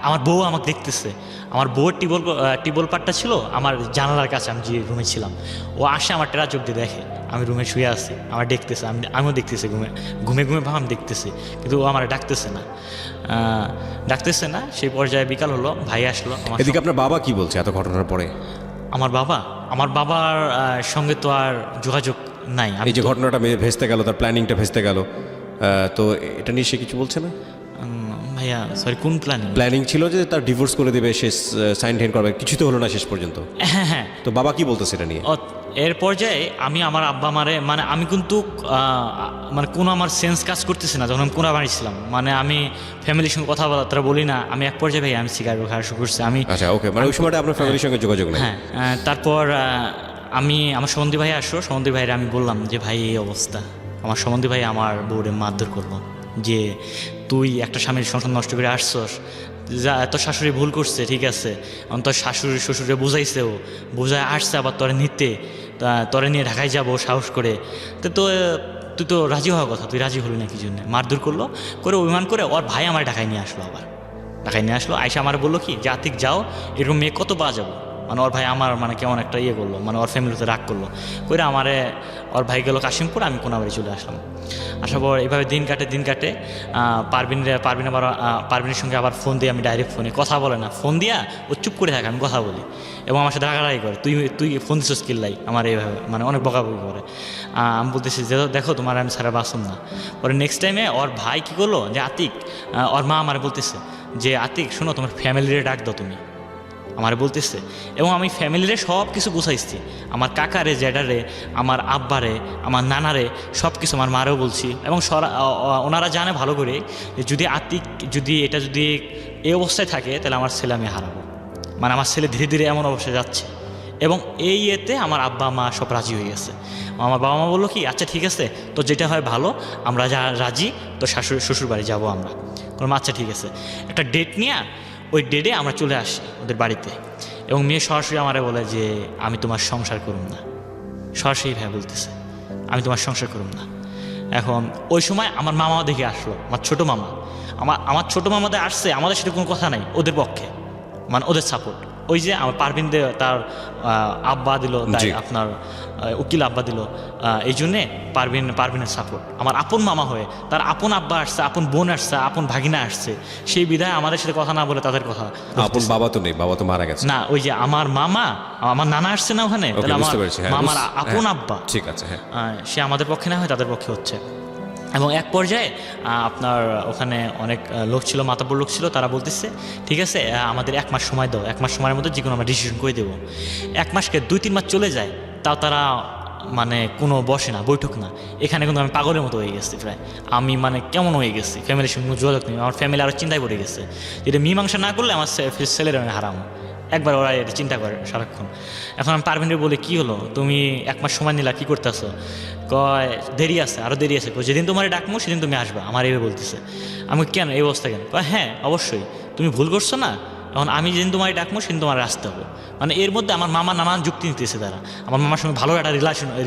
আমার বউ আমাকে দেখতেছে, আমার বউয়ের টিবল পাটটা ছিল আমার জানালার কাছে, আমি যে রুমে ছিলাম। ও আসে আমার টেরা চোখ দিয়ে দেখে আমি রুমে শুয়ে আছি, আমার দেখতেছে, আমিও দেখতেছি, ঘুমে ভাব আমি দেখতেছি, কিন্তু ও আমার ডাকতেছে না। সেই পর্যায়ে বিকাল হলো, ভাই আসলো। এদিকে আপনার বাবা কি বলছে এত ঘটনার পরে? আমার বাবার সঙ্গে তো আর যোগাযোগ নাই। এই যে ঘটনাটা ভেস্তে গেল, তার প্ল্যানিংটা ভেস্তে গেল, তো এটা নিয়ে সে কিছু বলছে না? ভাইয়া সরি, কোন প্ল্যানিং ছিল যে তার ডিভোর্স করে দেবে, সে সাইন টেন করবে, কিছু তো হলো না শেষ পর্যন্ত। হ্যাঁ, তো বাবা কি বলতো সেটা নিয়ে? এর পর্যায়ে আমি আমার আব্বা মারে, মানে আমি কিন্তু মানে কোনো আমার সেন্স কাজ করতেছে না যখন আমি কোনা বাড়ি ছিলাম, মানে আমি ফ্যামিলির সঙ্গে কথাবার্তা বলি না। আমি এক পর্যায়ে ভাই আমি সিগারেট খাওয়া শুরু করছি। আচ্ছা ওকে, মানে ওই সময়টা আপনার ফ্যামিলির সঙ্গে যোগাযোগ নেই? হ্যাঁ, তারপর আমার সম্বন্ধী ভাই আসলো, সম্বন্ধী ভাইরা আমি বললাম যে ভাই এই অবস্থা। আমার সম্বন্ধী ভাই আমার বউরে মারধর করলো যে তুই একটা স্বামীর সংসার নষ্ট করে আসছস, যা তোর শাশুড়ি ভুল করছে, ঠিক আছে, তোর শাশুড়ি শ্বশুরে বুঝাইছে, বুঝায় আসছে আবার তোরে নিয়ে ঢাকায় যাবো সাহস করে, তুই তো রাজি হওয়ার কথা, তুই রাজি হলি না কি জন্য? মারধর করলো, করে অভিমান করে ওর ভাই আমার ঢাকায় নিয়ে আসলো। আয়সা আমার বললো কি জাতিক যাও, এরকম মেয়ে কত পাওয়া যাবো। মানে ওর ভাই আমার মানে কেমন একটা করলো, মানে ওর ফ্যামিলিতে রাগ করলো, করে ওর ভাই গেলো কাশিমপুর, আমি কোনাবাড়ি চলে আসলাম। আসার পর এইভাবে দিন কাটে। পারবিনের সঙ্গে আবার ফোন দিয়ে, আমি ডাইরেক্ট ফোনে কথা বলে না, ফোন দিয়া ও চুপ করে থাকে, আমি কথা বলি, এবং আমার সাথে রাগারাগি করে, তুই ফোন দিচ্ছ কিল্লাই, আমার এইভাবে মানে অনেক বকাবকি করে। আমি বলতেছি যে দেখো তোমার আমি সারা বাসন না। পরে নেক্সট টাইমে ওর ভাই কী করলো, যে আতিক, ওর মা আমার বলতেছে যে আতিক শোনো, তোমার ফ্যামিলিরে ডাক দাও তুমি, আমার বলতেছে। এবং আমি ফ্যামিলিরে সব কিছু গুছাইছি, আমার কাকারে, জ্যাডারে, আমার আব্বারে, আমার নানারে, সব কিছু আমার মারেও বলছি। এবং ওনারা জানে ভালো করে যদি আতিক যদি এই অবস্থায় থাকে তাহলে আমার ছেলে আমি হারাবো, মানে আমার ছেলে ধীরে ধীরে এমন অবস্থায় যাচ্ছে। এবং এই ইয়েতে আমার আব্বা মা সব রাজি হয়ে গেছে। আমার বাবা মা বললো কি আচ্ছা ঠিক আছে, তো যেটা হয় ভালো, আমরা যা রাজি, তো শ্বশুর বাড়ি যাবো আমরা। আচ্ছা ঠিক আছে, একটা ডেট নিয়ে ওই ডেটে আমরা চলে আসি ওদের বাড়িতে। এবং মেয়ে সরাসরি আমারে বলে যে আমি তোমার সংসার করুম না, সরাসরি ভাই বলতেছে আমি তোমার সংসার করুম না। এখন ওই সময় আমার মামাও দেখে আসলো, আমার ছোটো মামা, আমার ছোটো মামাদের আসছে, আমাদের সাথে কোনো কথা নাই ওদের পক্ষে, মানে ওদের সাপোর্ট, ওই যে আমার পারভিন দে তার আব্বা দিল, তাই জি। আপনার উকিল আব্বা দিল, এই জন্যে পারভিনের সাপোর্ট। আমার আপন মামা হয়ে তার আপন আব্বা আসছে, আপন বোন আসছে, আপন ভাগিনা আসছে, সেই বিধায় আমাদের সাথে কথা না বলে তাদের কথা আপন বাবা তো নেই, বাবা তো মারা গেছে। না, ওই যে আমার মামা, আমার নানা আসছে না ওখানে, ওকে, তাহলে আমার বুঝতে পেরেছি, হ্যাঁ, মামার আপন হ্যাঁ, আব্বা, ঠিক আছে, হ্যাঁ। সে আমাদের পক্ষে না হয় তাদের পক্ষে হচ্ছে। এবং এক পর্যায়ে আপনার ওখানে অনেক লোক ছিল, মাতাব্বর লোক ছিল, তারা বলতেছে ঠিক আছে আমাদের 1 মাস সময় দাও, 1 মাস সময়ের মধ্যে যে কোনো আমরা ডিসিশন করে দেবো। 1 মাসকে 2-3 মাস চলে যায়, তাও তারা মানে কোনো বসে না, বৈঠক না। এখানে কিন্তু আমি পাগলের মতো হয়ে গেছি প্রায়, আমি মানে কেমন হয়ে গেছি, ফ্যামিলির সঙ্গে কোনো যোগাযোগ নেই, আমার ফ্যামিলি আরও চিন্তায় পড়ে গেছে, যেটা মীমাংসা না করলে আমার ছেলের আমি হারাম, একবার ওরা এটা চিন্তা করে সারাক্ষণ। এখন আমি পারভিনের বলে কি হলো, তুমি 1 মাস সময় নিলা, কী করতেছো? কয় দেরি আছে, আরও দেরি আছে। যেদিন তোমার ডাকবো সেদিন তুমি আসবা, আমার এভাবে বলতেছে। আমি কেন এই অবস্থা কেন? কয় হ্যাঁ অবশ্যই, তুমি ভুল করছো না, এখন আমি যেদিন তোমার ডাকবো সেদিন তোমার আসতে হবে। মানে এর মধ্যে আমার মামা নানান যুক্তি নিতেছে তারা, আমার মামার সঙ্গে ভালো একটা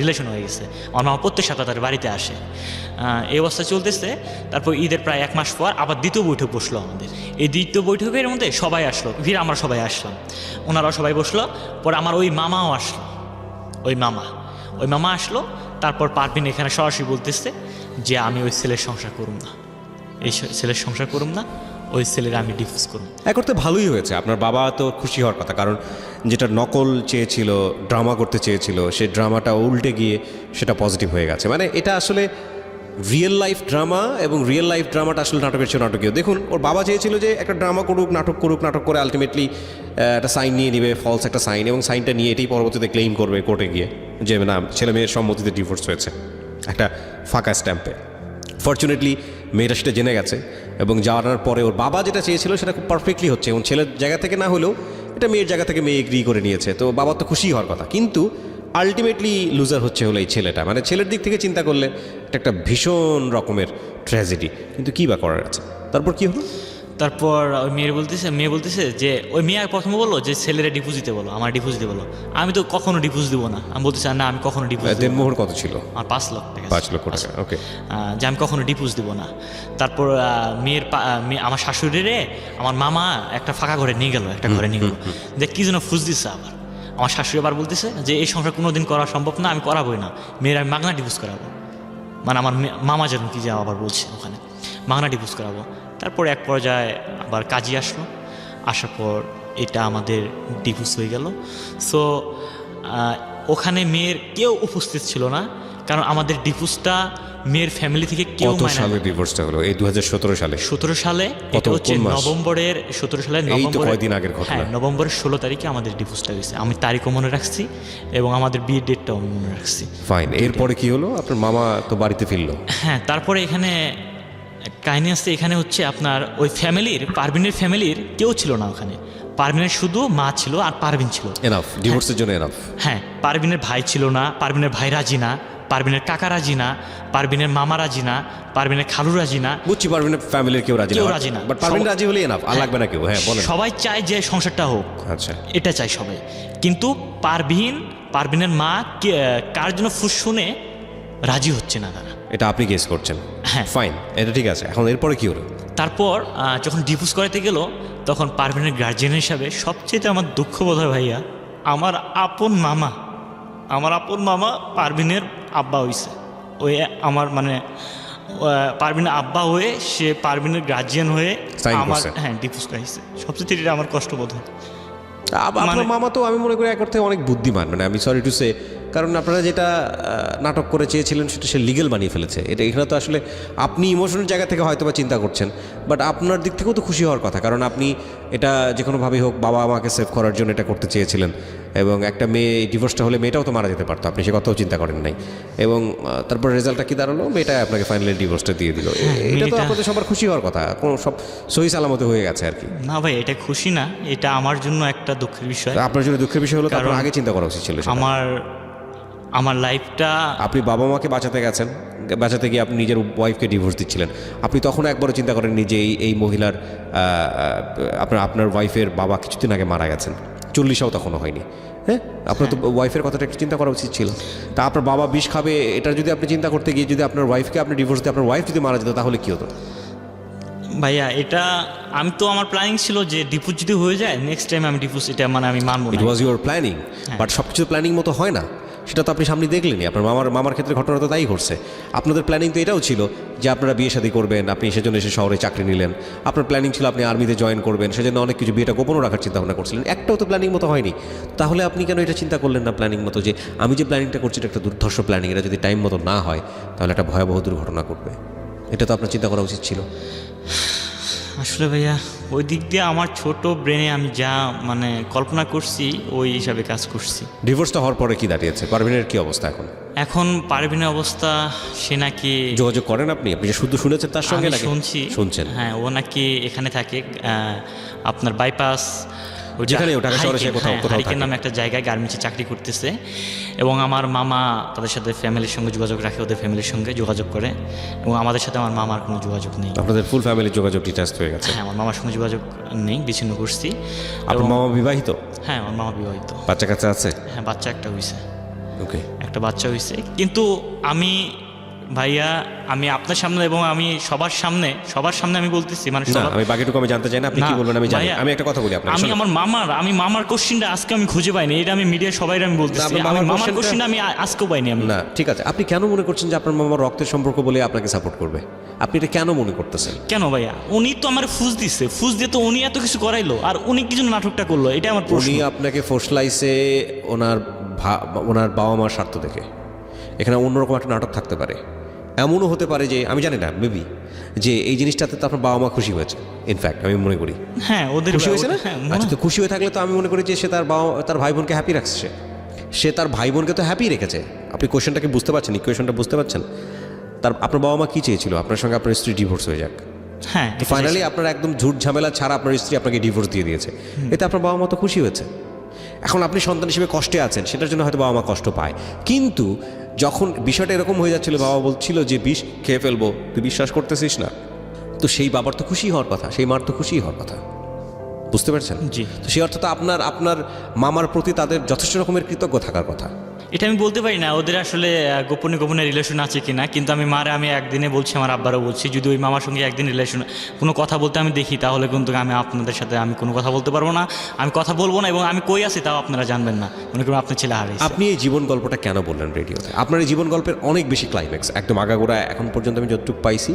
রিলেশন হয়ে গেছে, আমার মামা প্রত্যেক সপ্তাহে তার বাড়িতে আসে। এই অবস্থা চলতেছে। তারপর ঈদের প্রায় 1 মাস পর আবার দ্বিতীয় বৈঠক বসলো আমাদের। এই দ্বিতীয় বৈঠকের মধ্যে সবাই আসলো, ফির আমরা সবাই আসলাম, ওনারাও সবাই বসলো। পরে আমার ওই মামাও আসলো, ওই মামা আসলো। তারপর পারভিন এখানে সরাসরি বলতেছে যে আমি ওই ছেলের সংসার করুম না, এই ছেলের সংসার করুম না, ওই ছেলের আমি ডিভোর্স করুম। এক করতে ভালোই হয়েছে, আপনার বাবা তো খুশি হওয়ার কথা, কারণ যেটা নকল চেয়েছিল, ড্রামা করতে চেয়েছিল, সেই ড্রামাটা উল্টে গিয়ে সেটা পজিটিভ হয়ে গেছে। মানে এটা আসলে রিয়েল লাইফ ড্রামা, এবং রিয়েল লাইফ ড্রামাটা আসলে নাটকের চেয়ে নাটকীয়। দেখুন, ওর বাবা চেয়েছিল যে একটা ড্রামা করুক, নাটক করে আলটিমেটলি একটা সাইন নিয়ে নেবে, ফলস একটা সাইন, এবং সাইনটা নিয়ে এটাই পরবর্তীতে ক্লেইম করবে কোর্টে গিয়ে যে না, ছেলে মেয়ের সম্মতিতে ডিভোর্স হয়েছে, একটা ফাঁকা স্ট্যাম্পে। ফর্চুনেটলি মেয়েটা সেটা জেনে গেছে, এবং জানার পরে ওর বাবা যেটা চেয়েছিল সেটা খুব পারফেক্টলি হচ্ছে, এবং ছেলের জায়গা থেকে না হলেও এটা মেয়ের জায়গা থেকে মেয়ে এগ্রি করে নিয়েছে। তো বাবা তো খুশি হওয়ার কথা, কিন্তু আলটিমেটলি লুজার হচ্ছে হলো এই ছেলেটা। মানে ছেলের দিক থেকে চিন্তা করলে এটা একটা ভীষণ রকমের ট্র্যাজেডি, কিন্তু কী বা করার আছে। তারপর কি হলো? তারপর ওই মেয়ে বলতেছে যে ওই মেয়ে প্রথমে বললো যে ছেলেরা ডিভোর্স দিতে বলো, আমার ডিভোর্স দিতে বলো। আমি তো কখনো ডিভোর্স দিব না, আমি বলতেছি না, আমি কখনো ডিভোর্স দিব না। দেনমোহর কত ছিল? আমার 5 লাখ টাকা। 5 লক্ষ টাকা, ওকে। যে আমি কখনো ডিভোর্স দিব না। তারপর আমার শাশুড়িরে আমার মামা একটা ফাঁকা ঘরে নিয়ে গেল, একটা ঘরে নিয়ে গেল, যে কি যেন ফুস দিচ্ছে। আবার আমার শাশুড়ি আবার বলতেছে যে এই সংসার কোনোদিন করা সম্ভব না, আমি করাবোই না, মেয়ের আমি মাগনা ডিভোর্স করাবো। মানে আমার মামা যেন কি যে আবার বলছে ওখানে মাগনা ডিভোর্স করাবো। তারপর এক পর্যায়ে আবার কাজী আসলো, আসার পর এটা আমাদের ডিভোর্স হয়ে গেল। সো ওখানে মেয়ের কেউ উপস্থিত ছিল না, কারণ আমাদের ডিভোর্সটা মেয়ের ফ্যামিলি থেকে কেউ কত সালে ডিভোর্সটা হলো? এই 2017 সালে। 17 সালে, এটা হচ্ছে নভেম্বরের 17 সালের কয়দিন আগের ঘটনা। হ্যাঁ, নভেম্বরের 16 তারিখে আমাদের ডিভোর্সটা হয়েছে। আমি তারিখও মনে রাখছি এবং আমাদের বিয়ের ডেটটাও মনে রাখছি। ফাইন, এরপরে কি হলো? আপনার মামা তো বাড়িতে ফিরলো। হ্যাঁ, তারপরে এখানে কাহিনী আসছে, এখানে হচ্ছে আপনার ওই পারভিনের ফ্যামিলির কেউ ছিল না ওখানে। পারভিনের শুধু মা ছিল আর পারভিন ছিল। এনাফ, ডিভোর্সের জন্য এনাফ। হ্যাঁ, পারভিনের ভাই ছিল না, পারভিনের ভাই রাজি না, পারভিনের কাকা রাজি না, পারভিনের মামা রাজি না, পারভিনের খালু রাজি না। বুঝছি, পারভিনের ফ্যামিলির কেউ রাজি না, বাট পারভিন রাজি হলে এনাফ, আর লাগবে না কেউ। হ্যাঁ, বলেন। সবাই চায় যে সংসারটা হোক, আচ্ছা, এটা চাই সবাই, কিন্তু পারভিনের মা কার জন্য ফুস শুনে রাজি হচ্ছে না তারা। এটা আপনি গেস করছেন? হ্যাঁ, ফাইন, এটা ঠিক আছে। এখন এরপরে কি হলো? তারপর যখন ডিভোর্স করাতে গেল, তখন পারভিনের গার্জিয়ান হিসাবে সবচেয়ে আমার দুঃখ বোধ হয় ভাইয়া, আমার আপন মামা পারভিনের আব্বা হইছে। ওই আমার মানে পারভিনের আব্বা হয়ে সে পারভিনের গার্জিয়ান হয়ে আমার ডিভোর্স করাইছে। সবচেয়ে এটা আমার কষ্ট বোধ হয়। আপনার মামা তো আমি মনে করি এক অর্থে অনেক বুদ্ধিমান, মানে আমি সরি টু সে, কারণ আপনারা যেটা নাটক করে চেয়েছিলেন সেটা সে লিগেল বানিয়ে ফেলেছে। এটা এখানে তো আসলে আপনি ইমোশনাল জায়গা থেকে হয়তো বা চিন্তা করছেন, বাট আপনার দিক থেকেও তো খুশি হওয়ার কথা, কারণ আপনি এটা যে কোনোভাবেই হোক বাবা মাকে সেভ করার জন্য এটা করতে চেয়েছিলেন। এবং একটা মেয়ে ডিভোর্সটা হলে মেয়েটাও তো মারা যেতে পারতো, আপনি সে কথাও চিন্তা করেন নাই। এবং তারপর রেজাল্টটা কি দাঁড়ালো? মেয়েটা আপনাকে ফাইনালি ডিভোর্সটা দিয়ে দিল। এটা তো আপনাদের সবার খুশি হওয়ার কথা, কোনো সব সহি সালামতে হয়ে গেছে আর কি। না ভাই, এটা খুশি না, এটা আমার জন্য একটা দুঃখের বিষয়। আপনার জন্য দুঃখের বিষয় হলো, কারণ আগে চিন্তা করা উচিত ছিল। আমার লাইফটা, আপনি বাবা মাকে বাঁচাতে গিয়ে আপনি নিজের ওয়াইফকে ডিভোর্স দিচ্ছিলেন। আপনি তখন একবারও চিন্তা করেননি যে এই মহিলার আপনার ওয়াইফের বাবা কিছুদিন আগে মারা গেছেন, 40ও তখনও হয়নি। হ্যাঁ, আপনার তো ওয়াইফের কথাটা একটু চিন্তা করা উচিত ছিল। তা আপনার বাবা বিষ খাবে, এটা যদি আপনি চিন্তা করতে গিয়ে যদি আপনার ওয়াইফকে আপনি ডিভোর্স দিয়ে আপনার ওয়াইফ যদি মারা যেত, তাহলে কী হতো? ভাইয়া এটা আমি তো আমার প্ল্যানিং ছিল যে ডিপোজ যদি হয়ে যায় নেক্সট টাইম আমি ডিপোজ এটা মানে আমি মানবো ইট না। ওয়াজ ইউর প্ল্যানিং, বাট সব কিছু প্ল্যানিং মতো হয় না, সেটা তো আপনি সামনে দেখলেনই। আপনার মামার ক্ষেত্রে ঘটনা তো তাই ঘটছে। আপনাদের প্ল্যানিং তো এটাও ছিল যে আপনারা বিয়ে শাদী করবেন, আপনি সেজন্য এসে শহরে চাকরি নিলেন। আপনার প্ল্যানিং ছিল আপনি আর্মিতে জয়েন করবেন, সেজন্য অনেক কিছু বিয়েটা গোপনও রাখার চিন্তা ভাবনা করছিলেন। একটাও তো প্ল্যানিং মতো হয়নি। তাহলে আপনি কেন এটা চিন্তা করলেন না প্ল্যানিং মতো, যে আমি যে প্ল্যানিংটা করছি এটা একটা দুর্ধর্ষ প্ল্যানিং, এটা যদি টাইম মতো না হয় তাহলে একটা ভয়াবহ দুর্ঘটনা ঘটবে। এটা তো আপনার চিন্তা করা উচিত ছিল। আসলে ভাইয়া ওই দিক দিয়ে আমার ছোট ব্রেনে আমি যা মানে কল্পনা করছি ওই হিসাবে কাজ করছি। ডিভোর্সটা হওয়ার পরে কি দাঁড়িয়েছে? পারভিনের কি অবস্থা এখন? এখন পারভিনের অবস্থা, সে নাকি যোগাযোগ করেন আপনি যে শুধু শুনেছেন তার সঙ্গে আমি নাকি শুনছেন? হ্যাঁ, ও নাকি এখানে থাকে আপনার বাইপাস যেখানে ঢাকা শহরে সে কোথাও হারিকেন নামে একটা জায়গায় গার্মেন্টসে চাকরি করতেছে। এবং আমার মামা তাদের সাথে ফ্যামিলির সঙ্গে যোগাযোগ রাখে, ওদের ফ্যামিলির সঙ্গে যোগাযোগ করে। এবং আমাদের সাথে আমার মামার কোনো যোগাযোগ নেই। আপনাদের ফুল ফ্যামিলির যোগাযোগ ডিটাচড হয়ে গেছে? হ্যাঁ, আমার মামার সঙ্গে যোগাযোগ নেই, বিচ্ছিন্ন করছি। আপনার মামা বিবাহিত? হ্যাঁ, আমার মামা বিবাহিত। বাচ্চা কাচ্চা আছে? হ্যাঁ, বাচ্চা একটা হয়েছে। ওকে, একটা বাচ্চা হয়েছে। কিন্তু আমি ভাইয়া আমি আপনার সামনে এবং আমি সবার সামনে আমি বলতেছি, মানে আমি বাকিটুকু আমি জানতে চাই না, আপনি কি বলবেন আমি জানি। আমি একটা কথা বলি আপনাকে, আমি আমার মামার কোশ্চেনটা আজকে আমি খুঁজে পাইনি। এটা আমি মিডিয়া সবাই আমি বলতেছি, আমার মামার কোশ্চেনটা আমি আজকেও পাইনি আমি। না ঠিক আছে, আপনি কেন মনে করছেন যে আপনার মামার রক্তের সম্পর্ক বলে আপনাকে সাপোর্ট করবে? আপনি এটা কেন মনে করতেছেন? কেন ভাইয়া? উনি তো আমার ফুজ দিয়ে তো উনি এত কিছু করাইলো, আর উনি কি জন্য নাটকটা করলো, এটা আমার প্রশ্ন। উনি আপনাকে ফোসলাইছে ওনার বাবা মার স্বার্থ দেখে। এখানে অন্যরকম একটা নাটক থাকতে পারে। এমনও হতে পারে যে আমি জানি না, মেবি যে এই জিনিসটাতে তো আপনার বাবা মা খুশি হয়েছে। ইনফ্যাক্ট আমি মনে করি হ্যাঁ ওদের খুশি হয়েছে না। আচ্ছা, তো খুশি হয়ে থাকলে তো আমি মনে করি যে সে তার ভাই বোনকে হ্যাপি রাখছে। সে তার ভাই বোনকে তো হ্যাপি রেখেছে। আপনি কোয়েশনটাকে বুঝতে পারছেন, ইকুয়েশনটা বুঝতে পারছেন? আপনার বাবা মা কী চেয়েছিল? আপনার সঙ্গে আপনার স্ত্রী ডিভোর্স হয়ে যাক। হ্যাঁ, ফাইনালি আপনার একদম ঝুট ঝামেলা ছাড়া আপনার স্ত্রী আপনাকে ডিভোর্স দিয়ে দিয়েছে। এতে আপনার বাবা মা তো খুশি হয়েছে। এখন আপনি সন্তান হিসেবে কষ্টে আছেন, সেটার জন্য হয়তো বাবা মা কষ্ট পায়। কিন্তু যখন বিষয়টা এরকম হয়ে যাচ্ছিল, বাবা বলছিল যে বিষ খেয়ে ফেলবো, তুই বিশ্বাস করতেছিস না, তো সেই বাবার তো খুশি হওয়ার কথা, সেই মার তো খুশি হওয়ার কথা। বুঝতে পারছেন? জি। তো সেই অর্থ তো আপনার মামার প্রতি তাদের যথেষ্ট রকমের কৃতজ্ঞ থাকার কথা। এটা আমি বলতে পারি না ওদের আসলে গোপনে রিলেশন আছে কিনা, কিন্তু আমি একদিনে বলছি, আমার আব্বারও বলছি, যদি ওই মামার সঙ্গে একদিন রিলেশন কোনো কথা বলতে আমি দেখি, তাহলে কিন্তু আমি আপনাদের সাথে আমি কোনো কথা বলতে পারবো না, আমি কথা বলবো না, এবং আমি কই আছি তাও আপনারা জানবেন না। মনে করুন আপনার ছেলে হারিয়েছে। আপনি এই জীবন গল্পটা কেন বললেন রেডিওতে? আপনার এই জীবন গল্পের অনেক বেশি ক্লাইম্যাক্স, একদম আগাগোড়া এখন পর্যন্ত আমি যতটুকু পাইছি,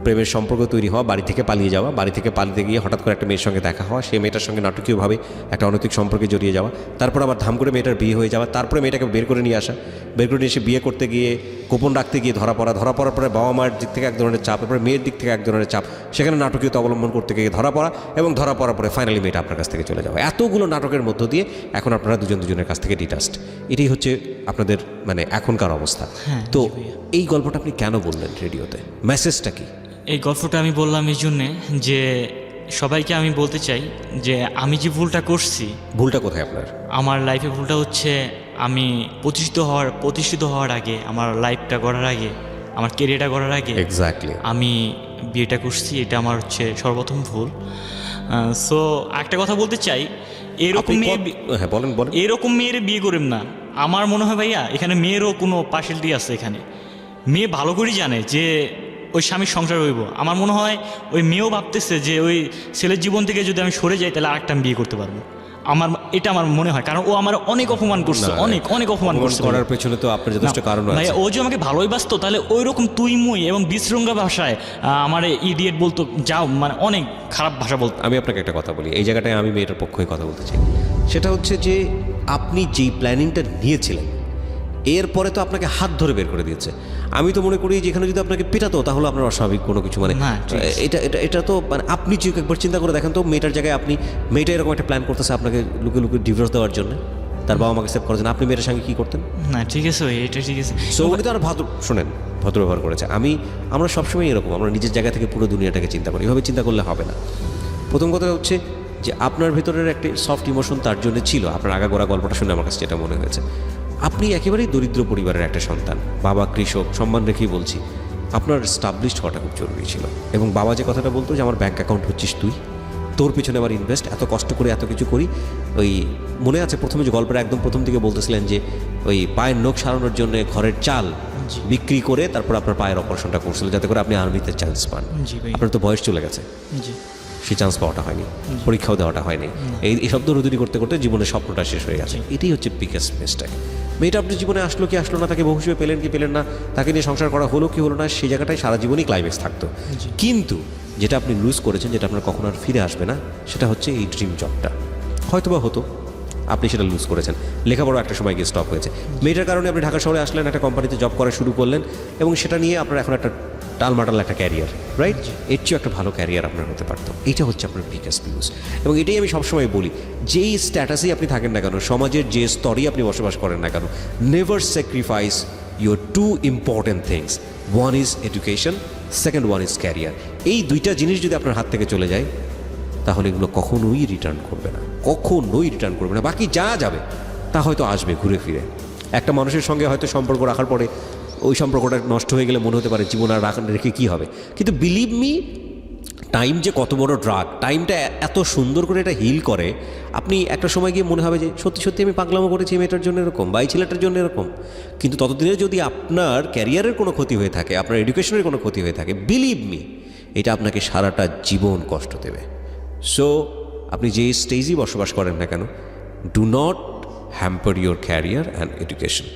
প্রেমের সম্পর্ক তৈরি হওয়া, বাড়ি থেকে পালিয়ে যাওয়া, বাড়ি থেকে পালিয়ে গিয়ে হঠাৎ করে একটা মেয়ের সঙ্গে দেখা হওয়া, সেই মেয়েটার সঙ্গে নাটকীয়ভাবে একটা অনৈতিক সম্পর্কে জড়িয়ে যাওয়া, তারপর আবার ধাম করে মেয়েটার বিয়ে হয়ে যাওয়া, তারপরে মেয়েটাকে বের করে নিয়ে আসা, বের করে নিয়ে এসে বিয়ে করতে গিয়ে গোপন রাখতে গিয়ে ধরা পড়ার পরে বাবা মায়ের দিক থেকে এক ধরনের চাপ, এরপরে মেয়ের দিক থেকে এক ধরনের চাপ, সেখানে নাটকীয়তা অবলম্বন করতে গিয়ে ধরা পড়া, এবং ধরা পড়ার পরে ফাইনালি মেয়েটা আপনার কাছ থেকে চলে যাওয়া। এতগুলো নাটকের মধ্য দিয়ে এখন আপনারা দুজনের কাছ থেকে ডিটাচড। এটাই হচ্ছে আপনাদের মানে এখনকার অবস্থা। তো এই গল্পটা আপনি কেন বললেন রেডিওতে? মেসেজটা কি? এই গল্পটা আমি বললাম এই জন্যে যে সবাইকে আমি বলতে চাই যে আমি যে ভুলটা করছি। ভুলটা কোথায় আপনার? আমার লাইফে ভুলটা হচ্ছে আমি প্রতিষ্ঠিত হওয়ার আগে, আমার লাইফটা গড়ার আগে, আমার কেরিয়ারটা গড়ার আগে এক্স্যাক্টলি আমি বিয়েটা করছি। এটা আমার হচ্ছে সর্বপ্রথম ভুল। সো একটা কথা বলতে চাই, এরকম মেয়ের বিয়ে করেন না। আমার মনে হয় ভাইয়া এখানে মেয়েরও কোনো পার্সেলটি আছে। এখানে মেয়ে ভালো করেই জানে যে ওই স্বামীর সংসার হইব। আমার মনে হয় ওই মেয়েও ভাবতেছে যে ওই ছেলের জীবন থেকে যদি আমি সরে যাই তাহলে আরেকটা আমি বিয়ে করতে পারবো। এটা আমার মনে হয়, কারণ ও আমার অনেক অপমান করছে, অনেক অপমান করছে। করার পেছনে তো আপনার যথেষ্ট কারণ আছে। ভাইয়া ও যে আমাকে ভালোই বাসতো, তাহলে ওই রকম তুই মুই এবং বিশ্রঙ্গা ভাষায় আমার ইডিয়েট বলতো, যাও মানে অনেক খারাপ ভাষা বলতো। আমি আপনাকে একটা কথা বলি, এই জায়গাটায় আমি মেয়েটার পক্ষে কথা বলতে চাই। সেটা হচ্ছে যে আপনি যেই প্ল্যানিংটা নিয়েছিলেন এরপরে তো আপনাকে হাত ধরে বের করে দিয়েছে। আমি তো মনে করি যে এখানে যদি আপনাকে পেটাতো তাহলে আপনার অস্বাভাবিক কোনো কিছু মানে এটা তো মানে আপনি যে একবার চিন্তা করে দেখেন তো, মেয়েটার জায়গায় মেয়েটা এরকম একটা প্ল্যান করতেছে আপনাকে লুকে ডিভোর্স দেওয়ার জন্য, তার বাবা মাকে সেভ করার জন্য। আপনি মেয়েটার সঙ্গে কী করতেন? না ঠিক আছে ভাই, এটা ঠিক আছে। সো উনি তো আর ভদ্র ব্যবহার করেছে। আমরা সবসময় এরকম, আমরা নিজের জায়গা থেকে পুরো দুনিয়াটাকে চিন্তা করি। এভাবে চিন্তা করলে হবে না। প্রথম কথা হচ্ছে যে আপনার ভেতরের একটা সফট ইমোশন তার জন্য ছিল। আপনার আগাগোড়া গল্পটা শুনে আমার কাছে যেটা মনে হয়েছে, আপনি একেবারেই দরিদ্র পরিবারের একটা সন্তান, বাবা কৃষক, সম্মান রেখেই বলছি, আপনার স্টাবলিশড হওয়াটা খুব জরুরি ছিল। এবং বাবা যে কথাটা বলতো যে আমার ব্যাঙ্ক অ্যাকাউন্ট হচ্ছিস তুই, তোর পিছনে আমার ইনভেস্ট, এত কষ্ট করে এত কিছু করি। ওই মনে আছে প্রথমে যে গল্পের একদম প্রথম দিকে বলতেছিলেন যে ওই পায়ের নখ সারানোর জন্য ঘরের চাল বিক্রি করে তারপর আপনার পায়ের অপারেশনটা করছিল যাতে করে আপনি আর্মিতে চান্স পান। আপনার তো বয়স চলে গেছে, সেই চান্স পাওয়াটা হয়নি, পরীক্ষাও দেওয়াটা হয়নি, এইসব দৌড়দৌড়ি করতে করতে জীবনের স্বপ্নটা শেষ হয়ে গেছে। এটাই হচ্ছে বিগেস্ট মিস্টেক। মেয়েটা আপনার জীবনে আসলো কি আসলো না, তাকে বহু হিসেবে পেলেন কি পেলেন না, তাকে নিয়ে সংসার করা হলো কি হলো না, সেই জায়গাটায় সারা জীবনই ক্লাইম্যাক্স থাকতো। কিন্তু যেটা আপনি লুজ করেছেন, যেটা আপনার কখনো আর ফিরে আসবে না, সেটা হচ্ছে এই ড্রিম জবটা। হয়তোবা হতো, আপনি সেটা লুজ করেছেন। লেখাপড়া একটা সময় গিয়ে স্টপ হয়েছে। মেয়েটার কারণে আপনি ঢাকা শহরে আসলেন, একটা কোম্পানিতে জব করা শুরু করলেন এবং সেটা নিয়ে আপনার এখন একটা টালমাটাল একটা ক্যারিয়ার, রাইট? এর চেয়েও একটা ভালো ক্যারিয়ার আপনার হতে পারতো। এইটা হচ্ছে আপনার বিগেস্ট লুজ। এবং এটাই আমি সবসময় বলি, যেই স্ট্যাটাসেই আপনি থাকেন না কেন, সমাজের যে স্তরেই আপনি বসবাস করেন না কেন, never sacrifice your two important things. One is education, second one is career. এই দুইটা জিনিস যদি আপনার হাত থেকে চলে যায় তাহলে এগুলো কখনোই রিটার্ন করবে না, কখনোই রিটার্ন করবে না। বাকি যা যাবে তা হয়তো আসবে ঘুরে ফিরে। একটা মানুষের সঙ্গে হয়তো সম্পর্ক রাখার পরে ওই সম্পর্কটা নষ্ট হয়ে গেলে মনে হতে পারে জীবন আর রেখে কী হবে। কিন্তু বিলিভ মি, টাইম যে কত বড় ড্রাগ, টাইমটা এত সুন্দর করে এটা হিল করে। আপনি একটা সময় গিয়ে মনে হবে যে সত্যি সত্যি আমি পাগলামো করেছি মেয়েটার জন্য এরকম, বা এই ছেলেটার জন্য এরকম। কিন্তু ততদিনে যদি আপনার ক্যারিয়ারের কোনো ক্ষতি হয়ে থাকে, আপনার এডুকেশনের কোনো ক্ষতি হয়ে থাকে, বিলিভ মি, এটা আপনাকে সারাটা জীবন কষ্ট দেবে। সো আপনি যে স্টেজেই বসবাস করেন না কেন, do not hamper your career and education.